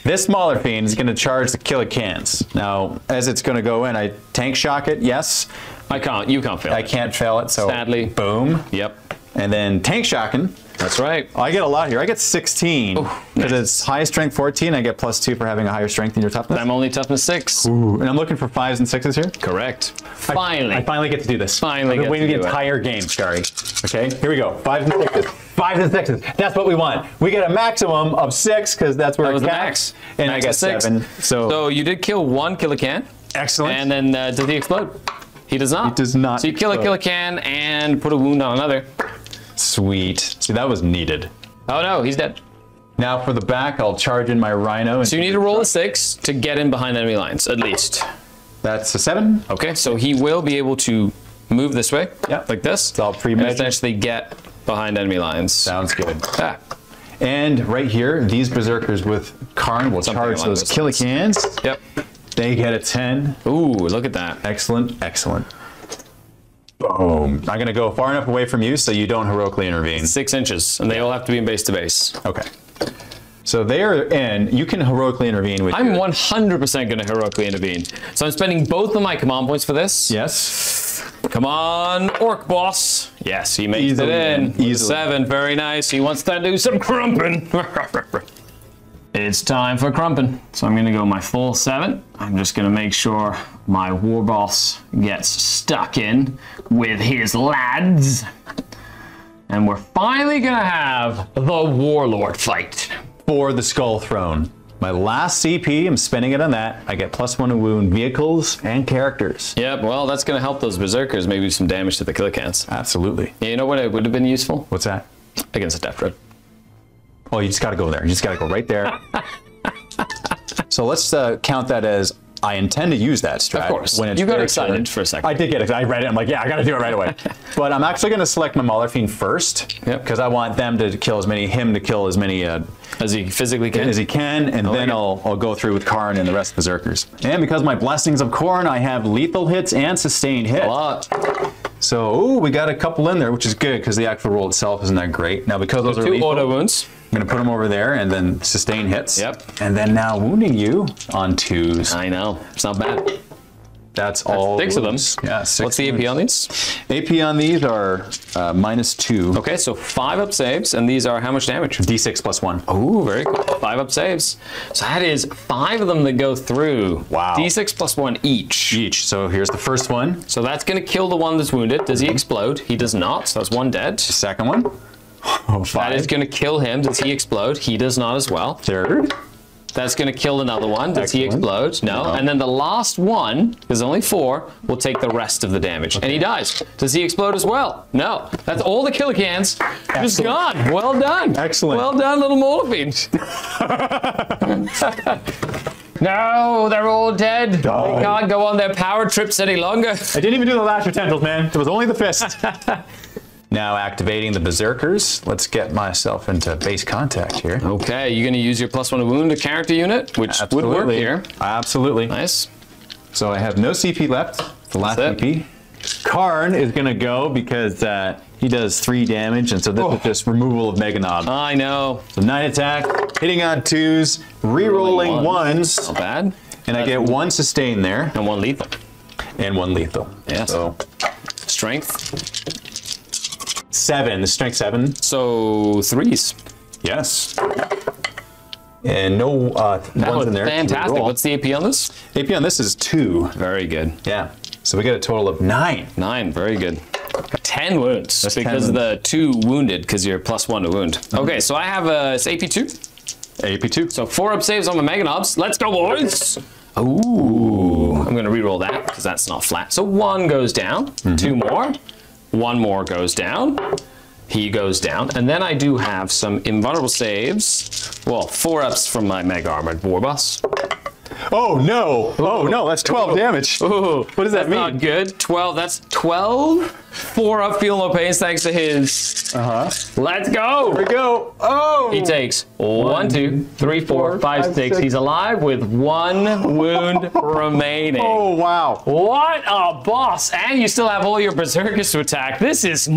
[SPEAKER 1] This Mauler Fiend is going to charge the killer cans. Now, as it's going to go in, I tank shock it, yes.
[SPEAKER 2] You can't fail
[SPEAKER 1] I can't fail it, so
[SPEAKER 2] sadly.
[SPEAKER 1] Boom.
[SPEAKER 2] Yep.
[SPEAKER 1] And then tank shocking.
[SPEAKER 2] That's right.
[SPEAKER 1] I get a lot here. I get 16. Because
[SPEAKER 2] nice.
[SPEAKER 1] it's high strength 14. I get plus 2 for having a higher strength in your toughness.
[SPEAKER 2] I'm only toughness 6.
[SPEAKER 1] Ooh, and I'm looking for 5s and 6s here.
[SPEAKER 2] Correct. Finally.
[SPEAKER 1] I finally get to do this.
[SPEAKER 2] Finally
[SPEAKER 1] I've been
[SPEAKER 2] get
[SPEAKER 1] waiting
[SPEAKER 2] to
[SPEAKER 1] the
[SPEAKER 2] do it.
[SPEAKER 1] entire game, Skari. Okay, here we go. 5s and 6s. 5s and 6s. That's what we want. We get a maximum of 6 because that's where
[SPEAKER 2] That
[SPEAKER 1] it
[SPEAKER 2] was the
[SPEAKER 1] caps.
[SPEAKER 2] max.
[SPEAKER 1] And
[SPEAKER 2] Max
[SPEAKER 1] I got
[SPEAKER 2] is 6.
[SPEAKER 1] 7.
[SPEAKER 2] So you did kill 1 killer can.
[SPEAKER 1] Excellent.
[SPEAKER 2] And then does he explode? He does not.
[SPEAKER 1] He does not
[SPEAKER 2] So you kill a
[SPEAKER 1] explode.
[SPEAKER 2] killer can and put a wound on another.
[SPEAKER 1] Sweet. See, that was needed.
[SPEAKER 2] Oh no, he's dead.
[SPEAKER 1] Now for the back, I'll charge in my Rhino.
[SPEAKER 2] So you need to roll a 6 to get in behind enemy lines, at least.
[SPEAKER 1] That's a 7.
[SPEAKER 2] Okay, so he will be able to move this way, like this.
[SPEAKER 1] It's all
[SPEAKER 2] and
[SPEAKER 1] pre-measured.
[SPEAKER 2] essentially get behind enemy lines.
[SPEAKER 1] Sounds good.
[SPEAKER 2] Ah,
[SPEAKER 1] And right here, these Berserkers with Karn will
[SPEAKER 2] Something
[SPEAKER 1] charge
[SPEAKER 2] along
[SPEAKER 1] those
[SPEAKER 2] those
[SPEAKER 1] killer cans.
[SPEAKER 2] yep.
[SPEAKER 1] They get a 10.
[SPEAKER 2] Ooh, look at that.
[SPEAKER 1] Excellent, excellent. Boom. I'm going to go far enough away from you so you don't heroically intervene.
[SPEAKER 2] 6 inches, and they all have to be in base to base.
[SPEAKER 1] Okay. So they are in. You can heroically intervene with.
[SPEAKER 2] I'm 100% going to heroically intervene. So I'm spending both of my command points for this.
[SPEAKER 1] Yes.
[SPEAKER 2] Come on, Orc boss. Yes, he makes
[SPEAKER 1] Easily,
[SPEAKER 2] it in.
[SPEAKER 1] man. Easily.
[SPEAKER 2] 7, very nice. He wants to do some crumping. It's time for crumping. So I'm going to go my full 7. I'm just going to make sure my war boss gets stuck in with his lads. And we're finally going to have the warlord fight.
[SPEAKER 1] For the Skull Throne. My last CP, I'm spending it on that. I get +1 to wound vehicles and characters.
[SPEAKER 2] Yep, well, that's going to help those berserkers, maybe do some damage to the killer cans.
[SPEAKER 1] Absolutely.
[SPEAKER 2] You know what it would have been useful?
[SPEAKER 1] What's that?
[SPEAKER 2] Against a death dread.
[SPEAKER 1] Oh, you just got to go there. You just got to go right there. So let's count that as I intend to use that strat.
[SPEAKER 2] Of course.
[SPEAKER 1] When it's
[SPEAKER 2] You got
[SPEAKER 1] their
[SPEAKER 2] excited
[SPEAKER 1] turn.
[SPEAKER 2] for a second.
[SPEAKER 1] I did get excited. I read it. I'm like, yeah, I got to do it right away. But I'm actually going to select my Mauler Fiend first.
[SPEAKER 2] Yep.
[SPEAKER 1] Because I want them to kill as many, him to kill as many
[SPEAKER 2] As he physically can.
[SPEAKER 1] as he can, and then I'll go through with Karn and the rest of the Berserkers. And because my Blessings of Khorne, I have lethal hits and sustained hits.
[SPEAKER 2] A lot.
[SPEAKER 1] So, ooh, we got a couple in there, which is good because the actual roll itself isn't that great. Now, because those are
[SPEAKER 2] 2
[SPEAKER 1] lethal,
[SPEAKER 2] auto wounds.
[SPEAKER 1] I'm going to put them over there and then sustain hits.
[SPEAKER 2] Yep.
[SPEAKER 1] And then now wounding you on 2s.
[SPEAKER 2] I know. It's not bad.
[SPEAKER 1] That's all.
[SPEAKER 2] 6 of them.
[SPEAKER 1] Yeah, 6.
[SPEAKER 2] What's the AP on these?
[SPEAKER 1] AP on these are -2.
[SPEAKER 2] Okay, so 5 up saves, and these are how much damage?
[SPEAKER 1] D6 +1.
[SPEAKER 2] Ooh, very good. 5 up saves. So that is 5 of them that go through.
[SPEAKER 1] Wow.
[SPEAKER 2] D6 +1 each.
[SPEAKER 1] Each. So here's the first one.
[SPEAKER 2] So that's going to kill the one that's wounded. Does he explode? He does not. So that's 1 dead.
[SPEAKER 1] The second one. Oh, 5.
[SPEAKER 2] That is going to kill him. Does he explode? He does not as well.
[SPEAKER 1] Third.
[SPEAKER 2] That's going to kill another one. Does he
[SPEAKER 1] Excellent.
[SPEAKER 2] explode? No.
[SPEAKER 1] No.
[SPEAKER 2] And then the last one, there's only 4, will take the rest of the damage. And he dies. Does he explode as well? No. That's all the killer cans. Just gone. Well done.
[SPEAKER 1] Excellent.
[SPEAKER 2] Well done, little Morphine. No, they're all dead. They can't go on their power trips any longer.
[SPEAKER 1] I didn't even do the lash tendrils, man. It was only the fist. Now activating the Berserkers. Let's get myself into base contact here.
[SPEAKER 2] Okay, you're going to use your +1 to wound a character unit, which would work here.
[SPEAKER 1] Absolutely.
[SPEAKER 2] Nice.
[SPEAKER 1] So I have no CP left. The last
[SPEAKER 2] That's it.
[SPEAKER 1] CP. Karn is going to go because he does 3 damage, and so this is just removal of Mega Knob.
[SPEAKER 2] I know.
[SPEAKER 1] So 9 attack, hitting on 2s, re-rolling 1s,
[SPEAKER 2] Not bad.
[SPEAKER 1] and I get 1 sustain there,
[SPEAKER 2] And 1 lethal.
[SPEAKER 1] and 1 lethal.
[SPEAKER 2] Yes.
[SPEAKER 1] So
[SPEAKER 2] Strength.
[SPEAKER 1] 7, the strength 7.
[SPEAKER 2] So 3s.
[SPEAKER 1] Yes. And no
[SPEAKER 2] That
[SPEAKER 1] ones
[SPEAKER 2] was
[SPEAKER 1] in there. to
[SPEAKER 2] fantastic.
[SPEAKER 1] re-roll.
[SPEAKER 2] What's the AP on this?
[SPEAKER 1] AP on this is 2.
[SPEAKER 2] Very good.
[SPEAKER 1] Yeah. So we get a total of 9.
[SPEAKER 2] 9. Very good. 10 wounds.
[SPEAKER 1] That's 10
[SPEAKER 2] because of the 2 wounded, because you're +1 to wound. Okay, so I have it's AP2.
[SPEAKER 1] AP2.
[SPEAKER 2] So 4 up saves on my Mega Knobs. Let's go, boys. Ooh. I'm going to re-roll that because that's not flat. So 1 goes down. 2 more. 1 more goes down. He goes down. And then I do have some invulnerable saves. Well, 4 ups from my Mega Armored War Boss.
[SPEAKER 1] Oh no! Oh no! That's 12 damage.
[SPEAKER 2] Ooh,
[SPEAKER 1] What does that mean?
[SPEAKER 2] Not good. 12. That's 12. 4 up, feel no pains thanks to his. Let's go.
[SPEAKER 1] Here we go. Oh!
[SPEAKER 2] He takes 1, 2, 3, 4, 5, 6. He's alive with 1 wound remaining.
[SPEAKER 1] Oh wow!
[SPEAKER 2] What a boss! And you still have all your berserkers to attack. This is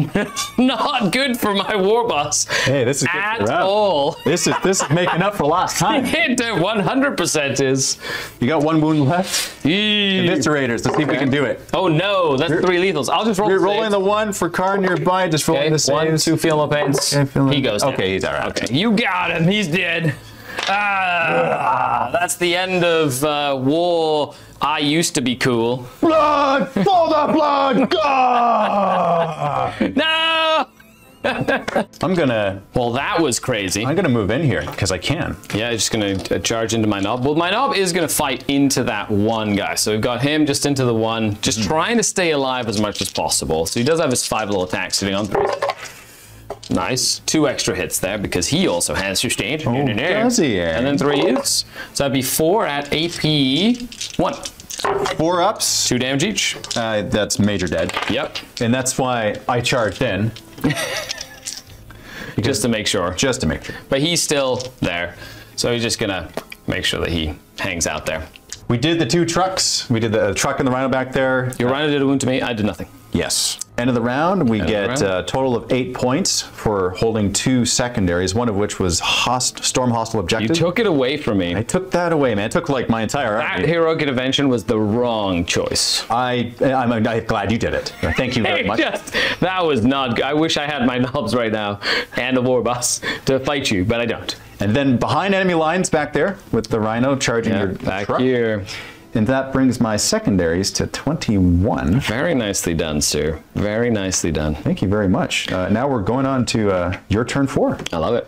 [SPEAKER 2] not good for my war boss.
[SPEAKER 1] Hey, this is good
[SPEAKER 2] at
[SPEAKER 1] for round.
[SPEAKER 2] all.
[SPEAKER 1] This is making up for last time.
[SPEAKER 2] It 100% is.
[SPEAKER 1] You got 1 wound left. Eviscerators. Let's see if we can do it.
[SPEAKER 2] Oh no, that's 3 lethals. I'll just roll.
[SPEAKER 1] You're
[SPEAKER 2] the
[SPEAKER 1] rolling
[SPEAKER 2] saves.
[SPEAKER 1] the 1 for Karn nearby. Just rolling the
[SPEAKER 2] Okay, 1,
[SPEAKER 1] saves.
[SPEAKER 2] 2, feel no pains.
[SPEAKER 1] Okay, feel no-
[SPEAKER 2] He goes down.
[SPEAKER 1] Okay, he's all right.
[SPEAKER 2] Okay, you got him. He's dead. That's the end of war. I used to be cool.
[SPEAKER 1] Blood! All the blood!
[SPEAKER 2] No!
[SPEAKER 1] I'm gonna
[SPEAKER 2] Well, that was crazy.
[SPEAKER 1] move in here because I can.
[SPEAKER 2] Yeah, just gonna charge into my knob. Well, my knob is gonna fight into that 1 guy. So we've got him just into the 1, just trying to stay alive as much as possible. So he does have his 5 little attacks sitting on 3. Nice. 2 extra hits there because he also has sustained.
[SPEAKER 1] Oh, does he?
[SPEAKER 2] And then 3 hits. So that'd be 4 at AP 1.
[SPEAKER 1] 4 ups.
[SPEAKER 2] 2 damage each.
[SPEAKER 1] That's major dead.
[SPEAKER 2] Yep.
[SPEAKER 1] And that's why I charged in.
[SPEAKER 2] Just to make sure.
[SPEAKER 1] Just to make sure.
[SPEAKER 2] But he's still there. So he's just gonna make sure that he hangs out there.
[SPEAKER 1] We did the 2 trucks. We did the truck and the rhino back there.
[SPEAKER 2] Your rhino did a wound to me. I did nothing.
[SPEAKER 1] Yes. End of the round, we get a total of 8 points for holding 2 secondaries, one of which was Storm Hostile Objective.
[SPEAKER 2] You took it away from me.
[SPEAKER 1] I took that away, man. It took like my entire
[SPEAKER 2] That
[SPEAKER 1] army.
[SPEAKER 2] heroic intervention was the wrong choice.
[SPEAKER 1] I'm glad you did it. Thank you very much.
[SPEAKER 2] That was not good. I wish I had my knobs right now and the war boss to fight you, but I don't.
[SPEAKER 1] And then behind enemy lines back there with the rhino charging your
[SPEAKER 2] back
[SPEAKER 1] truck.
[SPEAKER 2] here.
[SPEAKER 1] And that brings my secondaries to 21.
[SPEAKER 2] Very nicely done, sir. Very nicely done.
[SPEAKER 1] Thank you very much. Now we're going on to your turn 4.
[SPEAKER 2] I love it.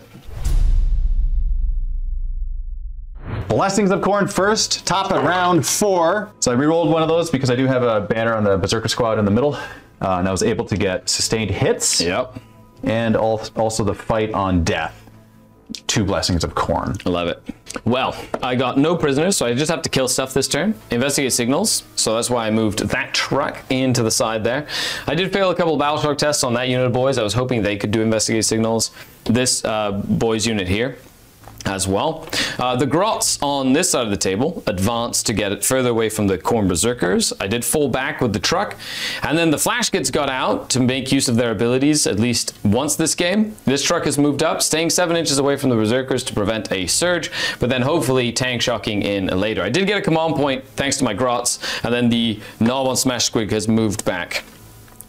[SPEAKER 1] Blessings of Khorne first, top at round 4. So I rerolled one of those because I do have a banner on the Berserker Squad in the middle. And I was able to get sustained hits.
[SPEAKER 2] Yep.
[SPEAKER 1] And also the fight on death. 2 Blessings of Khorne.
[SPEAKER 2] I love it. Well, I got no prisoners, so I just have to kill stuff this turn. Investigate signals, so that's why I moved that truck into the side there. I did fail a couple of battle truck tests on that unit of boys. I was hoping they could do investigate signals. This boys unit here as well. The grots on this side of the table advanced to get it further away from the Khorne Berserkers. I did fall back with the truck, and then the flash kits got out to make use of their abilities at least once this game. This truck has moved up, staying 7 inches away from the Berserkers to prevent a surge, but then hopefully tank shocking in later. I did get a command point thanks to my grots, and then the knob on Smash Squig has moved back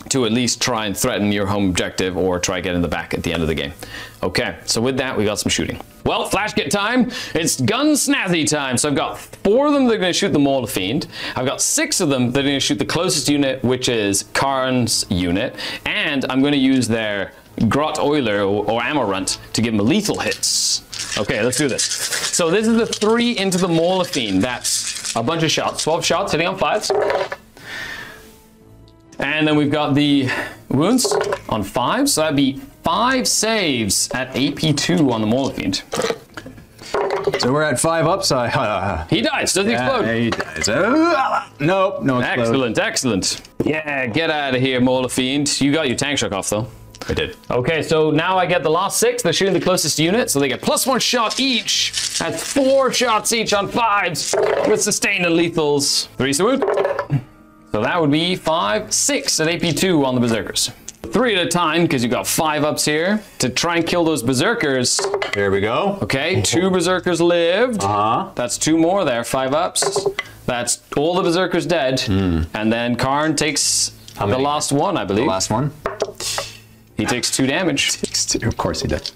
[SPEAKER 2] to at least try and threaten your home objective or try get in the back at the end of the game. Okay, so with that, we got some shooting. Well, flash kit time. It's gun snazzy time. So I've got 4 of them that are going to shoot the Mortal Fiend. I've got 6 of them that are going to shoot the closest unit, which is Karn's unit. And I'm going to use their Grot Oiler or Ammo Runt to give them lethal hits. Okay, let's do this. So this is the 3 into the Mortal Fiend. That's a bunch of shots. 12 shots hitting on 5s. And then we've got the wounds on 5, so that'd be 5 saves at AP2 on the Mortal Fiend.
[SPEAKER 1] So we're at 5 ups.
[SPEAKER 2] He dies. Does he explode?
[SPEAKER 1] He dies. Nope, no explode.
[SPEAKER 2] Excellent, excellent. Yeah, get out of here, Mortal Fiend. You got your tank shock off, though.
[SPEAKER 1] I did.
[SPEAKER 2] Okay, so now I get the last 6. They're shooting the closest unit, so they get +1 shot each. That's 4 shots each on 5s with sustained and lethals. 3 wound. So that would be 5, 6 at AP2 on the Berserkers. 3 at a time, because you've got 5 ups here to try and kill those Berserkers.
[SPEAKER 1] There we go.
[SPEAKER 2] Okay, 2 Berserkers lived. That's 2 more there, 5 ups. That's all the Berserkers dead. And then Karn takes the last one, I believe.
[SPEAKER 1] The last one.
[SPEAKER 2] He takes 2 damage.
[SPEAKER 1] Takes 2, of course he did.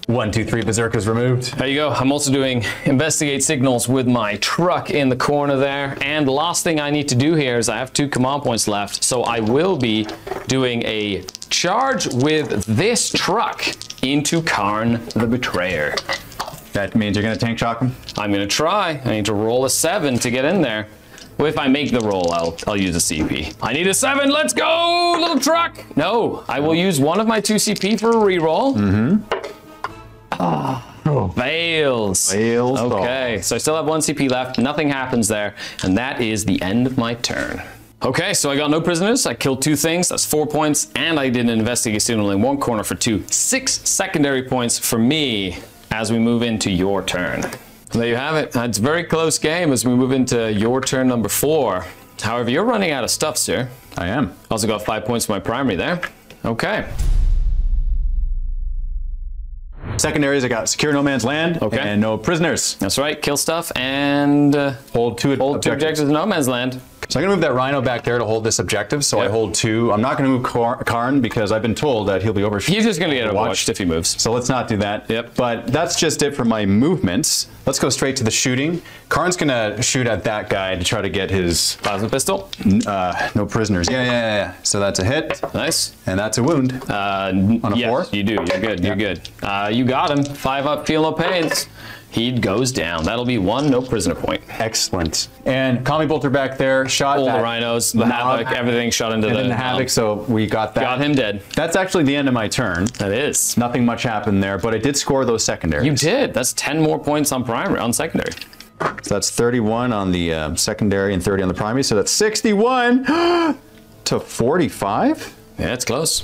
[SPEAKER 1] 1, 2, 3 Berserkers removed.
[SPEAKER 2] There you go. I'm also doing investigate signals with my truck in the corner there. And the last thing I need to do here is I have 2 command points left. So I will be doing a charge with this truck into Karn the Betrayer.
[SPEAKER 1] That means you're going to tank shock him?
[SPEAKER 2] I'm going to try. I need to roll a 7 to get in there. Well, if I make the roll, I'll use a CP. I need a 7. Let's go, little truck. No, I will use one of my 2 CP for a reroll. Fails.
[SPEAKER 1] Fails.
[SPEAKER 2] Okay, so I still have 1 CP left. Nothing happens there, and that is the end of my turn. Okay, so I got no prisoners. I killed 2 things. That's 4 points, and I did an investigate signal in 1 corner for 2. 6 secondary points for me as we move into your turn. There you have it. It's a very close game as we move into your turn number 4. However, you're running out of stuff, sir.
[SPEAKER 1] I am.
[SPEAKER 2] Also got 5 points for my primary there. Okay.
[SPEAKER 1] Secondaries, I got secure no man's land and no prisoners.
[SPEAKER 2] That's right. Kill stuff and
[SPEAKER 1] hold 2
[SPEAKER 2] objectives in no man's land.
[SPEAKER 1] So I'm going to move that rhino back there to hold this objective. So I hold 2. I'm not going to move Karn because I've been told that he'll be overshot.
[SPEAKER 2] He's just going to get watched if he moves.
[SPEAKER 1] So let's not do that. Yep. But that's just it for my movements. Let's go straight to the shooting. Karn's going to shoot at that guy to try to get his
[SPEAKER 2] plasma pistol.
[SPEAKER 1] No prisoners. Yeah. So that's a hit.
[SPEAKER 2] Nice.
[SPEAKER 1] And that's a wound. On a 4?
[SPEAKER 2] You do. You're good. You're good. You got him. 5 up. Feel no pains. He goes down. That'll be 1 no prisoner point.
[SPEAKER 1] Excellent. And Kami Bolter back there shot
[SPEAKER 2] all the rhinos, the Havoc, everything shot into
[SPEAKER 1] the Havoc. So we got that.
[SPEAKER 2] Got him dead.
[SPEAKER 1] That's actually the end of my turn.
[SPEAKER 2] That is.
[SPEAKER 1] Nothing much happened there, but I did score those secondaries.
[SPEAKER 2] You did. That's 10 more points on primary, on secondary.
[SPEAKER 1] So that's 31 on the secondary and 30 on the primary. So that's 61 to 45.
[SPEAKER 2] Yeah, it's close.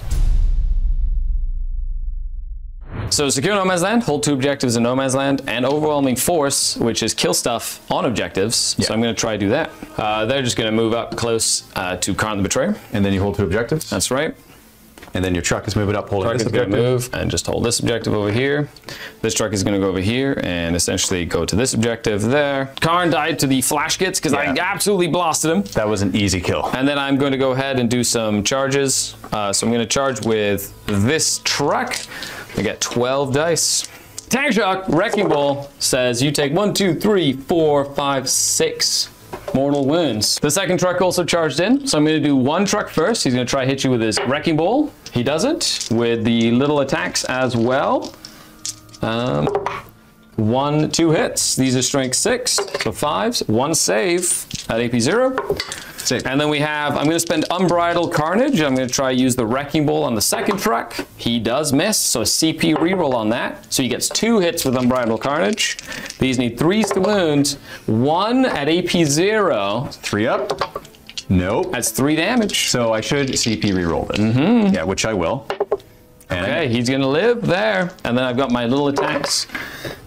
[SPEAKER 2] So secure no man's land, hold 2 objectives in no man's land, and overwhelming force, which is kill stuff on objectives.
[SPEAKER 1] Yeah.
[SPEAKER 2] So I'm going to try to do that. They're just going to move up close to Karn the Betrayer.
[SPEAKER 1] And then you hold 2 objectives.
[SPEAKER 2] That's right.
[SPEAKER 1] And then your truck is moving up, holding this objective.
[SPEAKER 2] Move and just hold this objective over here. This truck is going to go over here and essentially go to this objective there. Karn died to the flash kits because I absolutely blasted him.
[SPEAKER 1] That was an easy kill.
[SPEAKER 2] And then I'm going to go ahead and do some charges. So I'm going to charge with this truck. I get 12 dice. Tank Shock, Wrecking Ball says you take 1, 2, 3, 4, 5, 6 mortal wounds. The second truck also charged in, so I'm going to do 1 truck first. He's going to try to hit you with his Wrecking Ball. He does it with the little attacks as well. 1, 2 hits. These are strength 6, so 5s. 1 save at AP 0. And then we have, I'm going to spend Unbridled Carnage. I'm going to try to use the Wrecking Ball on the second truck. He does miss, so a CP reroll on that. So he gets 2 hits with Unbridled Carnage. These need 3s to wound. 1 at AP 0.
[SPEAKER 1] 3 up. Nope.
[SPEAKER 2] That's 3 damage.
[SPEAKER 1] So I should CP reroll it. Yeah, which I will. And
[SPEAKER 2] okay, he's gonna live there. And then I've got my little attacks.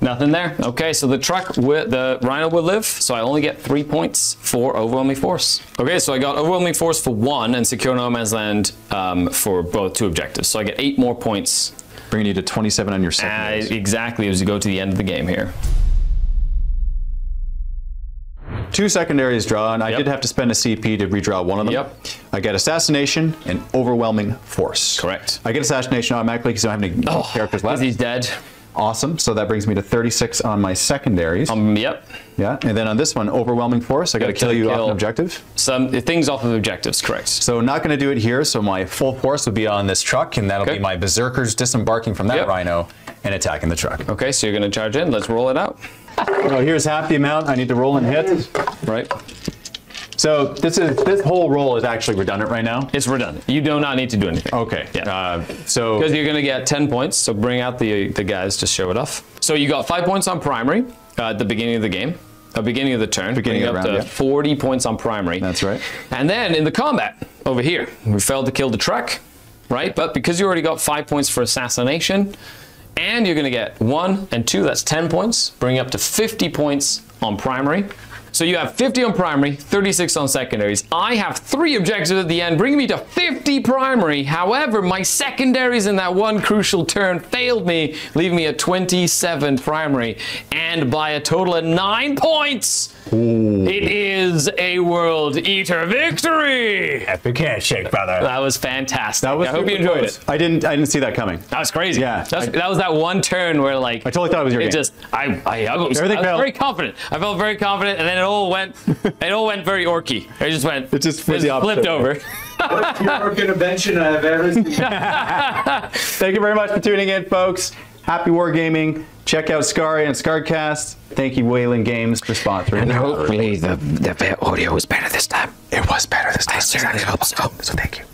[SPEAKER 2] Nothing there. Okay, so the truck, the Rhino will live. So I only get 3 points for Overwhelming Force. Okay, so I got Overwhelming Force for 1 and Secure No Man's Land for both 2 objectives. So I get 8 more points.
[SPEAKER 1] Bringing you to 27 on your second.
[SPEAKER 2] Exactly, as you go to the end of the game here.
[SPEAKER 1] 2 secondaries drawn. I did have to spend a CP to redraw one of them. I get Assassination and Overwhelming Force.
[SPEAKER 2] Correct.
[SPEAKER 1] I get Assassination automatically because I don't have any characters left.
[SPEAKER 2] He's dead.
[SPEAKER 1] Awesome. So that brings me to 36 on my secondaries.
[SPEAKER 2] Yep.
[SPEAKER 1] Yeah. And then on this one, Overwhelming Force, I got to kill you off an objective.
[SPEAKER 2] Some things off of objectives, correct.
[SPEAKER 1] So not going to do it here. So my full force would be on this truck, and that'll be my Berserkers disembarking from that Rhino and attacking the truck.
[SPEAKER 2] Okay, so you're going to charge in. Let's roll it out.
[SPEAKER 1] Oh, here's half the amount I need to roll and hit.
[SPEAKER 2] Right.
[SPEAKER 1] So this whole roll is actually redundant right now.
[SPEAKER 2] It's redundant. You do not need to do anything.
[SPEAKER 1] Okay.
[SPEAKER 2] Yeah.
[SPEAKER 1] So
[SPEAKER 2] because you're going to get 10 points. So bring out the guys to show it off. So you got 5 points on primary at the beginning of the game. Beginning of the turn.
[SPEAKER 1] Beginning of the round,
[SPEAKER 2] up to 40 points on primary.
[SPEAKER 1] That's right.
[SPEAKER 2] And then in the combat over here, we failed to kill the truck, right? But because you already got 5 points for assassination, and you're going to get 1 and 2, that's 10 points, bring up to 50 points on primary. So you have 50 on primary, 36 on secondaries. I have 3 objectives at the end, bringing me to 50 primary. However, my secondaries in that one crucial turn failed me, leaving me at 27 primary. And by a total of 9 points, it is a World Eater victory!
[SPEAKER 3] Epic handshake, brother.
[SPEAKER 2] That was fantastic. I hope you enjoyed it.
[SPEAKER 1] I didn't see that coming.
[SPEAKER 2] That was crazy.
[SPEAKER 1] Yeah.
[SPEAKER 2] That was that one turn where like
[SPEAKER 1] I totally thought it was your game.
[SPEAKER 2] I was very confident. I felt very confident, and then it all went very orky. It just flipped over.
[SPEAKER 4] What's your orc intervention I've ever seen?
[SPEAKER 1] Thank you very much for tuning in, folks. Happy Wargaming. Check out Skari and Scarcast. Thank you, Wayland Games, for sponsoring.
[SPEAKER 5] And hopefully the audio was better this time.
[SPEAKER 1] It was better this time.
[SPEAKER 5] I certainly hope so.
[SPEAKER 1] So thank you.